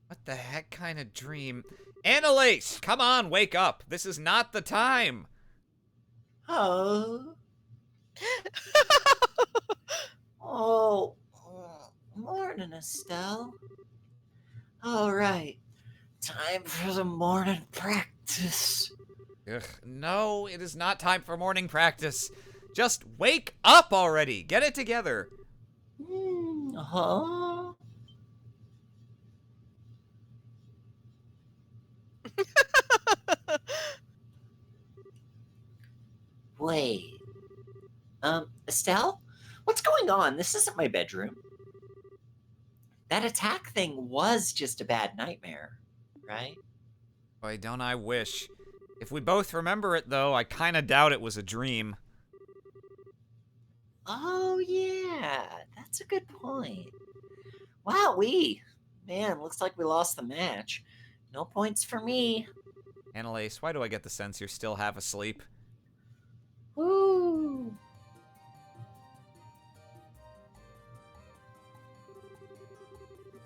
Speaker 1: What the heck kind of dream? Annalise! Come on, wake up! This is not the time!
Speaker 5: Oh. Oh. Morning, Estelle. All right. Time for the morning practice.
Speaker 1: Ugh, no, it is not time for morning practice. Just wake up already! Get it together!
Speaker 5: Huh? Wait. Estelle? What's going on? This isn't my bedroom. That attack thing was just a bad nightmare, right?
Speaker 1: Boy, don't I wish. If we both remember it, though, I kinda doubt it was a dream.
Speaker 5: Oh, yeah. That's a good point. Wow, man, looks like we lost the match. No points for me.
Speaker 1: Annalise, why do I get the sense you're still half asleep?
Speaker 5: Woo.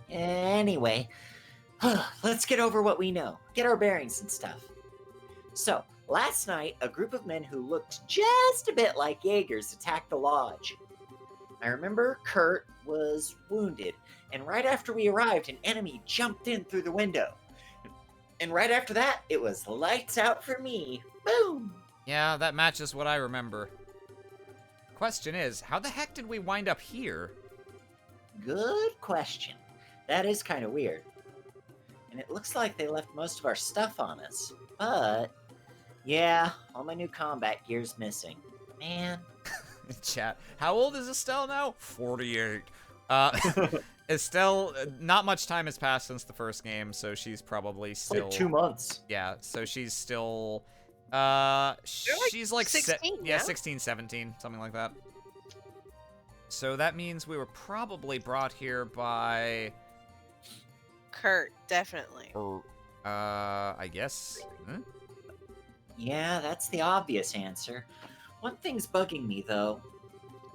Speaker 5: Anyway, let's get over what we know. Get our bearings and stuff. So, last night, a group of men who looked just a bit like Jaegers attacked the lodge. I remember Kurt was wounded, and right after we arrived, an enemy jumped in through the window. And right after that, it was lights out for me. Boom!
Speaker 1: Yeah, that matches what I remember. Question is, how the heck did we wind up here?
Speaker 5: Good question. That is kind of weird. And it looks like they left most of our stuff on us. But, yeah, all my new combat gear's missing. Man.
Speaker 1: Chat. How old is Estelle now? 48. Estelle, not much time has passed since the first game, so she's probably still...
Speaker 2: Like 2 months.
Speaker 1: Yeah, so she's still... she's like
Speaker 3: 16
Speaker 1: yeah,
Speaker 3: now?
Speaker 1: 16, 17, something like that. So that means we were probably brought here by...
Speaker 3: Kurt, definitely.
Speaker 1: I guess... Huh?
Speaker 5: Yeah, that's the obvious answer. One thing's bugging me, though.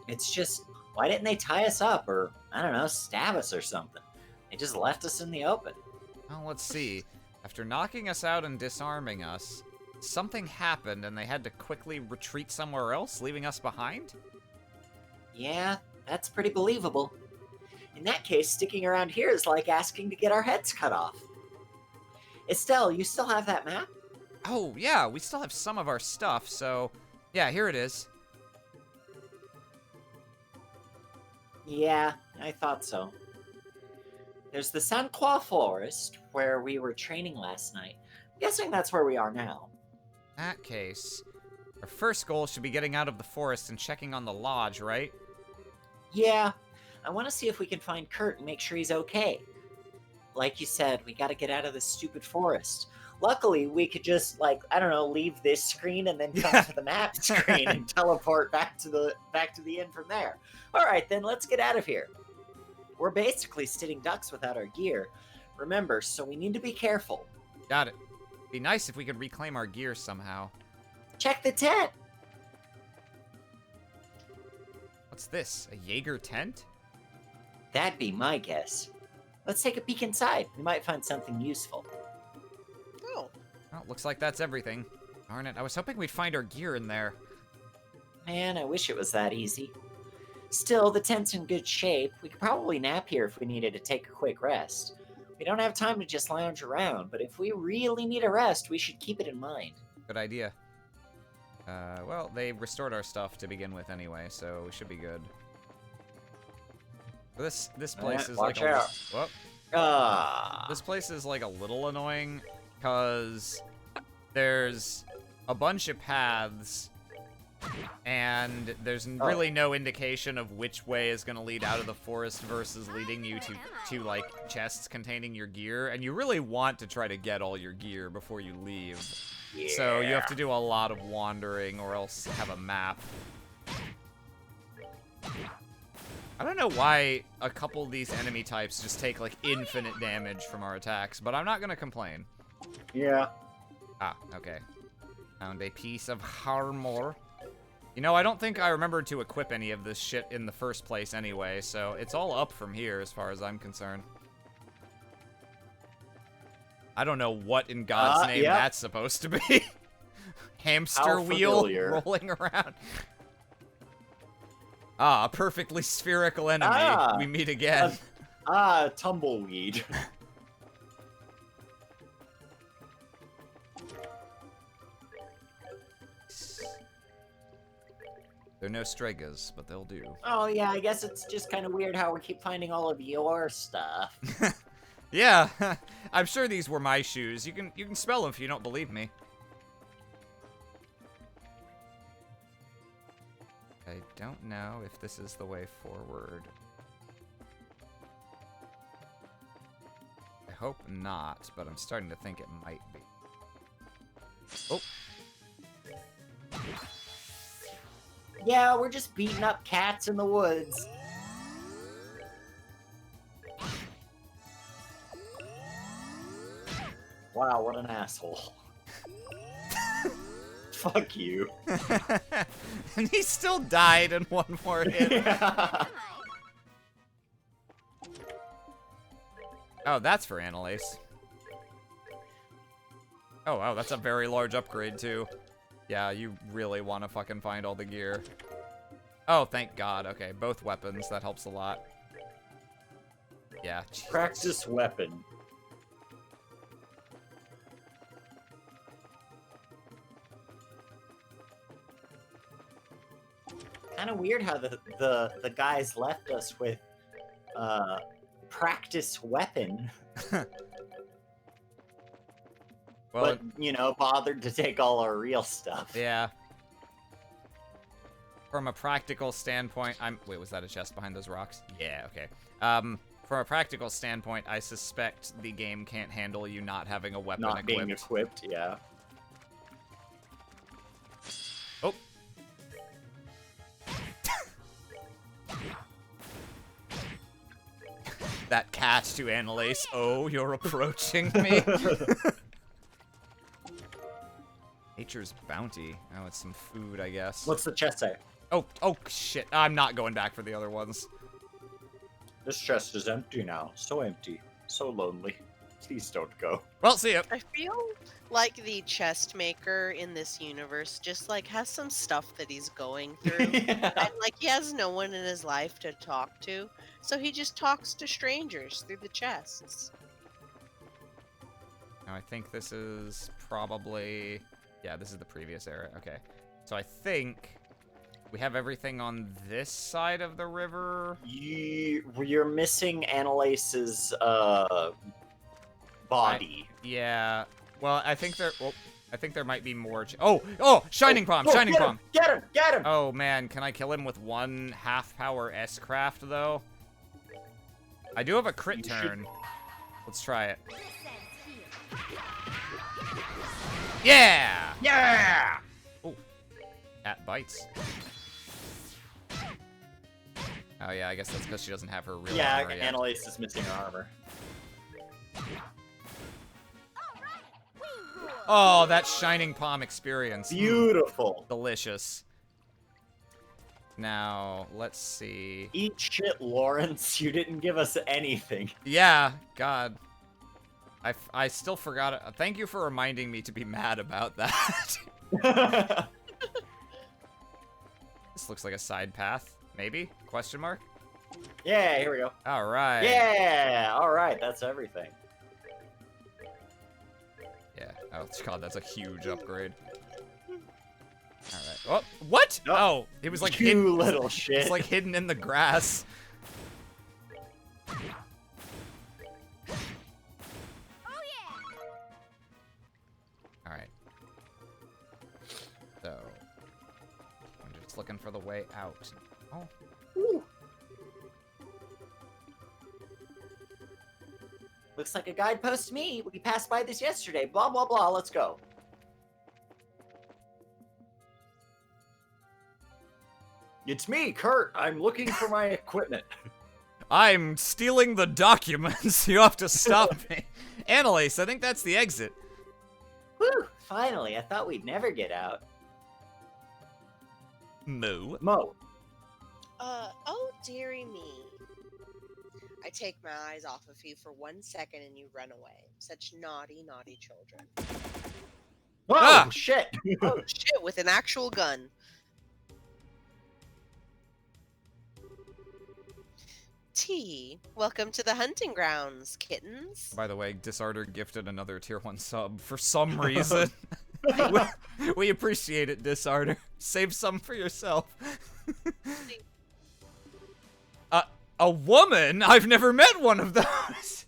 Speaker 5: It's just, why didn't they tie us up or, I don't know, stab us or something? They just left us in the open.
Speaker 1: Well, let's see. After knocking us out and disarming us, something happened and they had to quickly retreat somewhere else, leaving us behind?
Speaker 5: Yeah, that's pretty believable. In that case, sticking around here is like asking to get our heads cut off. Estelle, you still have that map?
Speaker 1: Oh, yeah, we still have some of our stuff, so... Yeah, here it is.
Speaker 5: Yeah, I thought so. There's the Saint Croix Forest, where we were training last night. I'm guessing that's where we are now.
Speaker 1: In that case, our first goal should be getting out of the forest and checking on the lodge, right?
Speaker 5: Yeah, I want to see if we can find Kurt and make sure he's okay. Like you said, we gotta get out of this stupid forest. Luckily, we could just, like, I don't know, leave this screen and then come to the map screen and teleport back to the inn from there. All right, then let's get out of here. We're basically sitting ducks without our gear. Remember, so we need to be careful.
Speaker 1: Got it. Be nice if we could reclaim our gear somehow.
Speaker 5: Check the tent.
Speaker 1: What's this? A Jaeger tent?
Speaker 5: That'd be my guess. Let's take a peek inside. We might find something useful.
Speaker 3: Oh,
Speaker 1: Well, looks like that's everything. Darn it, I was hoping we'd find our gear in there.
Speaker 5: Man, I wish it was that easy. Still, the tent's in good shape. We could probably nap here if we needed to take a quick rest. We don't have time to just lounge around, but if we really need a rest, we should keep it in mind.
Speaker 1: Good idea. Well, they restored our stuff to begin with anyway, so we should be good. This place is like
Speaker 5: watch out.
Speaker 1: Whoop.
Speaker 5: Ah.
Speaker 1: This place is like a little annoying because there's a bunch of paths and there's really no indication of which way is going to lead out of the forest versus leading you to like chests containing your gear, and you really want to try to get all your gear before you leave.
Speaker 5: Yeah.
Speaker 1: So you have to do a lot of wandering or else have a map. I don't know why a couple of these enemy types just take like infinite damage from our attacks, but I'm not going to complain.
Speaker 2: Yeah.
Speaker 1: Ah, okay. Found a piece of armor. You know, I don't think I remembered to equip any of this shit in the first place anyway, so it's all up from here as far as I'm concerned. I don't know what in God's name
Speaker 2: yeah.
Speaker 1: that's supposed to be. Hamster
Speaker 2: How
Speaker 1: wheel
Speaker 2: familiar.
Speaker 1: rolling around. Ah, a perfectly spherical enemy.
Speaker 2: Ah.
Speaker 1: We meet again.
Speaker 2: Tumbleweed.
Speaker 1: They're no Stregas, but they'll do.
Speaker 5: Oh, yeah, I guess it's just kind of weird how we keep finding all of your stuff.
Speaker 1: Yeah, I'm sure these were my shoes. You can spell them if you don't believe me. I don't know if this is the way forward. I hope not, but I'm starting to think it might be. Oh,
Speaker 5: Yeah, we're just beating up cats in the woods.
Speaker 2: Wow, what an asshole. Fuck you.
Speaker 1: and he still died in one more hit.
Speaker 2: Yeah.
Speaker 1: Oh, that's for Annalise. Oh, wow, that's a very large upgrade, too. Yeah, you really want to fucking find all the gear. Oh, thank God. Okay, both weapons. That helps a lot. Yeah. Jesus.
Speaker 2: Practice weapon.
Speaker 5: Kind of weird how the guys left us with practice weapon,
Speaker 1: Well,
Speaker 2: But, you know, bothered to take all our real stuff.
Speaker 1: yeah. From a practical standpoint, wait, was that a chest behind those rocks? Yeah, okay. From a practical standpoint, I suspect the game can't handle you not having a weapon
Speaker 2: Not
Speaker 1: equipped.
Speaker 2: being equipped, yeah.
Speaker 1: Oh. That catch to Annalise. Oh, you're approaching me. Nature's bounty. Oh, it's some food, I guess.
Speaker 2: What's the chest say?
Speaker 1: Oh, shit. I'm not going back for the other ones.
Speaker 2: This chest is empty now. So empty. So lonely. Please don't go.
Speaker 1: Well, see ya.
Speaker 3: I feel like the chest maker in this universe just like has some stuff that he's going through. And like he has no one in his life to talk to. So he just talks to strangers through the chests.
Speaker 1: Now, I think this is probably... Yeah, this is the previous era. Okay. So I think we have everything on this side of the river.
Speaker 2: You're missing Annalace's body.
Speaker 1: Yeah. Well, I think there... Well, I think there might be more... Oh! Shining Palm! Shining Palm!
Speaker 2: Get him! Get him!
Speaker 1: Oh, man. Can I kill him with one half-power S-Craft, though? I do have a crit turn. Let's try it. Yeah!
Speaker 2: Yeah!
Speaker 1: Oh. Cat bites. Oh, yeah, I guess that's because she doesn't have her real armor yet.
Speaker 2: Annalise is missing her armor.
Speaker 1: Oh, that Shining Palm experience.
Speaker 2: Beautiful.
Speaker 1: Delicious. Now, let's see.
Speaker 2: Eat shit, Lawrence. You didn't give us anything.
Speaker 1: Yeah, God. I still forgot it. Thank you for reminding me to be mad about that. This looks like a side path. Maybe? Question mark?
Speaker 2: Yeah, here we go.
Speaker 1: All right.
Speaker 2: Yeah, all right. That's everything.
Speaker 1: Yeah. Oh, God, that's a huge upgrade. All right. Oh, what?
Speaker 2: Nope.
Speaker 1: Oh, it was like
Speaker 2: You
Speaker 1: hidden.
Speaker 2: little shit.
Speaker 1: It's like hidden in the grass. All right. So, I'm just looking for the way out. Oh.
Speaker 2: Ooh.
Speaker 5: Looks like a guidepost to me. We passed by this yesterday. Blah, blah, blah. Let's go.
Speaker 2: It's me, Kurt. I'm looking for my equipment.
Speaker 1: I'm stealing the documents. You have to stop me. Annalise, I think that's the exit.
Speaker 5: Whew, finally. I thought we'd never get out.
Speaker 1: Moo.
Speaker 2: Mo.
Speaker 3: Oh dearie me. I take my eyes off of you for 1 second and you run away. Such naughty, naughty children.
Speaker 2: Oh,
Speaker 1: Ah!
Speaker 2: shit.
Speaker 3: Oh shit, with an actual gun. T, welcome to the hunting grounds, kittens.
Speaker 1: By the way, Disarder gifted another tier 1 sub for some reason. we appreciate it, Disarder. Save some for yourself. A woman? I've never met one of those.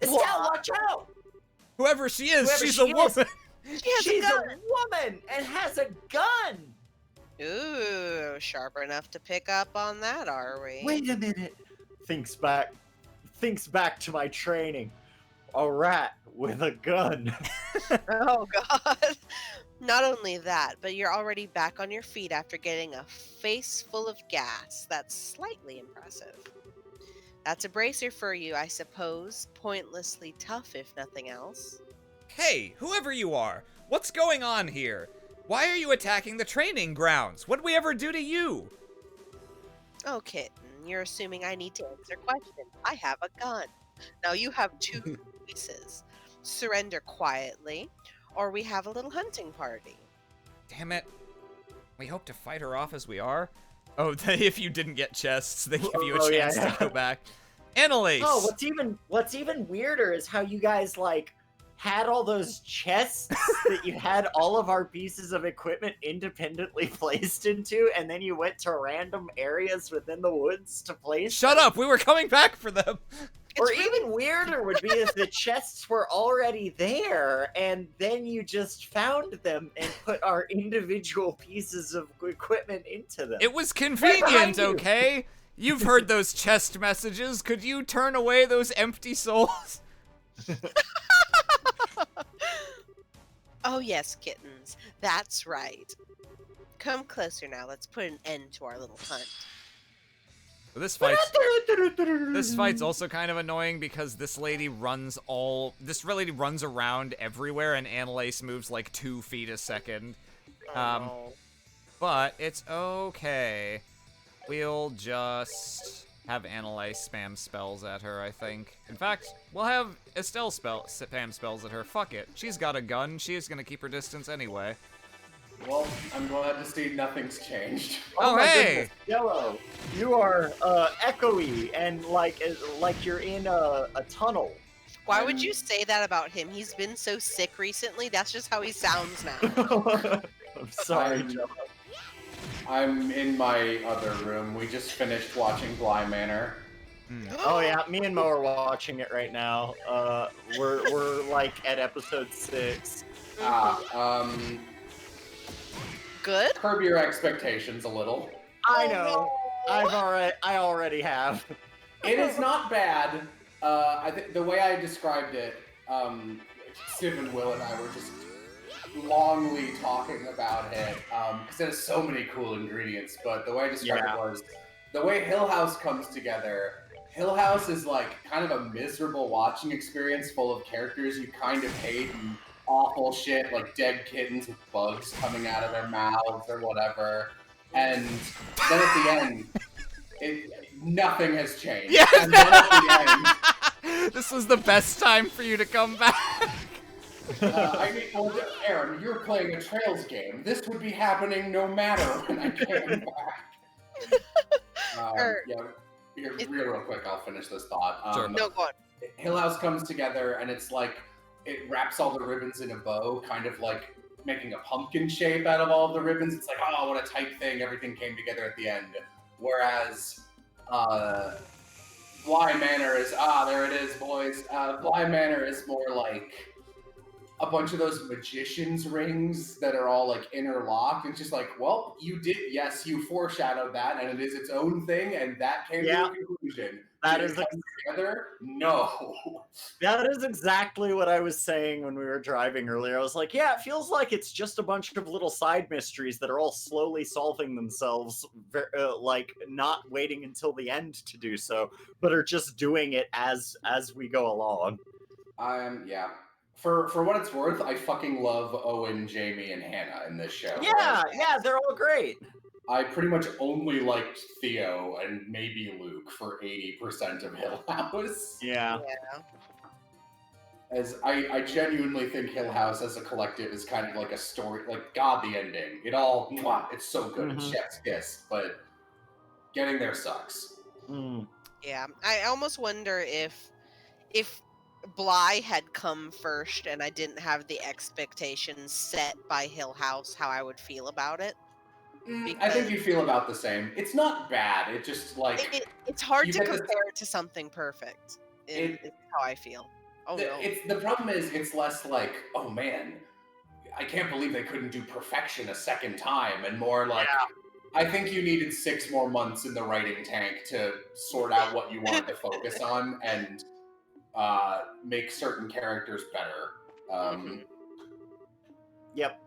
Speaker 5: Estelle, watch out!
Speaker 1: Whoever she is,
Speaker 5: Whoever
Speaker 1: she's
Speaker 5: she
Speaker 1: a
Speaker 5: is.
Speaker 1: woman.
Speaker 5: She's a woman and has a gun!
Speaker 3: Ooh, sharp enough to pick up on that, are we?
Speaker 2: Wait a minute. Thinks back to my training. A rat with a gun.
Speaker 3: Oh god. Not only that, but you're already back on your feet after getting a face full of gas. That's slightly impressive. That's a bracer for you, I suppose. Pointlessly tough, if nothing else.
Speaker 1: Hey, whoever you are, what's going on here? Why are you attacking the training grounds? What'd we ever do to you?
Speaker 3: Oh, kitten, you're assuming I need to answer questions. I have a gun. Now you have two choices. Surrender quietly, or we have a little hunting party.
Speaker 1: Damn it. We hope to fight her off as we are. Oh, if you didn't get chests, they give you a
Speaker 2: Oh,
Speaker 1: chance
Speaker 2: yeah.
Speaker 1: to go back. Annalise!
Speaker 5: Oh, what's even weirder is how you guys, like, had all those chests that you had all of our pieces of equipment independently placed into, and then you went to random areas within the woods to place
Speaker 1: Shut up! We were coming back for them!
Speaker 5: Or even weirder would be if the chests were already there, and then you just found them and put our individual pieces of equipment into them.
Speaker 1: It was
Speaker 5: behind
Speaker 1: convenient,
Speaker 5: you.
Speaker 1: okay? You've heard those chest messages. Could you turn away those empty souls?
Speaker 3: Oh yes, kittens. That's right. Come closer now. Let's put an end to our little hunt.
Speaker 1: But this fight's also kind of annoying because this lady runs around everywhere, and Annalise moves like 2 feet a second.
Speaker 3: No.
Speaker 1: But it's okay. We'll just have Annalise spam spells at her, I think. In fact, we'll have Estelle spam spells at her. Fuck it. She's got a gun. She's gonna keep her distance anyway.
Speaker 7: Well, I'm glad to see nothing's changed.
Speaker 1: Oh,
Speaker 2: my
Speaker 1: hey!
Speaker 2: goodness, Yellow, you are echoey and like you're in a tunnel.
Speaker 3: Why would you say that about him? He's been so sick recently. That's just how he sounds now.
Speaker 2: I'm sorry,
Speaker 7: I'm-
Speaker 2: Jello.
Speaker 7: I'm in my other room. We just finished watching Bly Manor.
Speaker 2: Oh yeah, me and Mo are watching it right now. We're like at episode 6.
Speaker 3: Good.
Speaker 7: Curb your expectations a little.
Speaker 2: I
Speaker 3: Oh,
Speaker 2: know.
Speaker 3: no.
Speaker 2: I already have.
Speaker 7: It is not bad. I think the way I described it, Civ and Will and I were just longly talking about it because there's so many cool ingredients. But the way I described
Speaker 2: Yeah.
Speaker 7: it was the way Hill House comes together. Hill House is like kind of a miserable watching experience full of characters you kind of hate and awful shit like dead kittens with bugs coming out of their mouths or whatever. And then at the end, nothing has changed.
Speaker 1: Yes!
Speaker 7: And then at the end,
Speaker 1: This was the best time for you to come back.
Speaker 7: well, Aaron, you're playing a Trails game. This would be happening no matter when I came back. Yeah, real quick, I'll finish this thought.
Speaker 1: Sure.
Speaker 3: No, go on.
Speaker 7: Hill House comes together, and it's like it wraps all the ribbons in a bow, kind of like making a pumpkin shape out of all of the ribbons. It's like, oh, what a tight thing! Everything came together at the end. Whereas Bly Manor is there it is, boys. Bly Manor is more like a bunch of those magician's rings that are all like interlocked. It's just like, well, yes, you foreshadowed that, and it is its own thing, and that came to a conclusion.
Speaker 2: That
Speaker 7: Did
Speaker 2: is
Speaker 7: it come together? No.
Speaker 2: That is exactly what I was saying when we were driving earlier. I was like, yeah, it feels like it's just a bunch of little side mysteries that are all slowly solving themselves, like not waiting until the end to do so, but are just doing it as we go along.
Speaker 7: Yeah. For what it's worth, I fucking love Owen, Jamie, and Hannah in this show.
Speaker 2: Yeah, they're all great.
Speaker 7: I pretty much only liked Theo and maybe Luke for 80% of Hill House.
Speaker 2: Yeah.
Speaker 3: Yeah.
Speaker 7: As I genuinely think Hill House as a collective is kind of like a story, like God, the ending. It all, it's so good. It's chef's kiss, but getting there sucks.
Speaker 3: Yeah. I almost wonder if Bly had come first and I didn't have the expectations set by Hill House, how I would feel about it.
Speaker 7: I think you feel about the same. It's not bad. It just like
Speaker 3: it's hard
Speaker 7: you
Speaker 3: to
Speaker 7: get this-
Speaker 3: compare it to something perfect. It's how I feel. Oh no.
Speaker 7: The problem is it's less like, oh man, I can't believe they couldn't do perfection a second time, and more like, I think you needed 6 more months in the writing tank to sort out what you wanted to focus on and make certain characters better.
Speaker 2: Yep.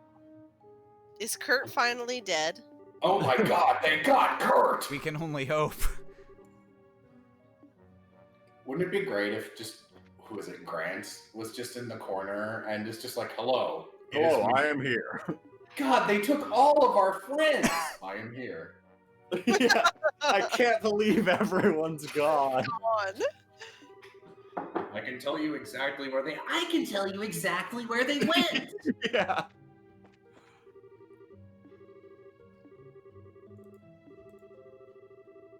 Speaker 3: Is Kurt finally dead?
Speaker 7: Oh my god, they got Kurt!
Speaker 1: We can only hope.
Speaker 7: Wouldn't it be great if just, who is it, Grant, was just in the corner and is just like, hello. it is
Speaker 4: Hello,
Speaker 7: me."
Speaker 4: I am here.
Speaker 7: God, they took all of our friends! I am here.
Speaker 2: Yeah. I can't believe everyone's gone.
Speaker 3: On.
Speaker 7: I can tell you exactly where they
Speaker 5: I can tell you exactly where they went.
Speaker 2: Yeah.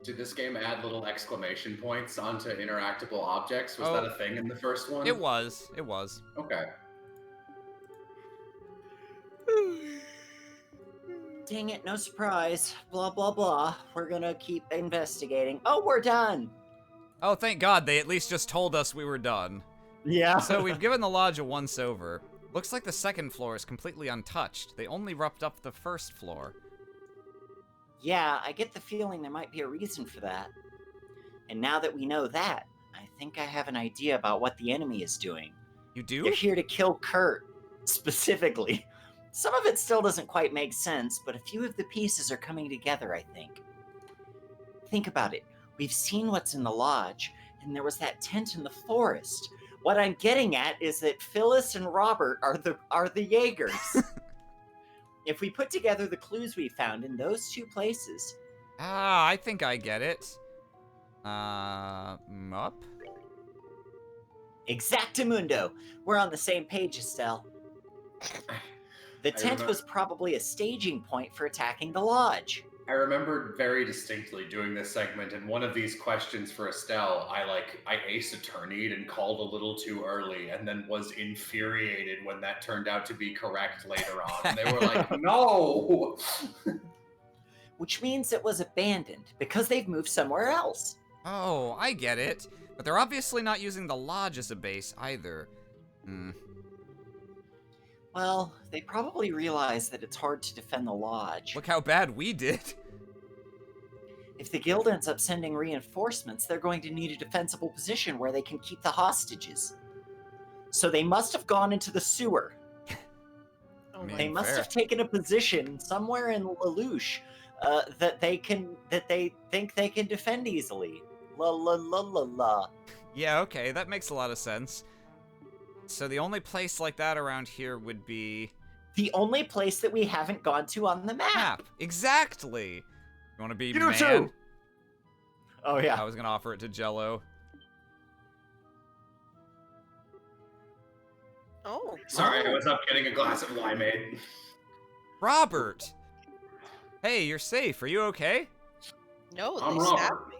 Speaker 7: Did this game add little exclamation points onto interactable objects? Was
Speaker 1: Oh.
Speaker 7: that a thing in the first one?
Speaker 1: It was.
Speaker 7: Okay.
Speaker 5: Dang it, no surprise. Blah, blah, blah. We're gonna keep investigating. Oh, we're done.
Speaker 1: Oh, thank God, they at least just told us we were done.
Speaker 2: Yeah.
Speaker 1: So we've given the lodge a once-over. Looks like the second floor is completely untouched. They only roughed up the first floor.
Speaker 5: Yeah, I get the feeling there might be a reason for that. And now that we know that, I think I have an idea about what the enemy is doing.
Speaker 1: You do?
Speaker 5: They're here to kill Kurt, specifically. Some of it still doesn't quite make sense, but a few of the pieces are coming together, I think. Think about it. We've seen what's in the lodge, and there was that tent in the forest. What I'm getting at is that Phyllis and Robert are the Jaegers. If we put together the clues we found in those two places...
Speaker 1: Ah, I think I get it. Up?
Speaker 5: Exactamundo! We're on the same page, Estelle. The tent was probably a staging point for attacking the lodge.
Speaker 7: I remember very distinctly doing this segment, and one of these questions for Estelle, I ace attorneyed and called a little too early, and then was infuriated when that turned out to be correct later on. And they were like, no!
Speaker 5: Which means it was abandoned, because they've moved somewhere else.
Speaker 1: Oh, I get it. But they're obviously not using the lodge as a base either.
Speaker 5: Well, they probably realize that it's hard to defend the lodge.
Speaker 1: Look how bad we did.
Speaker 5: If the guild ends up sending reinforcements, they're going to need a defensible position where they can keep the hostages. So they must have gone into the sewer.
Speaker 1: I mean,
Speaker 5: They must
Speaker 1: fair.
Speaker 5: have taken a position somewhere in Lelouch that they think they can defend easily. La la la la la.
Speaker 1: Yeah, okay, that makes a lot of sense. So the only place like that around here would be...
Speaker 5: The only place that we haven't gone to on the map.
Speaker 1: Map. Exactly. You want to be
Speaker 4: You
Speaker 1: man?
Speaker 4: too. Oh
Speaker 1: I
Speaker 4: yeah.
Speaker 1: was gonna offer it to Jello.
Speaker 3: Oh.
Speaker 7: Sorry, I was up getting a glass of limeade.
Speaker 1: Robert! Hey, you're safe. Are you okay?
Speaker 3: No,
Speaker 7: I'm
Speaker 3: they stabbed
Speaker 7: Robert.
Speaker 3: me.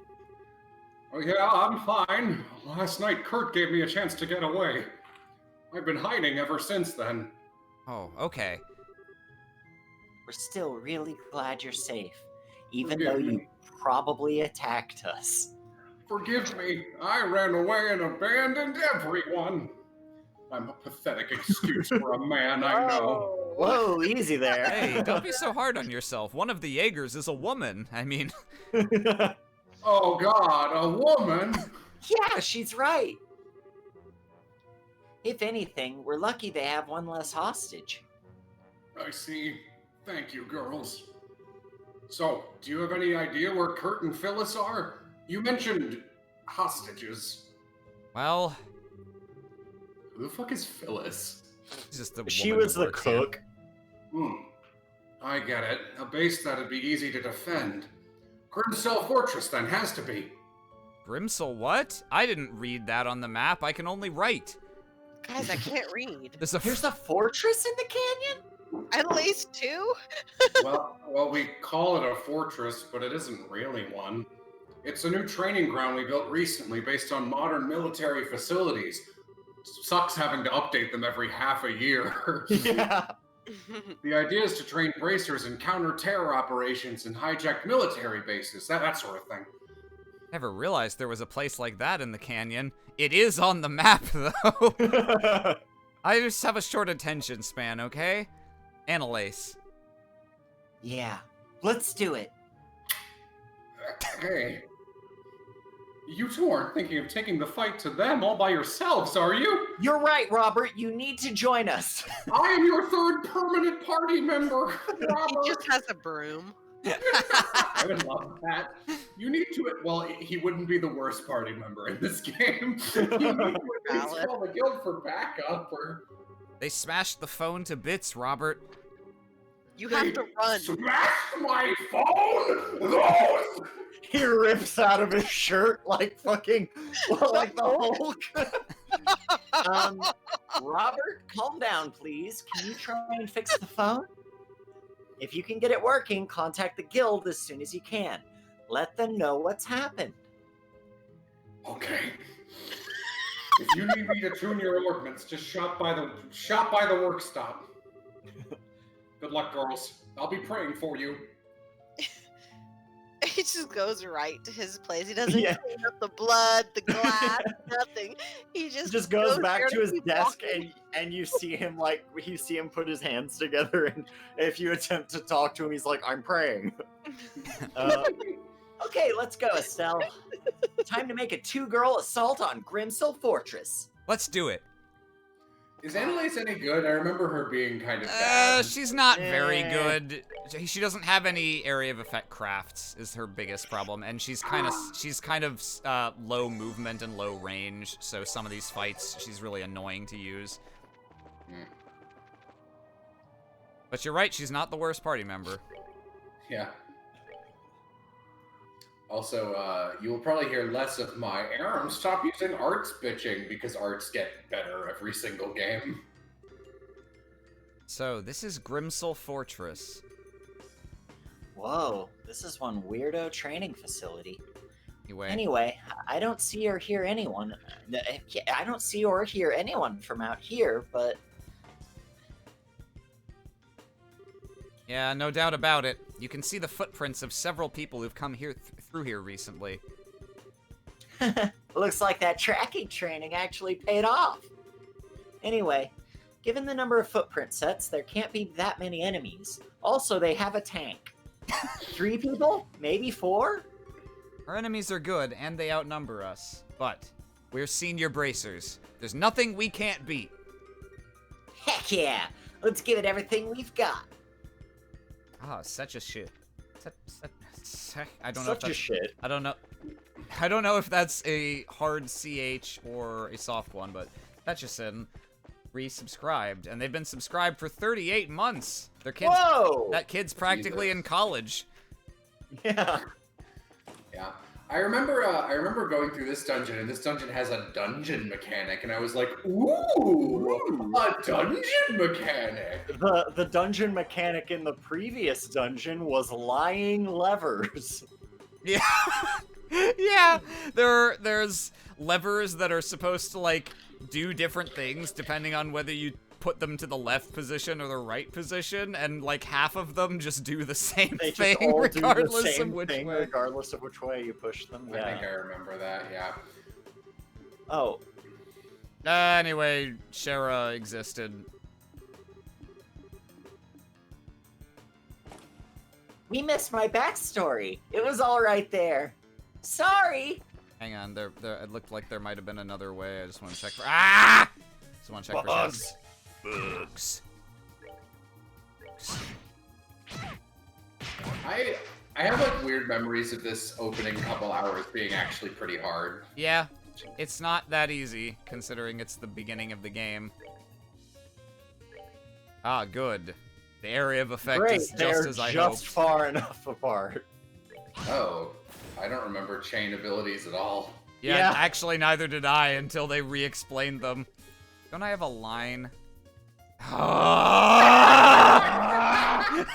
Speaker 7: Oh, yeah, I'm fine. Last night, Kurt gave me a chance to get away. I've been hiding ever since then.
Speaker 1: Oh, okay.
Speaker 5: We're still really glad you're safe, even
Speaker 7: Forgive
Speaker 5: though you
Speaker 7: me.
Speaker 5: probably attacked us.
Speaker 7: Forgive me, I ran away and abandoned everyone. I'm a pathetic excuse for a man, I know.
Speaker 5: Whoa, easy there.
Speaker 1: Hey, don't be so hard on yourself. One of the Jaegers is a woman. I mean,
Speaker 7: Oh God, a woman?
Speaker 5: Yeah, she's right. If anything, we're lucky they have one less hostage.
Speaker 7: I see. Thank you, girls. So, do you have any idea where Kurt and Phyllis are? You mentioned hostages.
Speaker 1: well,
Speaker 7: Who the fuck is Phyllis?
Speaker 1: it's just the
Speaker 4: She
Speaker 1: woman
Speaker 4: was
Speaker 1: that
Speaker 4: the
Speaker 1: works here.
Speaker 4: cook.
Speaker 7: I get it. A base that'd be easy to defend. Grimcell Fortress, then, has to be.
Speaker 1: Grimsel what? I didn't read that on the map. I can only write.
Speaker 3: Guys, I can't read.
Speaker 1: There's a
Speaker 5: There's a fortress in the canyon?
Speaker 3: At least two?
Speaker 7: Well, we call it a fortress, but it isn't really one. It's a new training ground we built recently based on modern military facilities. Sucks having to update them every half a year.
Speaker 4: Yeah.
Speaker 7: The idea is to train bracers in counter-terror operations and hijacked military bases, that sort of thing.
Speaker 1: Never realized there was a place like that in the canyon. It is on the map, though. I just have a short attention span, okay? Annalise.
Speaker 5: Yeah, let's do it.
Speaker 7: Hey. You two aren't thinking of taking the fight to them all by yourselves, are you?
Speaker 5: You're right, Robert. You need to join us.
Speaker 7: I am your third permanent party member,
Speaker 3: He
Speaker 7: Robert.
Speaker 3: just has a broom.
Speaker 7: I would love that. You need to. Well, he wouldn't be the worst party member in this game. You need to at least
Speaker 3: Valid.
Speaker 7: call the guild for backup, or
Speaker 1: They smashed the phone to bits, Robert.
Speaker 3: You have to run.
Speaker 7: Smash my phone. Those.
Speaker 4: He rips out of his shirt like fucking, like the Hulk.
Speaker 5: Robert, calm down, please. Can you try and fix the phone? If you can get it working, contact the guild as soon as you can. Let them know what's happened.
Speaker 7: Okay. If you need me to tune your ordnance, just shop by the work stop. Good luck, girls. I'll be praying for you.
Speaker 3: He just goes right to his place. He doesn't
Speaker 4: Yeah.
Speaker 3: clean up the blood, the glass, nothing. He
Speaker 4: Just goes back
Speaker 3: there
Speaker 4: to his
Speaker 3: keep
Speaker 4: desk
Speaker 3: walking.
Speaker 4: and you see him put his hands together, and if you attempt to talk to him, he's like, I'm praying.
Speaker 5: Okay, let's go, Estelle. Time to make a two-girl assault on Grimsel Fortress.
Speaker 1: Let's do it.
Speaker 7: Is Annalise any good? I remember her being kind of bad.
Speaker 1: She's not very
Speaker 2: Eh.
Speaker 1: good. She doesn't have any area of effect crafts is her biggest problem, and she's kind of low movement and low range. So some of these fights, she's really annoying to use.
Speaker 7: Hmm.
Speaker 1: But you're right, she's not the worst party member.
Speaker 7: Yeah. Also, you will probably hear less of my Aaron, stop using arts bitching, because arts get better every single game.
Speaker 1: So this is Grimsel Fortress.
Speaker 5: Whoa, this is one weirdo training facility.
Speaker 1: Anyway,
Speaker 5: Anyway, I don't see or hear anyone. I don't see or hear anyone from out here, but
Speaker 1: yeah, no doubt about it. You can see the footprints of several people who've come here through here recently.
Speaker 5: looks like that tracking training actually paid off. Anyway, given the number of footprint sets, there can't be that many enemies. Also, they have a tank. 3 people? Maybe 4?
Speaker 1: Our enemies are good, and they outnumber us. But we're senior bracers. There's nothing we can't beat.
Speaker 5: Heck yeah! Let's give it everything we've got.
Speaker 1: Ah, such a shit. I don't know if
Speaker 2: Such a
Speaker 1: that's...
Speaker 2: shit.
Speaker 1: I don't know. I don't know if that's a hard CH or a soft one, but Fetchison resubscribed, and they've been subscribed for 38 months. Their kids,
Speaker 2: Whoa!
Speaker 1: that kid's practically
Speaker 7: Jesus.
Speaker 1: in college.
Speaker 2: Yeah.
Speaker 7: Yeah. I remember going through this dungeon, and this dungeon has a dungeon mechanic, and I was like, ooh, a dungeon mechanic!
Speaker 2: The dungeon mechanic in the previous dungeon was lying levers.
Speaker 1: Yeah. Yeah. There's levers that are supposed to like do different things depending on whether you put them to the left position or the right position, and like half of them just do the same
Speaker 2: They
Speaker 1: thing
Speaker 2: just all
Speaker 1: regardless
Speaker 2: do the same
Speaker 1: of which
Speaker 2: thing,
Speaker 1: way.
Speaker 2: regardless of which way you push them.
Speaker 7: I
Speaker 2: Yeah.
Speaker 7: think I remember that, yeah.
Speaker 2: Oh,
Speaker 1: Anyway, Shara existed.
Speaker 5: We missed my backstory. It was all right there. Sorry.
Speaker 1: Hang on, there. It looked like there might have been another way. I just want to check for. Ah! Just want to check for
Speaker 2: bugs.
Speaker 1: bugs.
Speaker 7: I have like weird memories of this opening couple hours being actually pretty hard.
Speaker 1: Yeah, it's not that easy considering it's the beginning of the game. Ah, good. The area of effect
Speaker 2: great!
Speaker 1: is just
Speaker 2: They're
Speaker 1: as I
Speaker 2: just
Speaker 1: hoped.
Speaker 2: far enough apart.
Speaker 7: Oh, I don't remember chain abilities at all.
Speaker 1: Yeah,
Speaker 2: Yeah.
Speaker 1: actually, neither did I until they re-explained them. Don't I have a line?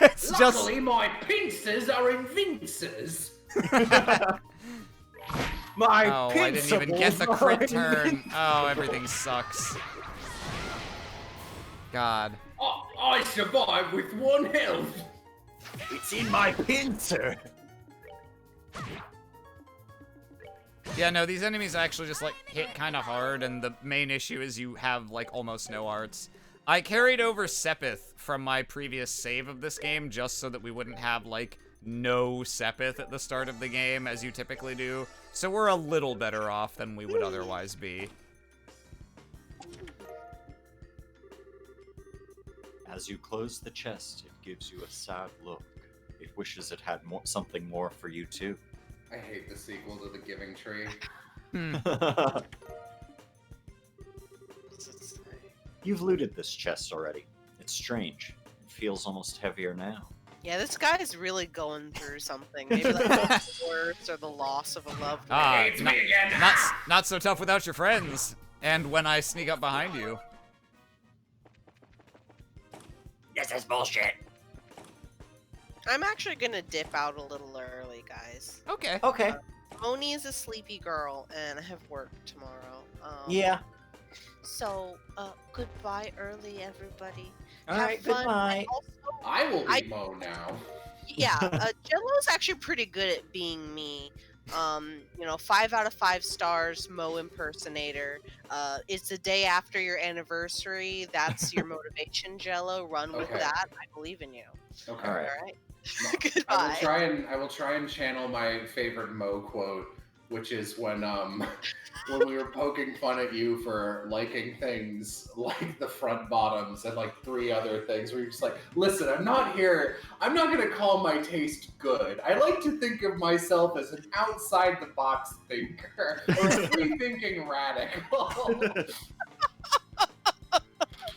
Speaker 1: It's just.
Speaker 7: Luckily, my pincers are invincers.
Speaker 2: My
Speaker 1: Oh, I didn't even get the
Speaker 2: principles
Speaker 1: crit
Speaker 2: are
Speaker 1: turn. Oh, everything sucks. God.
Speaker 7: I survived with 1 health.
Speaker 2: It's in my pincer.
Speaker 1: Yeah, no, these enemies actually just, like, hit kind of hard, and the main issue is you have, like, almost no arts. I carried over Sepith from my previous save of this game just so that we wouldn't have, like, no Sepith at the start of the game, as you typically do. So we're a little better off than we would otherwise be.
Speaker 2: As you close the chest, it gives you a sad look. It wishes it had something more for you too.
Speaker 7: I hate the sequel to The Giving Tree.
Speaker 2: You've looted this chest already. It's strange. It feels almost heavier now.
Speaker 3: Yeah, this guy is really going through something. Maybe like the divorce or the loss of a loved one.
Speaker 1: Ah,
Speaker 7: It's me again.
Speaker 1: not so tough without your friends. And when I sneak up behind you.
Speaker 5: This is bullshit.
Speaker 3: I'm actually gonna dip out a little early, guys.
Speaker 1: Okay.
Speaker 5: Okay.
Speaker 3: Moni is a sleepy girl, and I have work tomorrow.
Speaker 5: Yeah.
Speaker 3: So, goodbye early, everybody.
Speaker 5: All
Speaker 3: Have
Speaker 5: right.
Speaker 3: fun.
Speaker 5: Goodbye.
Speaker 3: And also,
Speaker 7: I will be
Speaker 3: I-
Speaker 7: Mo now.
Speaker 3: yeah, Jello's actually pretty good at being me. 5 out of 5 stars, Mo impersonator. It's the day after your anniversary. That's your motivation, Jello. Run with
Speaker 7: Okay.
Speaker 3: that. I believe in you.
Speaker 7: Okay.
Speaker 2: All right.
Speaker 3: All right.
Speaker 7: I
Speaker 3: Goodbye.
Speaker 7: will try and channel my favorite Mo quote. which is when we were poking fun at you for liking things like the front bottoms and like 3 other things where you're just like, listen, I'm not gonna call my taste good. I like to think of myself as an outside the box thinker or a free thinking radical.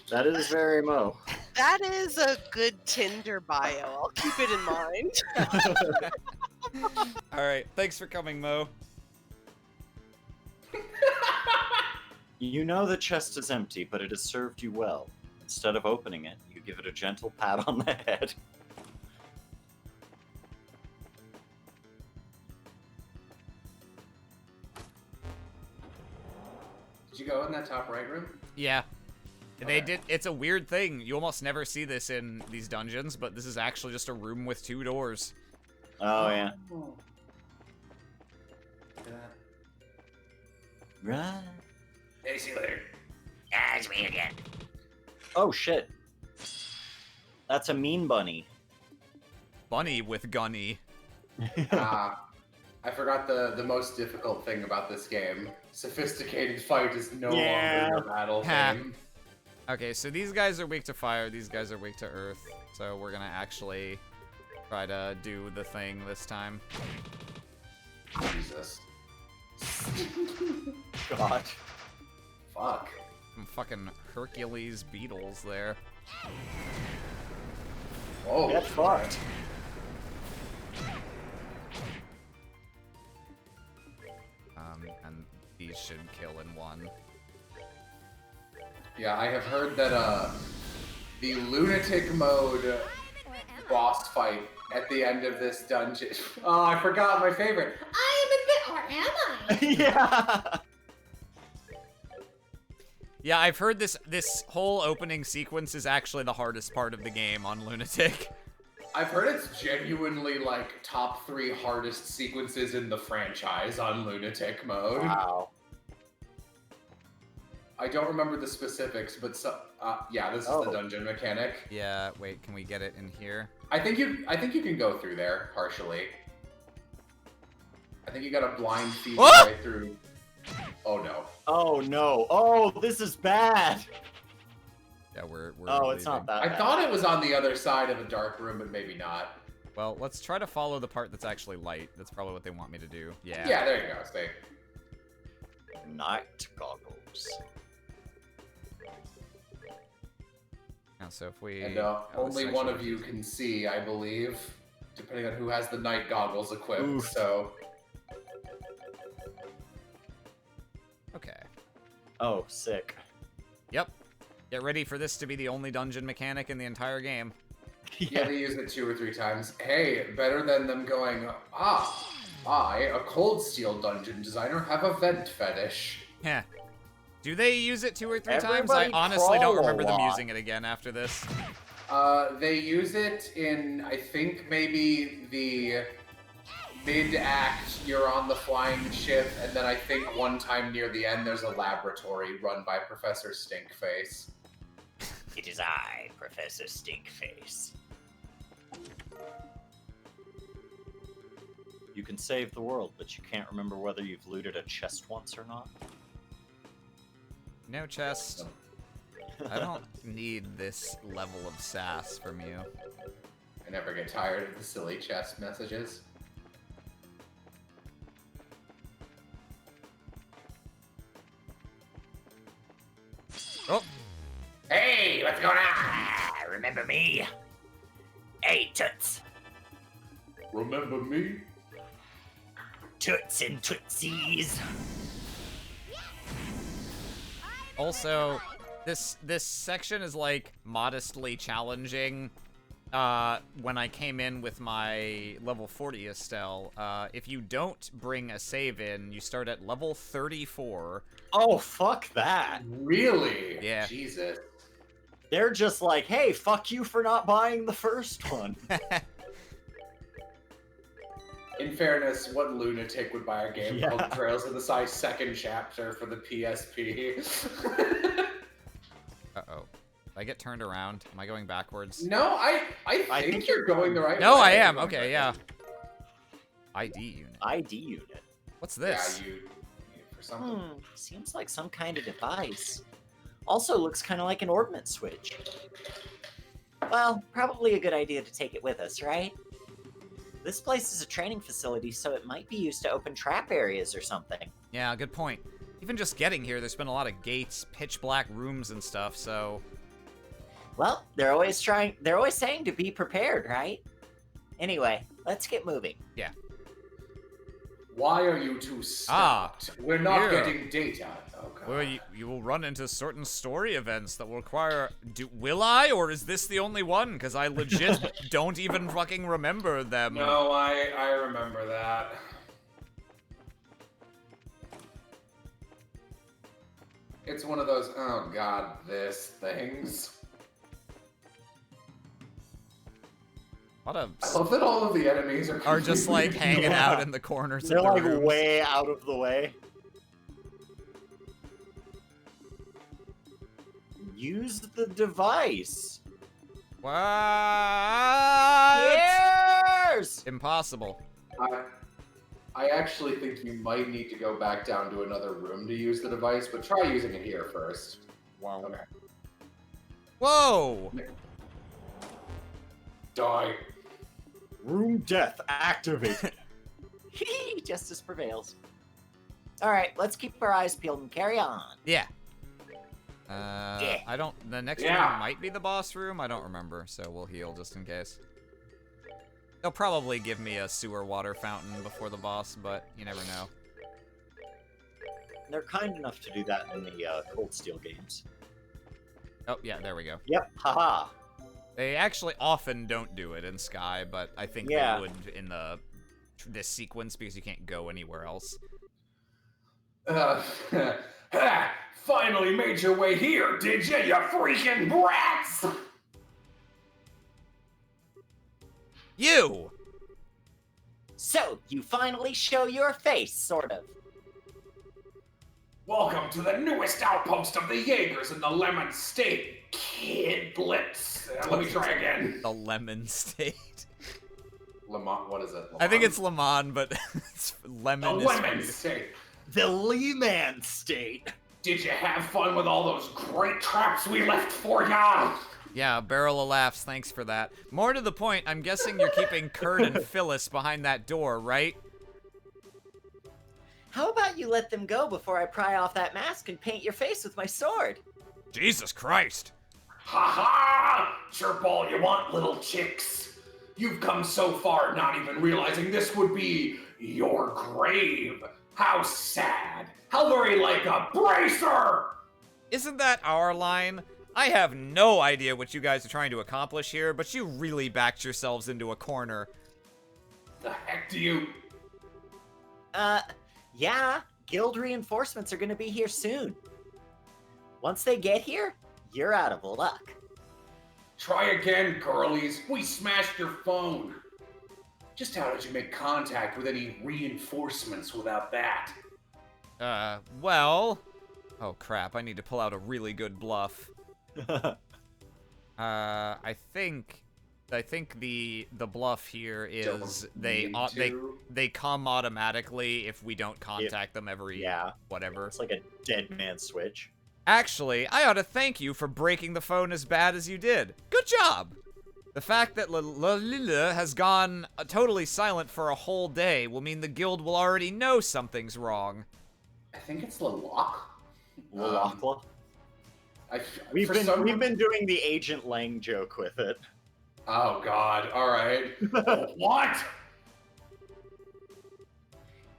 Speaker 2: That is very Mo.
Speaker 3: That is a good Tinder bio. I'll keep it in mind.
Speaker 1: All right, thanks for coming, Mo.
Speaker 2: You know the chest is empty, but it has served you well. Instead of opening it, you give it a gentle pat on the head.
Speaker 7: Did you go in that top right room?
Speaker 1: Yeah. They
Speaker 7: Okay.
Speaker 1: did. It's a weird thing. You almost never see this in these dungeons, but this is actually just a room with 2 doors.
Speaker 2: Oh, yeah.
Speaker 7: Oh. Look at that.
Speaker 2: Right.
Speaker 7: Hey, see you later.
Speaker 5: Ah, it's me again.
Speaker 2: Oh, shit. That's a mean bunny.
Speaker 1: Bunny with Gunny.
Speaker 7: I forgot the most difficult thing about this game. Sophisticated fight is no
Speaker 2: Yeah.
Speaker 7: longer your battle
Speaker 1: Ha.
Speaker 7: theme.
Speaker 1: Okay, so these guys are weak to fire. These guys are weak to earth. So we're gonna actually try to do the thing this time.
Speaker 7: Jesus.
Speaker 2: God.
Speaker 7: Fuck.
Speaker 1: Some fucking Hercules beetles there.
Speaker 7: Whoa.
Speaker 2: Get fucked.
Speaker 1: And these should kill in one.
Speaker 7: Yeah, I have heard that the lunatic mode
Speaker 6: Or am I?
Speaker 7: boss fight at the end of this dungeon. Oh, I forgot my favorite.
Speaker 6: Or am I?
Speaker 2: Yeah.
Speaker 1: Yeah, I've heard this whole opening sequence is actually the hardest part of the game on Lunatic.
Speaker 7: I've heard it's genuinely like top 3 hardest sequences in the franchise on lunatic mode.
Speaker 2: Wow.
Speaker 7: I don't remember the specifics, but yeah, this is the dungeon mechanic.
Speaker 1: Yeah, wait, can we get it in here?
Speaker 7: I think you can go through there partially. I think you got a blind feed
Speaker 1: Ah!
Speaker 7: right through. Oh no.
Speaker 2: Oh, no. Oh, this is bad.
Speaker 1: Yeah, we're
Speaker 2: Oh, it's
Speaker 1: leaving.
Speaker 2: not that
Speaker 7: I
Speaker 2: bad.
Speaker 7: thought it was on the other side of a dark room, but maybe not.
Speaker 1: Well, let's try to follow the part that's actually light. That's probably what they want me to do. Yeah.
Speaker 7: Yeah, there you go. Stay.
Speaker 2: Night goggles.
Speaker 1: Yeah, so if we...
Speaker 7: And
Speaker 1: oh, this
Speaker 7: only
Speaker 1: is
Speaker 7: one
Speaker 1: actually-
Speaker 7: of you can see, I believe, depending on who has the night goggles equipped.
Speaker 2: Oof.
Speaker 7: So
Speaker 1: Okay.
Speaker 2: Oh, sick.
Speaker 1: Yep. Get ready for this to be the only dungeon mechanic in the entire game.
Speaker 7: yeah, they use it 2 or 3 times. Hey, better than them going, I, a Cold Steel dungeon designer, have a vent fetish.
Speaker 1: Heh. Do they use it 2 or 3 times? I
Speaker 2: Everybody
Speaker 1: honestly don't
Speaker 2: crawl a
Speaker 1: remember them
Speaker 2: lot.
Speaker 1: using it again after this.
Speaker 7: They use it in, I think, maybe the mid-act, you're on the flying ship, and then I think one time near the end there's a laboratory run by Professor Stinkface.
Speaker 5: It is I, Professor Stinkface.
Speaker 2: You can save the world, but you can't remember whether you've looted a chest once or not.
Speaker 1: No chest. I don't need this level of sass from you.
Speaker 7: I never get tired of the silly chest messages.
Speaker 1: Oh!
Speaker 5: Hey, what's going on? Ah, remember me? Hey, Toots.
Speaker 7: Remember me?
Speaker 5: Toots and Tootsies.
Speaker 1: Also, this section is like modestly challenging. When I came in with my level 40 Estelle, if you don't bring a save in, you start at level 34.
Speaker 2: Oh, fuck that.
Speaker 7: Really?
Speaker 1: Yeah.
Speaker 7: Jesus.
Speaker 2: They're just like, hey, fuck you for not buying the first one.
Speaker 7: In fairness, what lunatic would buy a game
Speaker 2: Yeah.
Speaker 7: called Trails of the Sai second chapter for the PSP?
Speaker 1: Uh-oh. If I get turned around, am I going backwards?
Speaker 7: No, I think
Speaker 2: think
Speaker 7: you're going the right way.
Speaker 1: No, I am. Okay, yeah. ID unit.
Speaker 2: ID unit.
Speaker 1: What's this?
Speaker 7: Yeah, you for something.
Speaker 5: Seems like some kind of device. Also looks kind of like an ordnance switch. Well, probably a good idea to take it with us, right? This place is a training facility, so it might be used to open trap areas or something.
Speaker 1: Yeah, good point. Even just getting here, there's been a lot of gates, pitch black rooms and stuff, so...
Speaker 5: Well, they're always saying to be prepared, right? Anyway, let's get moving.
Speaker 1: Yeah.
Speaker 7: Why are you two stopped? We're not
Speaker 1: here.
Speaker 7: getting data. Oh, God.
Speaker 1: Well, you will run into certain story events that will require... Will I? Or is this the only one? Because I legit don't even fucking remember them.
Speaker 7: No, I remember that. It's one of those, oh God, this things.
Speaker 1: What a...
Speaker 7: I love that all of the enemies
Speaker 1: Are just like hanging
Speaker 2: Yeah.
Speaker 1: out in the corners
Speaker 2: They're
Speaker 1: of the
Speaker 2: like
Speaker 1: rooms.
Speaker 2: way out of the way. Use the device.
Speaker 1: What?
Speaker 5: Cheers!
Speaker 1: Impossible.
Speaker 7: I actually think you might need to go back down to another room to use the device, but try using it here first.
Speaker 2: Wow.
Speaker 7: Okay.
Speaker 1: Whoa!
Speaker 7: Die.
Speaker 2: Room death activated.
Speaker 5: Justice prevails. Alright, let's keep our eyes peeled and carry on.
Speaker 1: Yeah.
Speaker 5: Yeah.
Speaker 1: I don't... The next
Speaker 7: Yeah.
Speaker 1: room might be the boss room. I don't remember, so we'll heal just in case. They'll probably give me a sewer water fountain before the boss, but you never know.
Speaker 2: They're kind enough to do that in the Cold Steel games.
Speaker 1: Oh, yeah, there we go.
Speaker 2: Yep, haha.
Speaker 1: They actually often don't do it in Sky, but I think
Speaker 2: Yeah.
Speaker 1: they would in this sequence because you can't go anywhere else.
Speaker 7: Finally made your way here, did you, you freaking brats?
Speaker 1: You!
Speaker 5: So, you finally show your face, sort of.
Speaker 7: Welcome to the newest outpost of the Jaegers in the Lemon State, kidlets. Let me try again.
Speaker 1: The Lemon State.
Speaker 7: Lemon, what is it?
Speaker 1: I think it's Le Mans, but it's Lemon.
Speaker 7: The
Speaker 1: is
Speaker 7: Lemon
Speaker 1: weird.
Speaker 7: State.
Speaker 2: The Lehman State.
Speaker 7: Did you have fun with all those great traps we left for ya?
Speaker 1: Yeah, barrel of laughs, thanks for that. More to the point, I'm guessing you're keeping Kurt and Phyllis behind that door, right?
Speaker 5: How about you let them go before I pry off that mask and paint your face with my sword?
Speaker 1: Jesus Christ.
Speaker 7: Ha ha! Chirp all you want, little chicks. You've come so far not even realizing this would be your grave. How sad. How very like a bracer!
Speaker 1: Isn't that our line? I have no idea what you guys are trying to accomplish here, but you really backed yourselves into a corner.
Speaker 7: The heck do you...
Speaker 5: Yeah, guild reinforcements are gonna be here soon. Once they get here, you're out of luck.
Speaker 7: Try again, girlies. We smashed your phone. Just how did you make contact with any reinforcements without that?
Speaker 1: Well... Oh crap, I need to pull out a really good bluff. I think the bluff here is they come automatically if we don't contact them every whatever.
Speaker 2: It's like a dead man switch.
Speaker 1: Actually, I ought to thank you for breaking the phone as bad as you did. Good job! The fact that Lila has gone totally silent for a whole day will mean the guild will already know something's wrong.
Speaker 7: I think it's Lalak.
Speaker 2: Lalakla. We've been doing the Agent Lang joke with it.
Speaker 7: Oh God! All right. What?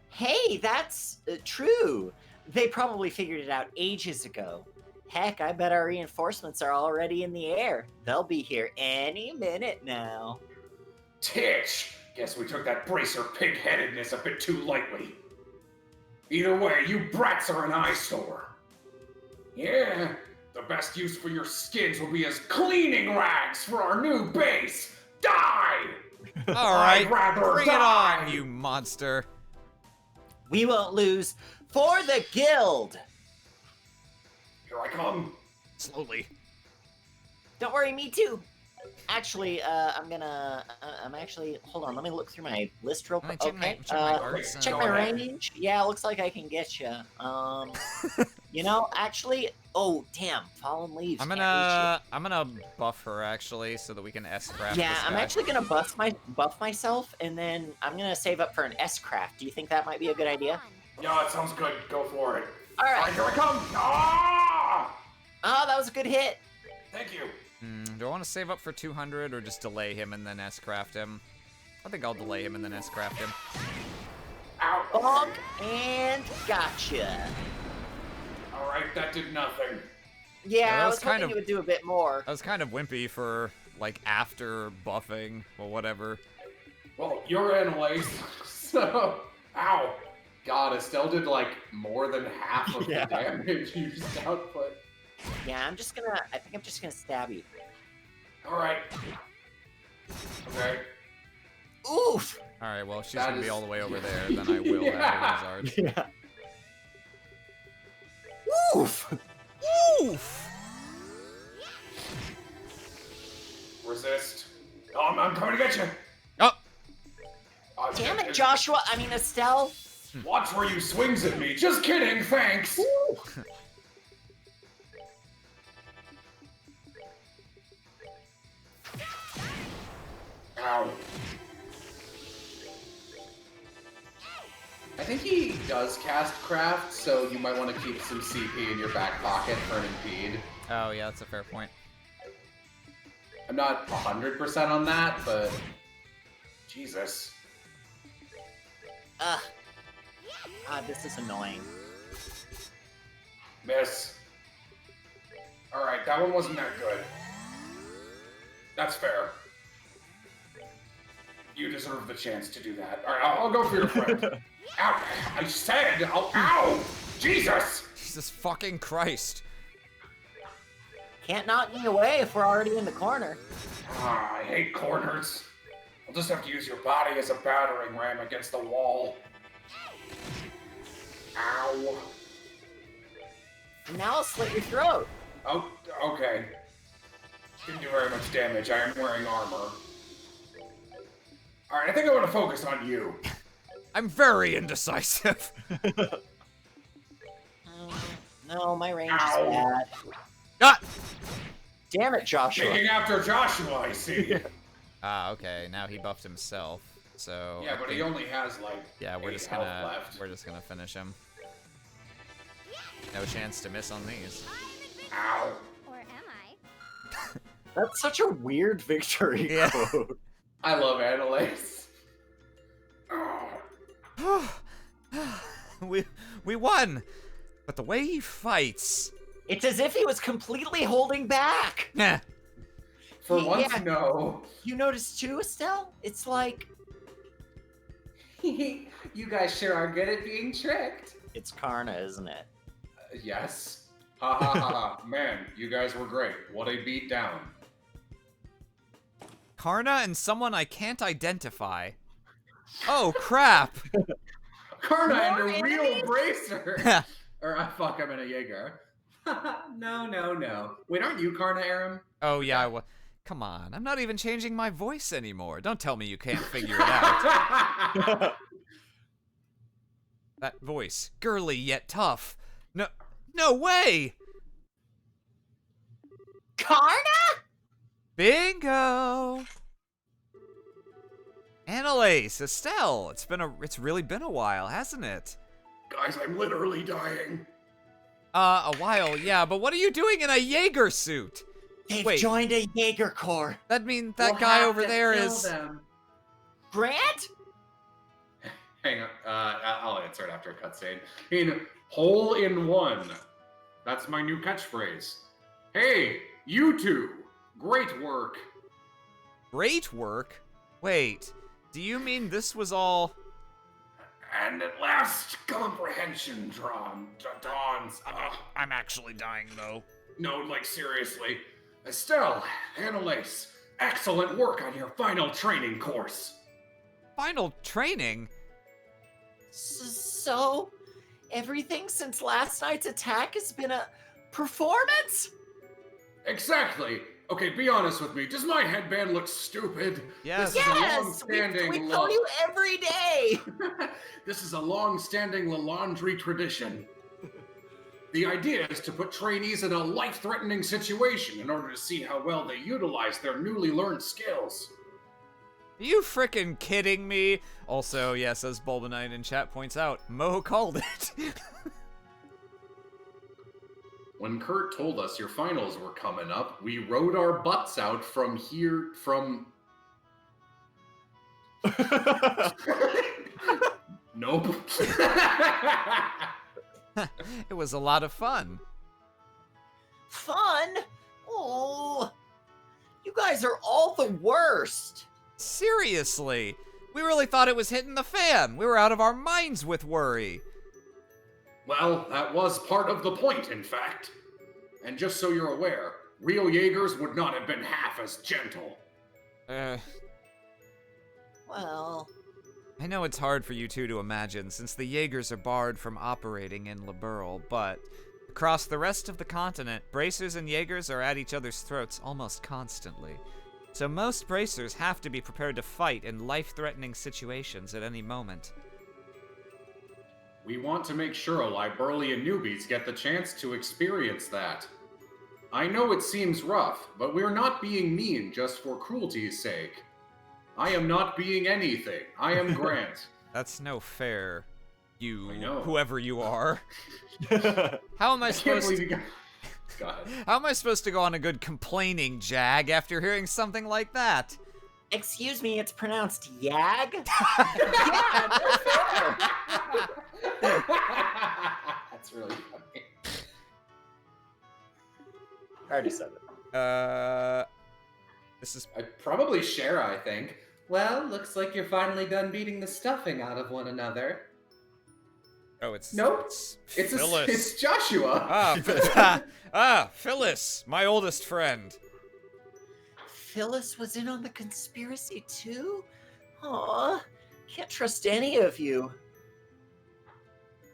Speaker 5: Hey, that's true. They probably figured it out ages ago. Heck, I bet our reinforcements are already in the air. They'll be here any minute now.
Speaker 7: Titch! Guess we took that bracer pig-headedness a bit too lightly. Either way, you brats are an eyesore. Yeah, the best use for your skins will be as cleaning rags for our new base. Die!
Speaker 1: All right,
Speaker 7: I'd rather
Speaker 1: bring
Speaker 7: die.
Speaker 1: it on, you monster.
Speaker 5: We won't lose for the guild.
Speaker 7: Here I come.
Speaker 1: Slowly.
Speaker 5: Don't worry, me too. Actually, I'm actually. Hold on, let me look through my list real
Speaker 1: Let me
Speaker 5: quick.
Speaker 1: check
Speaker 5: Okay.
Speaker 1: my arts.
Speaker 5: Check my range. Yeah, looks like I can get you. You know, actually. Oh, damn! Fallen leaves.
Speaker 1: I'm
Speaker 5: can't reach
Speaker 1: gonna buff her actually, so that we can S-craft
Speaker 5: you. Yeah,
Speaker 1: this
Speaker 5: I'm
Speaker 1: guy.
Speaker 5: actually gonna buff myself, and then I'm gonna save up for an S craft. Do you think that might be a good idea?
Speaker 7: Yeah, it sounds good. Go for it.
Speaker 5: All
Speaker 7: All right,
Speaker 5: right.
Speaker 7: here I come. Ah!
Speaker 5: Oh, that was a good hit.
Speaker 7: Thank you.
Speaker 1: Do I want to save up for 200 or just delay him and then S-craft him? I think I'll delay him and then S-craft him.
Speaker 7: Ow.
Speaker 5: Bonk and gotcha.
Speaker 7: All right, that did nothing.
Speaker 5: Yeah,
Speaker 1: that
Speaker 5: I
Speaker 1: was
Speaker 5: was
Speaker 1: kind
Speaker 5: hoping
Speaker 1: of-
Speaker 5: it would do a bit more.
Speaker 1: That was kind of wimpy for, like, after buffing, or whatever.
Speaker 7: Well, you're Annalise, so... Ow. God, Estelle did, like, more than half of
Speaker 2: Yeah.
Speaker 7: the damage you just output.
Speaker 5: Yeah, I think I'm just gonna stab you.
Speaker 7: All right. Okay.
Speaker 5: Oof!
Speaker 1: Alright, well, if she's
Speaker 7: That
Speaker 1: gonna be
Speaker 7: is-
Speaker 1: all the way over there, then I will
Speaker 7: Yeah.
Speaker 1: have to Lizard.
Speaker 2: Yeah.
Speaker 5: Oof!
Speaker 1: Oof!
Speaker 7: Resist. Oh, I'm coming to get you.
Speaker 1: Oh!
Speaker 5: Damn it, Joshua! I mean, Estelle!
Speaker 7: Watch where you swings at me. Just kidding, thanks. Ow. I think he does cast craft, so you might want to keep some CP in your back pocket for an impede.
Speaker 1: Oh, yeah, that's a fair point.
Speaker 7: I'm not 100% on that, but Jesus.
Speaker 5: Ugh. Ah, this is annoying.
Speaker 7: Miss. Alright, that one wasn't that good. That's fair. You deserve the chance to do that. Alright, I'll go for your friend. Ow! I said, ow! Jesus!
Speaker 1: Jesus fucking Christ.
Speaker 5: Can't knock me away if we're already in the corner.
Speaker 7: Ah, I hate corners. I'll just have to use your body as a battering ram against the wall. Ow.
Speaker 5: And now I'll slit your throat.
Speaker 7: Oh, okay. Didn't do very much damage. I am wearing armor. Alright, I think I want to focus on you.
Speaker 1: I'm very indecisive.
Speaker 5: No, my range
Speaker 7: Ow.
Speaker 5: is bad.
Speaker 1: Ah!
Speaker 5: Damn it, Joshua.
Speaker 7: Taking after Joshua, I see.
Speaker 1: Ah, okay, now he buffed himself, so...
Speaker 7: Yeah,
Speaker 1: I
Speaker 7: but he
Speaker 1: think-
Speaker 7: only has like
Speaker 1: Yeah, we're
Speaker 7: 8
Speaker 1: just
Speaker 7: health
Speaker 1: gonna...
Speaker 7: left.
Speaker 1: We're just gonna finish him. No chance to miss on these.
Speaker 7: Ow.
Speaker 6: Or am I?
Speaker 2: That's such a weird victory
Speaker 1: Yeah.
Speaker 2: quote.
Speaker 7: I love Annalise. Oh,
Speaker 1: we won! But the way he fights...
Speaker 5: It's as if he was completely holding back.
Speaker 1: Nah.
Speaker 7: for
Speaker 5: Yeah.
Speaker 7: once, no.
Speaker 5: You notice too, Estelle? It's like...
Speaker 7: You guys sure are good at being tricked.
Speaker 2: It's Karna, isn't it?
Speaker 7: Yes. Ha ha ha ha. Man, you guys were great. What a beat down.
Speaker 1: Karna and someone I can't identify. Oh, crap!
Speaker 7: Karna and
Speaker 5: More
Speaker 7: a real
Speaker 5: enemies?
Speaker 7: bracer. Or, fuck, I'm in a Jaeger. No. Wait, aren't you Karna, Aram?
Speaker 1: Oh, yeah, come on, I'm not even changing my voice anymore. Don't tell me you can't figure it out. That voice, girly yet tough. No way!
Speaker 5: Karna?
Speaker 1: Bingo! Annalise, Estelle, it's really been a while, hasn't it?
Speaker 7: Guys, I'm literally dying.
Speaker 1: A while, yeah, but what are you doing in a Jaeger suit?
Speaker 5: They've
Speaker 1: Wait.
Speaker 5: joined a Jaeger Corps.
Speaker 1: That means that
Speaker 7: We'll
Speaker 1: guy
Speaker 7: have
Speaker 1: over
Speaker 7: to
Speaker 1: there
Speaker 7: kill
Speaker 1: is...
Speaker 7: them.
Speaker 5: Grant?
Speaker 7: Hang on, I'll answer it after a cutscene. In hole in one. That's my new catchphrase. Hey, you two! Great work.
Speaker 1: Great work? Wait, do you mean this was all...
Speaker 7: And at last, comprehension dawns.
Speaker 1: I'm actually dying, though.
Speaker 7: No, like seriously. Estelle, Annalise, excellent work on your final training course.
Speaker 1: Final training?
Speaker 5: So, everything since last night's attack has been a performance?
Speaker 7: Exactly. Okay, be honest with me. Does my headband look stupid?
Speaker 1: Yes.
Speaker 7: This is a
Speaker 5: Yes, we
Speaker 7: long-standing
Speaker 5: tell you every day.
Speaker 7: This is a long-standing Lalandry tradition. The idea is to put trainees in a life-threatening situation in order to see how well they utilize their newly learned skills.
Speaker 1: Are you frickin' kidding me? Also, yes, as Bulbanite in chat points out, Mo called it.
Speaker 7: When Kurt told us your finals were coming up, we rode our butts out from here from... Nope.
Speaker 1: It was a lot of fun.
Speaker 5: Fun? Oh, you guys are all the worst.
Speaker 1: Seriously, we really thought it was hitting the fan. We were out of our minds with worry.
Speaker 7: Well, that was part of the point, in fact. And just so you're aware, real Jaegers would not have been half as gentle.
Speaker 5: Well,
Speaker 1: I know it's hard for you two to imagine, since the Jaegers are barred from operating in Liberl, but across the rest of the continent, bracers and Jaegers are at each other's throats almost constantly. So most bracers have to be prepared to fight in life-threatening situations at any moment.
Speaker 7: We want to make sure Liberlian newbies get the chance to experience that. I know it seems rough, but we're not being mean just for cruelty's sake. I am not being anything. I am Grant.
Speaker 1: That's no fair.
Speaker 7: I know.
Speaker 1: Whoever you are. How am I
Speaker 7: I can't
Speaker 1: supposed
Speaker 7: believe
Speaker 1: to...
Speaker 7: you got... Go ahead.
Speaker 1: How am I supposed to go on a good complaining jag after hearing something like that?
Speaker 5: excuse me, it's pronounced Yag?
Speaker 7: That's really funny.
Speaker 2: I already said it.
Speaker 1: This is
Speaker 7: Probably Shara, I think.
Speaker 8: Well, looks like you're finally done beating the stuffing out of one another.
Speaker 1: it's
Speaker 8: Nope.
Speaker 1: it's Phyllis.
Speaker 7: It's Joshua.
Speaker 1: Phyllis, my oldest friend.
Speaker 5: Phyllis was in on the conspiracy too? Aw, can't trust any of you.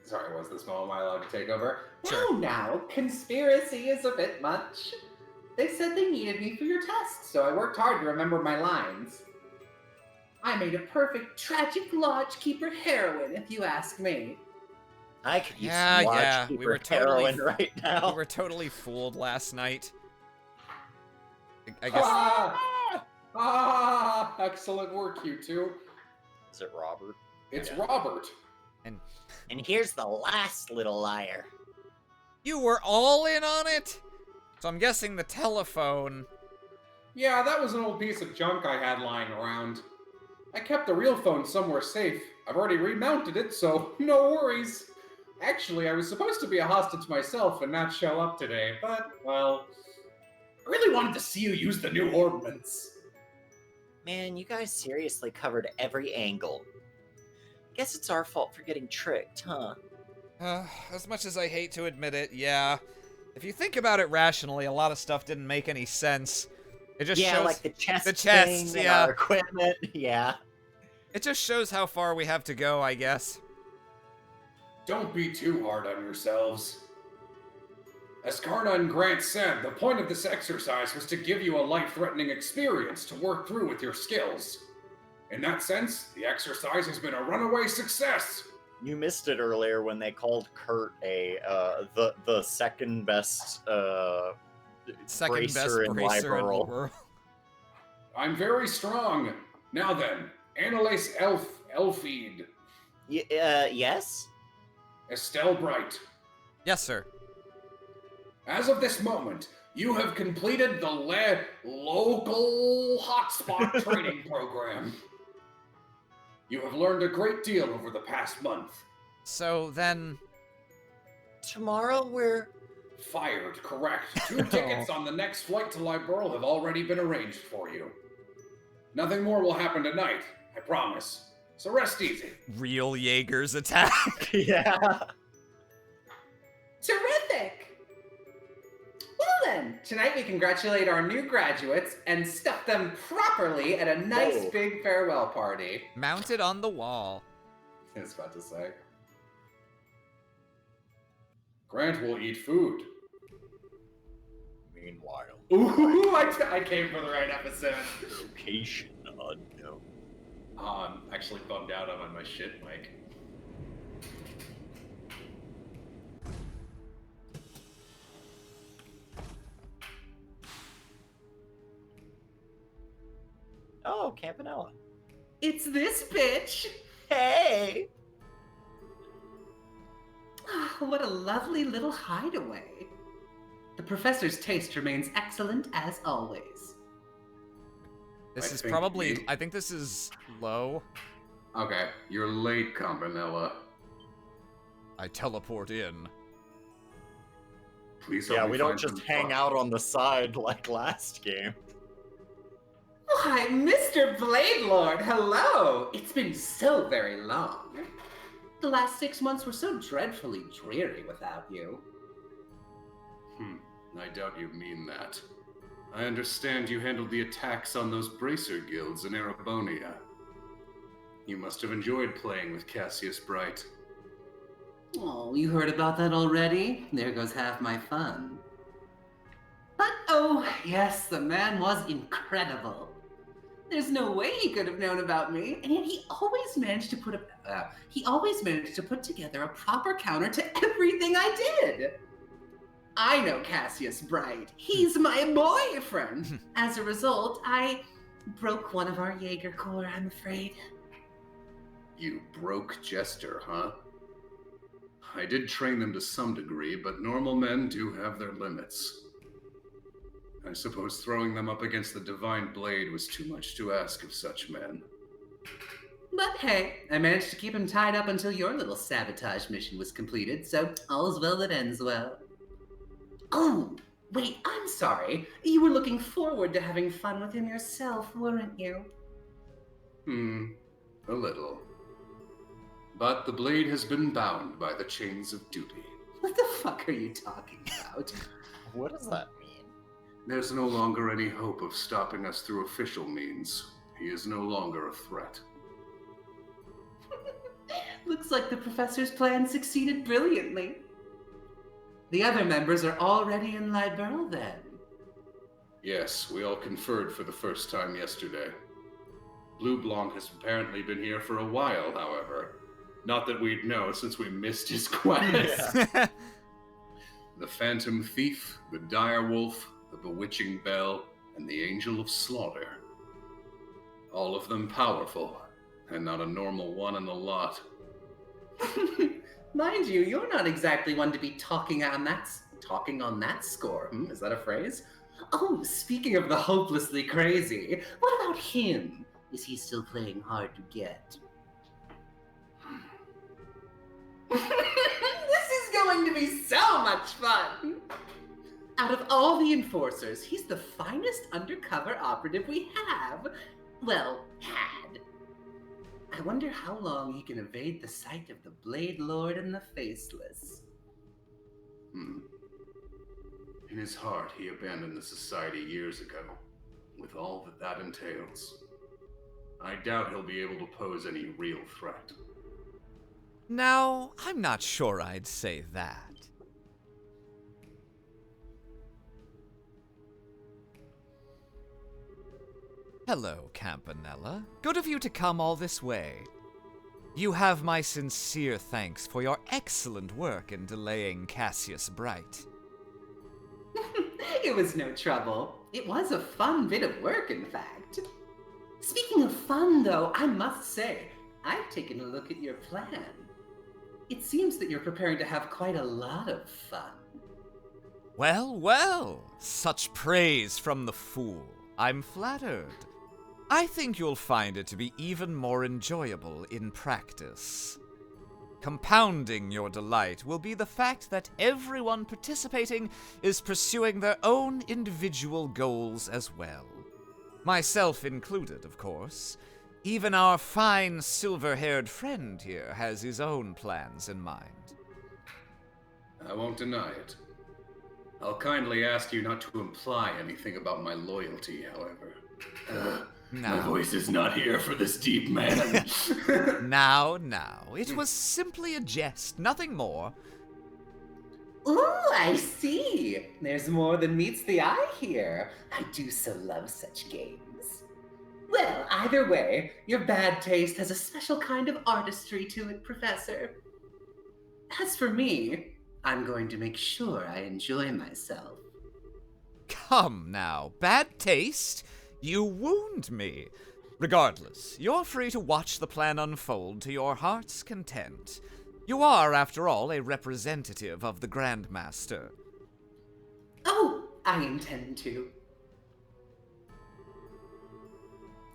Speaker 7: Sorry, was this moment am I allowed to take over?
Speaker 1: Sure.
Speaker 8: Now, conspiracy is a bit much. They said they needed me for your test, so I worked hard to remember my lines. I made a perfect tragic lodgekeeper heroine, if you ask me.
Speaker 5: I could use
Speaker 1: Yeah,
Speaker 5: some
Speaker 1: yeah,
Speaker 5: Lodgekeeper
Speaker 1: we were totally-
Speaker 5: heroin right now.
Speaker 1: We were totally fooled last night. I guess.
Speaker 7: Excellent work, you two.
Speaker 2: Is it Robert?
Speaker 7: It's
Speaker 2: Yeah.
Speaker 7: Robert.
Speaker 5: And here's the last little liar.
Speaker 1: You were all in on it? So I'm guessing the telephone.
Speaker 7: Yeah, that was an old piece of junk I had lying around. I kept the real phone somewhere safe. I've already remounted it, so no worries. Actually, I was supposed to be a hostage myself and not show up today, but, well, I really wanted to see you use the new ordnance.
Speaker 5: Man, you guys seriously covered every angle. Guess it's our fault for getting tricked, huh?
Speaker 1: As much as I hate to admit it, yeah. If you think about it rationally, a lot of stuff didn't make any sense. It just
Speaker 5: Yeah,
Speaker 1: shows
Speaker 5: like the chest
Speaker 1: chests,
Speaker 5: thing and
Speaker 1: yeah.
Speaker 5: our equipment, yeah.
Speaker 1: It just shows how far we have to go, I guess.
Speaker 7: Don't be too hard on yourselves. As Karna and Grant said, the point of this exercise was to give you a life-threatening experience to work through with your skills. In that sense, the exercise has been a runaway success.
Speaker 2: You missed it earlier when they called Kurt the second best
Speaker 1: Second best
Speaker 2: bracer in
Speaker 1: bracer in the
Speaker 2: Liberl.
Speaker 1: world.
Speaker 7: I'm very strong. Now then, Annalise Elfeed,
Speaker 5: Yes?
Speaker 7: Estelle Bright.
Speaker 1: Yes, sir.
Speaker 7: As of this moment, you have completed the local hotspot training program. You have learned a great deal over the past month.
Speaker 1: So then,
Speaker 5: Tomorrow we're...
Speaker 7: Fired, correct. 2 tickets on the next flight to Liberl have already been arranged for you. Nothing more will happen tonight, I promise. So rest easy.
Speaker 1: real Jaegers attack.
Speaker 2: Yeah.
Speaker 8: Terrific! Well then, tonight we congratulate our new graduates and stuff them properly at a nice
Speaker 2: Whoa.
Speaker 8: big farewell party.
Speaker 1: Mounted on the wall.
Speaker 7: I was about to say. Grant will eat food.
Speaker 2: Me
Speaker 4: Meanwhile,
Speaker 7: Ooh, I came for the right episode.
Speaker 4: location unknown.
Speaker 7: Oh, I'm actually bummed out I'm on my shit mic.
Speaker 2: Oh, Campanella.
Speaker 8: It's this bitch!
Speaker 2: Hey!
Speaker 8: Ah, what a lovely little hideaway. The professor's taste remains excellent as always.
Speaker 1: This
Speaker 7: I
Speaker 1: is
Speaker 7: think
Speaker 1: probably.
Speaker 7: we-
Speaker 1: I think this is low.
Speaker 7: Okay, you're late, Campanella.
Speaker 1: I teleport in.
Speaker 7: Please
Speaker 4: Yeah,
Speaker 7: help me
Speaker 4: we don't
Speaker 7: find
Speaker 4: just
Speaker 7: some
Speaker 4: hang
Speaker 7: fun.
Speaker 4: out on the side like last game.
Speaker 8: Why, Mr. Blade Lord, hello! It's been so very long. The last 6 months were so dreadfully dreary without you.
Speaker 7: I doubt you mean that. I understand you handled the attacks on those bracer guilds in Erebonia. You must have enjoyed playing with Cassius Bright.
Speaker 8: Oh, you heard about that already? There goes half my fun. But oh, yes, the man was incredible. There's no way he could have known about me, and yet he always managed to put together a proper counter to everything I did. I know Cassius Bright. He's my boyfriend. As a result, I broke one of our Jaeger Corps, I'm afraid.
Speaker 7: You broke Jester, huh? I did train them to some degree, but normal men do have their limits. I suppose throwing them up against the Divine Blade was too much to ask of such men.
Speaker 8: But hey, I managed to keep him tied up until your little sabotage mission was completed, so all's well that ends well. Oh, wait, I'm sorry. You were looking forward to having fun with him yourself, weren't you?
Speaker 7: A little. But the blade has been bound by the chains of duty.
Speaker 8: What the fuck are you talking about?
Speaker 2: What does that mean?
Speaker 7: There's no longer any hope of stopping us through official means. He is no longer a threat.
Speaker 8: Looks like the professor's plan succeeded brilliantly. The other members are already in Liberl then.
Speaker 7: Yes, we all conferred for the first time yesterday. Blue Blanc has apparently been here for a while, however. Not that we'd know since we missed his quest. The Phantom Thief, the Dire Wolf, the Bewitching Bell, and the Angel of Slaughter. All of them powerful, and not a normal one in the lot.
Speaker 8: Mind you, you're not exactly one to be talking on that score. Is that a phrase? Oh, speaking of the hopelessly crazy, what about him? Is he still playing hard to get? This is going to be so much fun! Out of all the enforcers, he's the finest undercover operative we have. Well, had. I wonder how long he can evade the sight of the Blade Lord and the Faceless.
Speaker 7: In his heart, he abandoned the society years ago, with all that that entails. I doubt he'll be able to pose any real threat.
Speaker 1: Now, I'm not sure I'd say that. Hello, Campanella. Good of you to come all this way. You have my sincere thanks for your excellent work in delaying Cassius Bright.
Speaker 8: It was no trouble. It was a fun bit of work, in fact. Speaking of fun, though, I must say, I've taken a look at your plan. It seems that you're preparing to have quite a lot of fun.
Speaker 1: Well, well, such praise from the fool. I'm flattered. I think you'll find it to be even more enjoyable in practice. Compounding your delight will be the fact that everyone participating is pursuing their own individual goals as well. Myself included, of course. Even our fine silver-haired friend here has his own plans in mind.
Speaker 7: I won't deny it. I'll kindly ask you not to imply anything about my loyalty, however. My voice is not here for this deep man.
Speaker 1: Now, it was simply a jest, nothing more.
Speaker 8: Ooh, I see. There's more than meets the eye here. I do so love such games. Well, either way, your bad taste has a special kind of artistry to it, Professor. As for me, I'm going to make sure I enjoy myself.
Speaker 1: Come now, bad taste? You wound me. Regardless, you're free to watch the plan unfold to your heart's content. You are, after all, a representative of the Grandmaster.
Speaker 8: Oh, I intend to.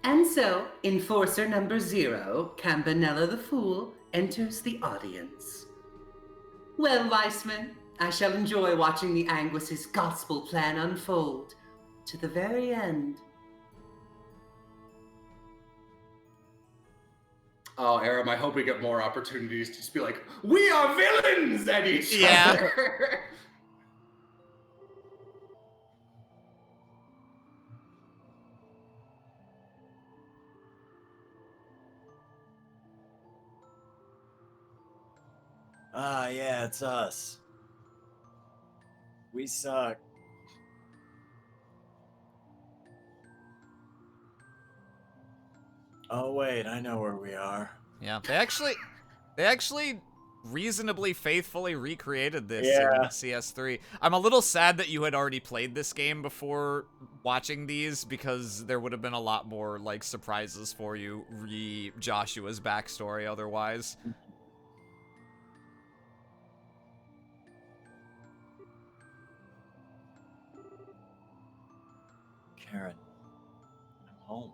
Speaker 8: And so, Enforcer number 0, Campanella the Fool, enters the audience. Well, Weissman, I shall enjoy watching the Anguis's gospel plan unfold to the very end.
Speaker 7: Oh, Aram, I hope we get more opportunities to just be like, we are villains at each
Speaker 1: Yeah.
Speaker 7: other.
Speaker 4: Ah, yeah, it's us. We suck. Oh, wait, I know where we are.
Speaker 1: Yeah, they actually reasonably faithfully recreated this
Speaker 4: Yeah.
Speaker 1: in CS3. I'm a little sad that you had already played this game before watching these, because there would have been a lot more, like, surprises for you Joshua's backstory otherwise.
Speaker 4: Karen, I'm home.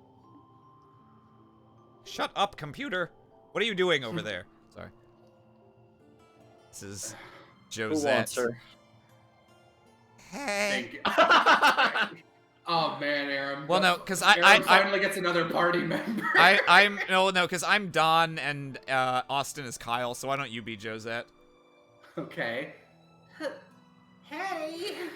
Speaker 1: Shut up, computer! What are you doing over there? Sorry. This is
Speaker 2: Who wants
Speaker 1: Josette.
Speaker 2: her?
Speaker 1: Hey.
Speaker 7: Thank you. Oh man, Aram.
Speaker 1: Well, no, 'cause
Speaker 7: Aram
Speaker 1: I
Speaker 7: finally gets another party member.
Speaker 1: because I'm Don and Austin is Kyle, so why don't you be Josette?
Speaker 8: Okay. Hey.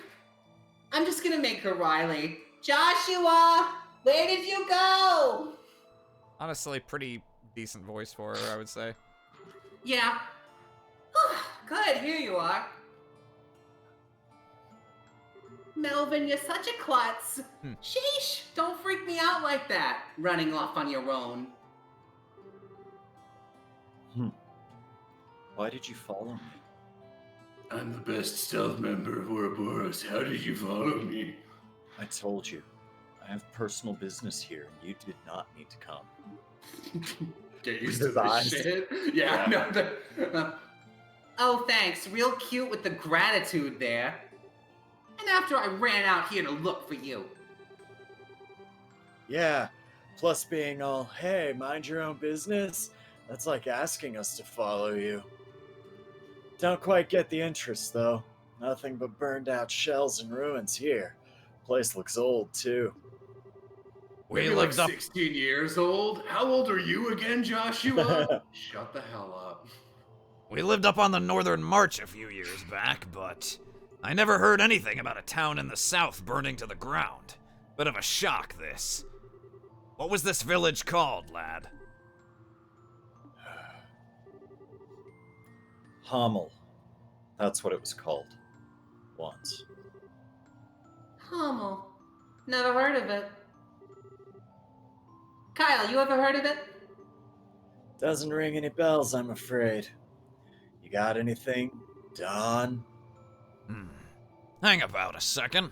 Speaker 8: I'm just gonna make her Riley. Joshua, where did you go?
Speaker 1: Honestly, pretty decent voice for her, I would say.
Speaker 8: Yeah. Good, here you are. Melvin, you're such a klutz. Sheesh, don't freak me out like that, running off on your own.
Speaker 4: Why did you follow me?
Speaker 7: I'm the best stealth member of Ouroboros. How did you follow me?
Speaker 4: I told you. I have personal business here, and you did not need to come.
Speaker 7: Get used
Speaker 4: With
Speaker 7: to
Speaker 4: his
Speaker 7: this
Speaker 4: eyes.
Speaker 7: shit. Yeah, no.
Speaker 8: Oh, thanks. Real cute with the gratitude there. And after I ran out here to look for you.
Speaker 4: Yeah, plus being all, hey, mind your own business? That's like asking us to follow you. Don't quite get the interest, though. Nothing but burned out shells and ruins here. Place looks old, too.
Speaker 7: Maybe like 16 years old? How old are you again, Joshua? Shut the hell up.
Speaker 1: We lived up on the Northern March a few years back, but I never heard anything about a town in the south burning to the ground. Bit of a shock, this. What was this village called, lad?
Speaker 4: Hommel. That's what it was called. Once.
Speaker 8: Hummel. Never heard of it. Kyle, you ever heard of it?
Speaker 4: Doesn't ring any bells, I'm afraid. You got anything, Don?
Speaker 1: Hang about a second.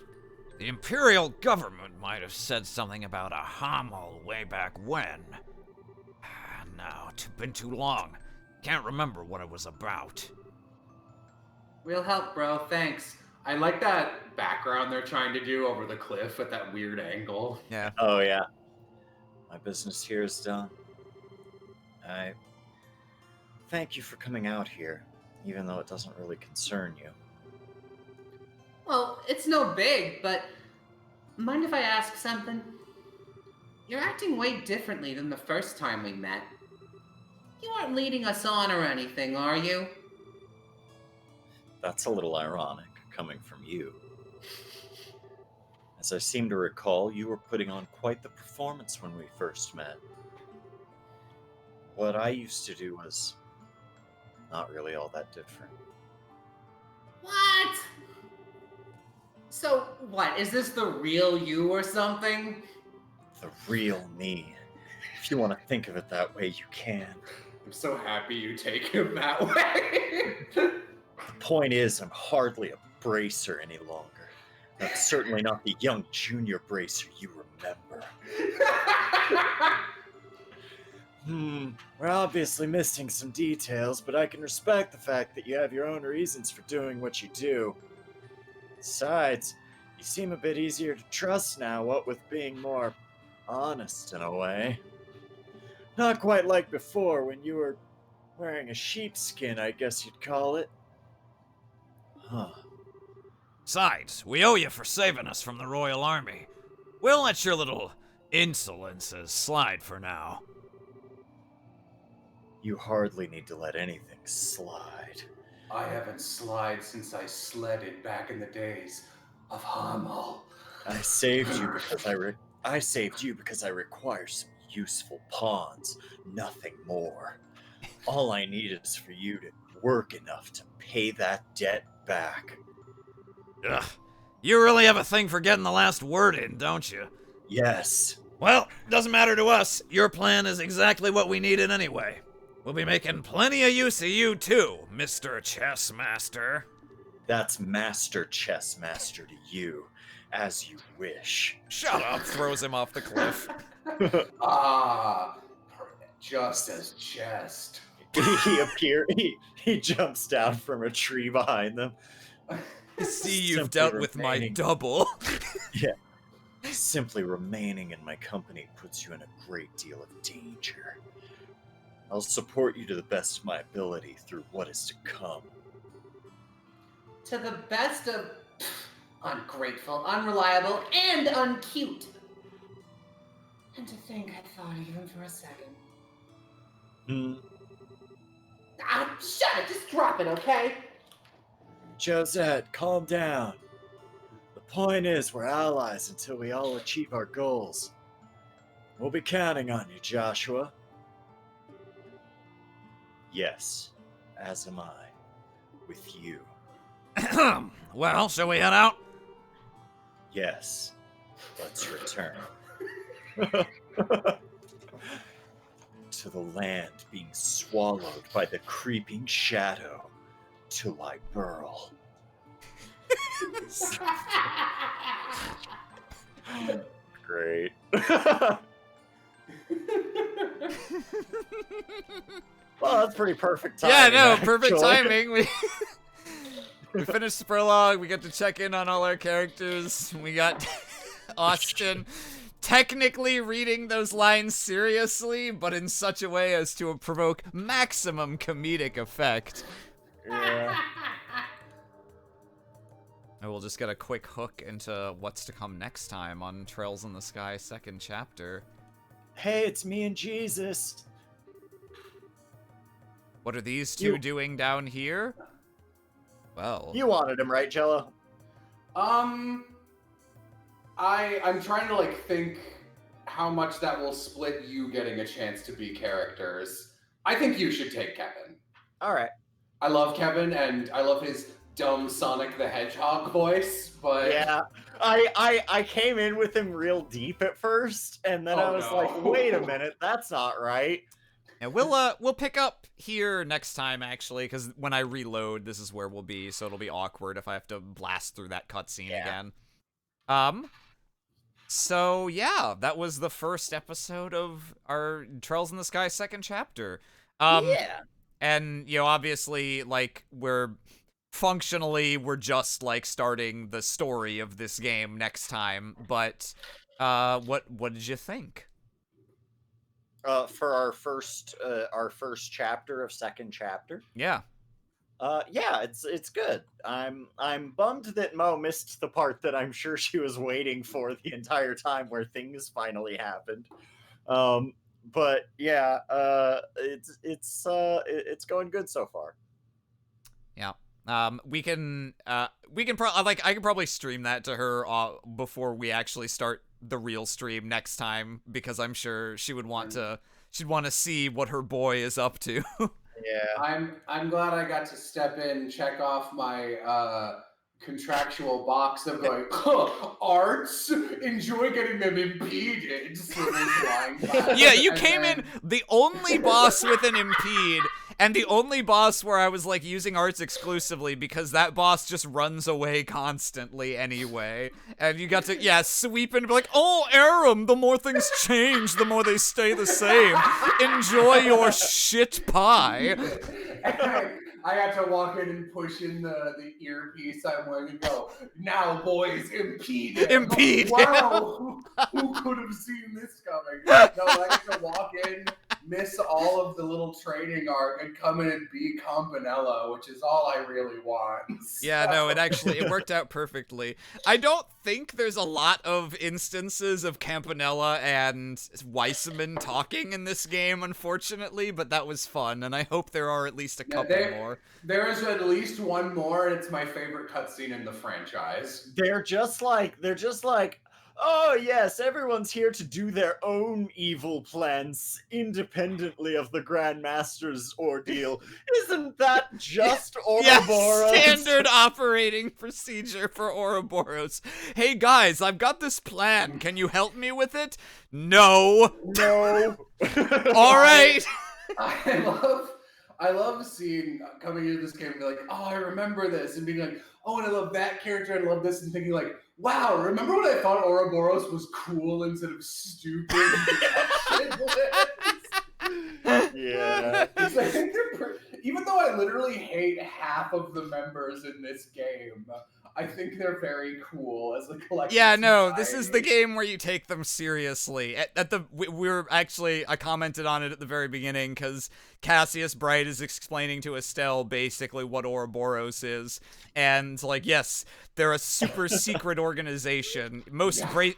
Speaker 1: The Imperial government might have said something about a Hommel way back when. No, been too long. Can't remember what it was about.
Speaker 8: Real help, bro. Thanks.
Speaker 7: I like that background they're trying to do over the cliff at that weird angle.
Speaker 1: Yeah.
Speaker 4: Oh, yeah. My business here is done. I thank you for coming out here, even though it doesn't really concern you.
Speaker 8: Well, it's no big, but mind if I ask something? You're acting way differently than the first time we met. You aren't leading us on or anything, are you?
Speaker 4: That's a little ironic, coming from you. As I seem to recall, you were putting on quite the performance when we first met. What I used to do was not really all that different.
Speaker 8: What? So, what? Is this the real you or something?
Speaker 4: The real me. If you want to think of it that way, you can.
Speaker 7: I'm so happy you take him that way.
Speaker 4: The point is, I'm hardly a bracer any longer. I'm certainly not the young junior bracer you remember. We're obviously missing some details, but I can respect the fact that you have your own reasons for doing what you do. Besides, you seem a bit easier to trust now, what with being more honest in a way. Not quite like before when you were wearing a sheepskin, I guess you'd call it. Huh.
Speaker 9: Besides, we owe you for saving us from the Royal Army. We'll let your little insolences slide for now.
Speaker 4: You hardly need to let anything slide.
Speaker 7: I haven't slid since I sledded back in the days of Hamel.
Speaker 4: I saved you because I require some useful pawns, nothing more. All I need is for you to work enough to pay that debt back.
Speaker 9: Ugh. You really have a thing for getting the last word in, don't you?
Speaker 4: Yes.
Speaker 9: Well, doesn't matter to us. Your plan is exactly what we needed anyway. We'll be making plenty of use of you too, Mr. Chess Master.
Speaker 4: That's Master Chess Master to you, as you wish.
Speaker 1: Shut up, throws him off the cliff.
Speaker 7: Just as chest.
Speaker 4: He jumps down from a tree behind them.
Speaker 1: I see you've
Speaker 4: Simply
Speaker 1: dealt with my
Speaker 4: remaining.
Speaker 1: double.
Speaker 4: Yeah. Simply remaining in my company puts you in a great deal of danger. I'll support you to the best of my ability through what is to come.
Speaker 8: To the best of ungrateful, unreliable, and uncute. And to think I thought even for a second. Shut it, just drop it, okay?
Speaker 4: Josette, calm down. The point is, we're allies until we all achieve our goals. We'll be counting on you, Joshua. Yes, as am I, with you.
Speaker 9: Well, shall we head out?
Speaker 4: Yes, let's return. To the land being swallowed by the creeping shadow, to Liberl. Great. Well, that's pretty perfect timing.
Speaker 1: Yeah, no, perfect
Speaker 4: actually.
Speaker 1: timing. We finished the prologue. We got to check in on all our characters. We got Austin technically reading those lines seriously, but in such a way as to provoke maximum comedic effect.
Speaker 4: Yeah.
Speaker 1: And we'll just get a quick hook into what's to come next time on Trails in the Sky 2nd chapter.
Speaker 4: Hey, it's me and Jesus.
Speaker 1: What are these two doing down here? Well,
Speaker 4: You wanted him, right, Jello?
Speaker 7: I'm trying to think how much that will split you getting a chance to be characters. I think you should take Kevin.
Speaker 4: All right.
Speaker 7: I love Kevin and I love his dumb Sonic the Hedgehog voice, but
Speaker 4: Yeah, I came in with him real deep at first, and then
Speaker 7: Oh,
Speaker 4: I was
Speaker 7: no.
Speaker 4: like, wait a minute, that's not right.
Speaker 1: and we'll pick up here next time actually, because when I reload, this is where we'll be, so it'll be awkward if I have to blast through that cutscene again. So yeah, that was the first episode of our Trails in the Sky 2nd chapter.
Speaker 5: Yeah.
Speaker 1: And obviously, we're just starting the story of this game next time. But what did you think?
Speaker 4: For our first chapter of 2nd chapter.
Speaker 1: Yeah.
Speaker 4: Yeah, it's good. I'm bummed that Mo missed the part that I'm sure she was waiting for the entire time, where things finally happened. But yeah, it's going good so far.
Speaker 1: Yeah. We can I can probably stream that to her before we actually start the real stream next time, because I'm sure she would want to see what her boy is up to.
Speaker 2: Yeah.
Speaker 7: I'm glad I got to step in, check off my contractual box of going, arts, enjoy getting them impeded.
Speaker 1: Yeah, you came in the only boss with an impede, and the only boss where I was like using arts exclusively because that boss just runs away constantly anyway. And you got to, sweep and be like, oh, Aram, the more things change, the more they stay the same. Enjoy your shit pie.
Speaker 7: I had to walk in and push in the earpiece I'm wearing and go, now boys, impede it.
Speaker 1: Impede.
Speaker 7: Wow, who could have seen this coming? No, I had to walk in, miss all of the little training arc, and come in and be Campanella, which is all I really want.
Speaker 1: Yeah, no, it worked out perfectly. I don't think there's a lot of instances of Campanella and Weisman talking in this game, unfortunately, but that was fun, and I hope there are at least a couple more.
Speaker 7: There is at least one more, and it's my favorite cutscene in the franchise.
Speaker 2: They're just like, oh yes, everyone's here to do their own evil plans independently of the Grandmaster's ordeal. Isn't that just Ouroboros?
Speaker 1: Yeah, standard operating procedure for Ouroboros. Hey guys, I've got this plan. Can you help me with it? No. All right.
Speaker 7: I love seeing coming into this game and be like, oh, I remember this, and being like, oh, and I love that character, and I love this, and thinking like, wow, remember when I thought Ouroboros was cool instead of stupid?
Speaker 2: Yeah.
Speaker 7: Even though I literally hate half of the members in this game, I think they're very cool as a collective.
Speaker 1: Yeah, no,
Speaker 7: society.
Speaker 1: this is the game where you take them seriously. I commented on it at the very beginning because Cassius Bright is explaining to Estelle basically what Ouroboros is, and like, yes, they're a super secret organization.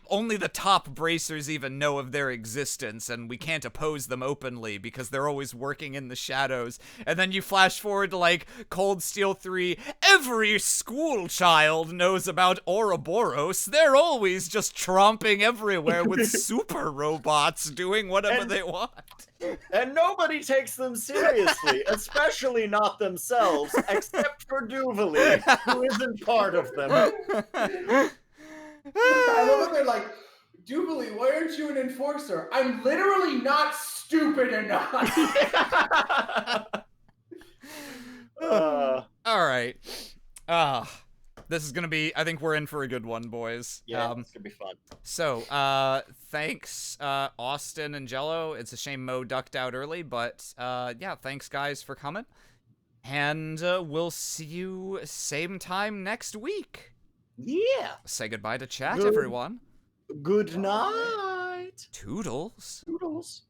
Speaker 1: Only the top bracers even know of their existence, and we can't oppose them openly because they're always working in the shadows. And then you flash forward to like Cold Steel 3. Every school child knows about Ouroboros. They're always just tromping everywhere with super robots doing whatever they want.
Speaker 2: And nobody takes them seriously, especially not themselves, except for Duvalie, who isn't part of them.
Speaker 7: I love that they're like, Duvalie, why aren't you an enforcer? I'm literally not stupid enough.
Speaker 1: All right. This is gonna be, I think we're in for a good one, boys.
Speaker 2: Yeah, it's gonna be fun.
Speaker 1: So, thanks, Austin and Jello. It's a shame Mo ducked out early, but, yeah, thanks, guys, for coming. And, we'll see you same time next week.
Speaker 2: Yeah.
Speaker 1: Say goodbye to chat, everyone.
Speaker 2: Good night.
Speaker 1: Toodles.
Speaker 2: Toodles.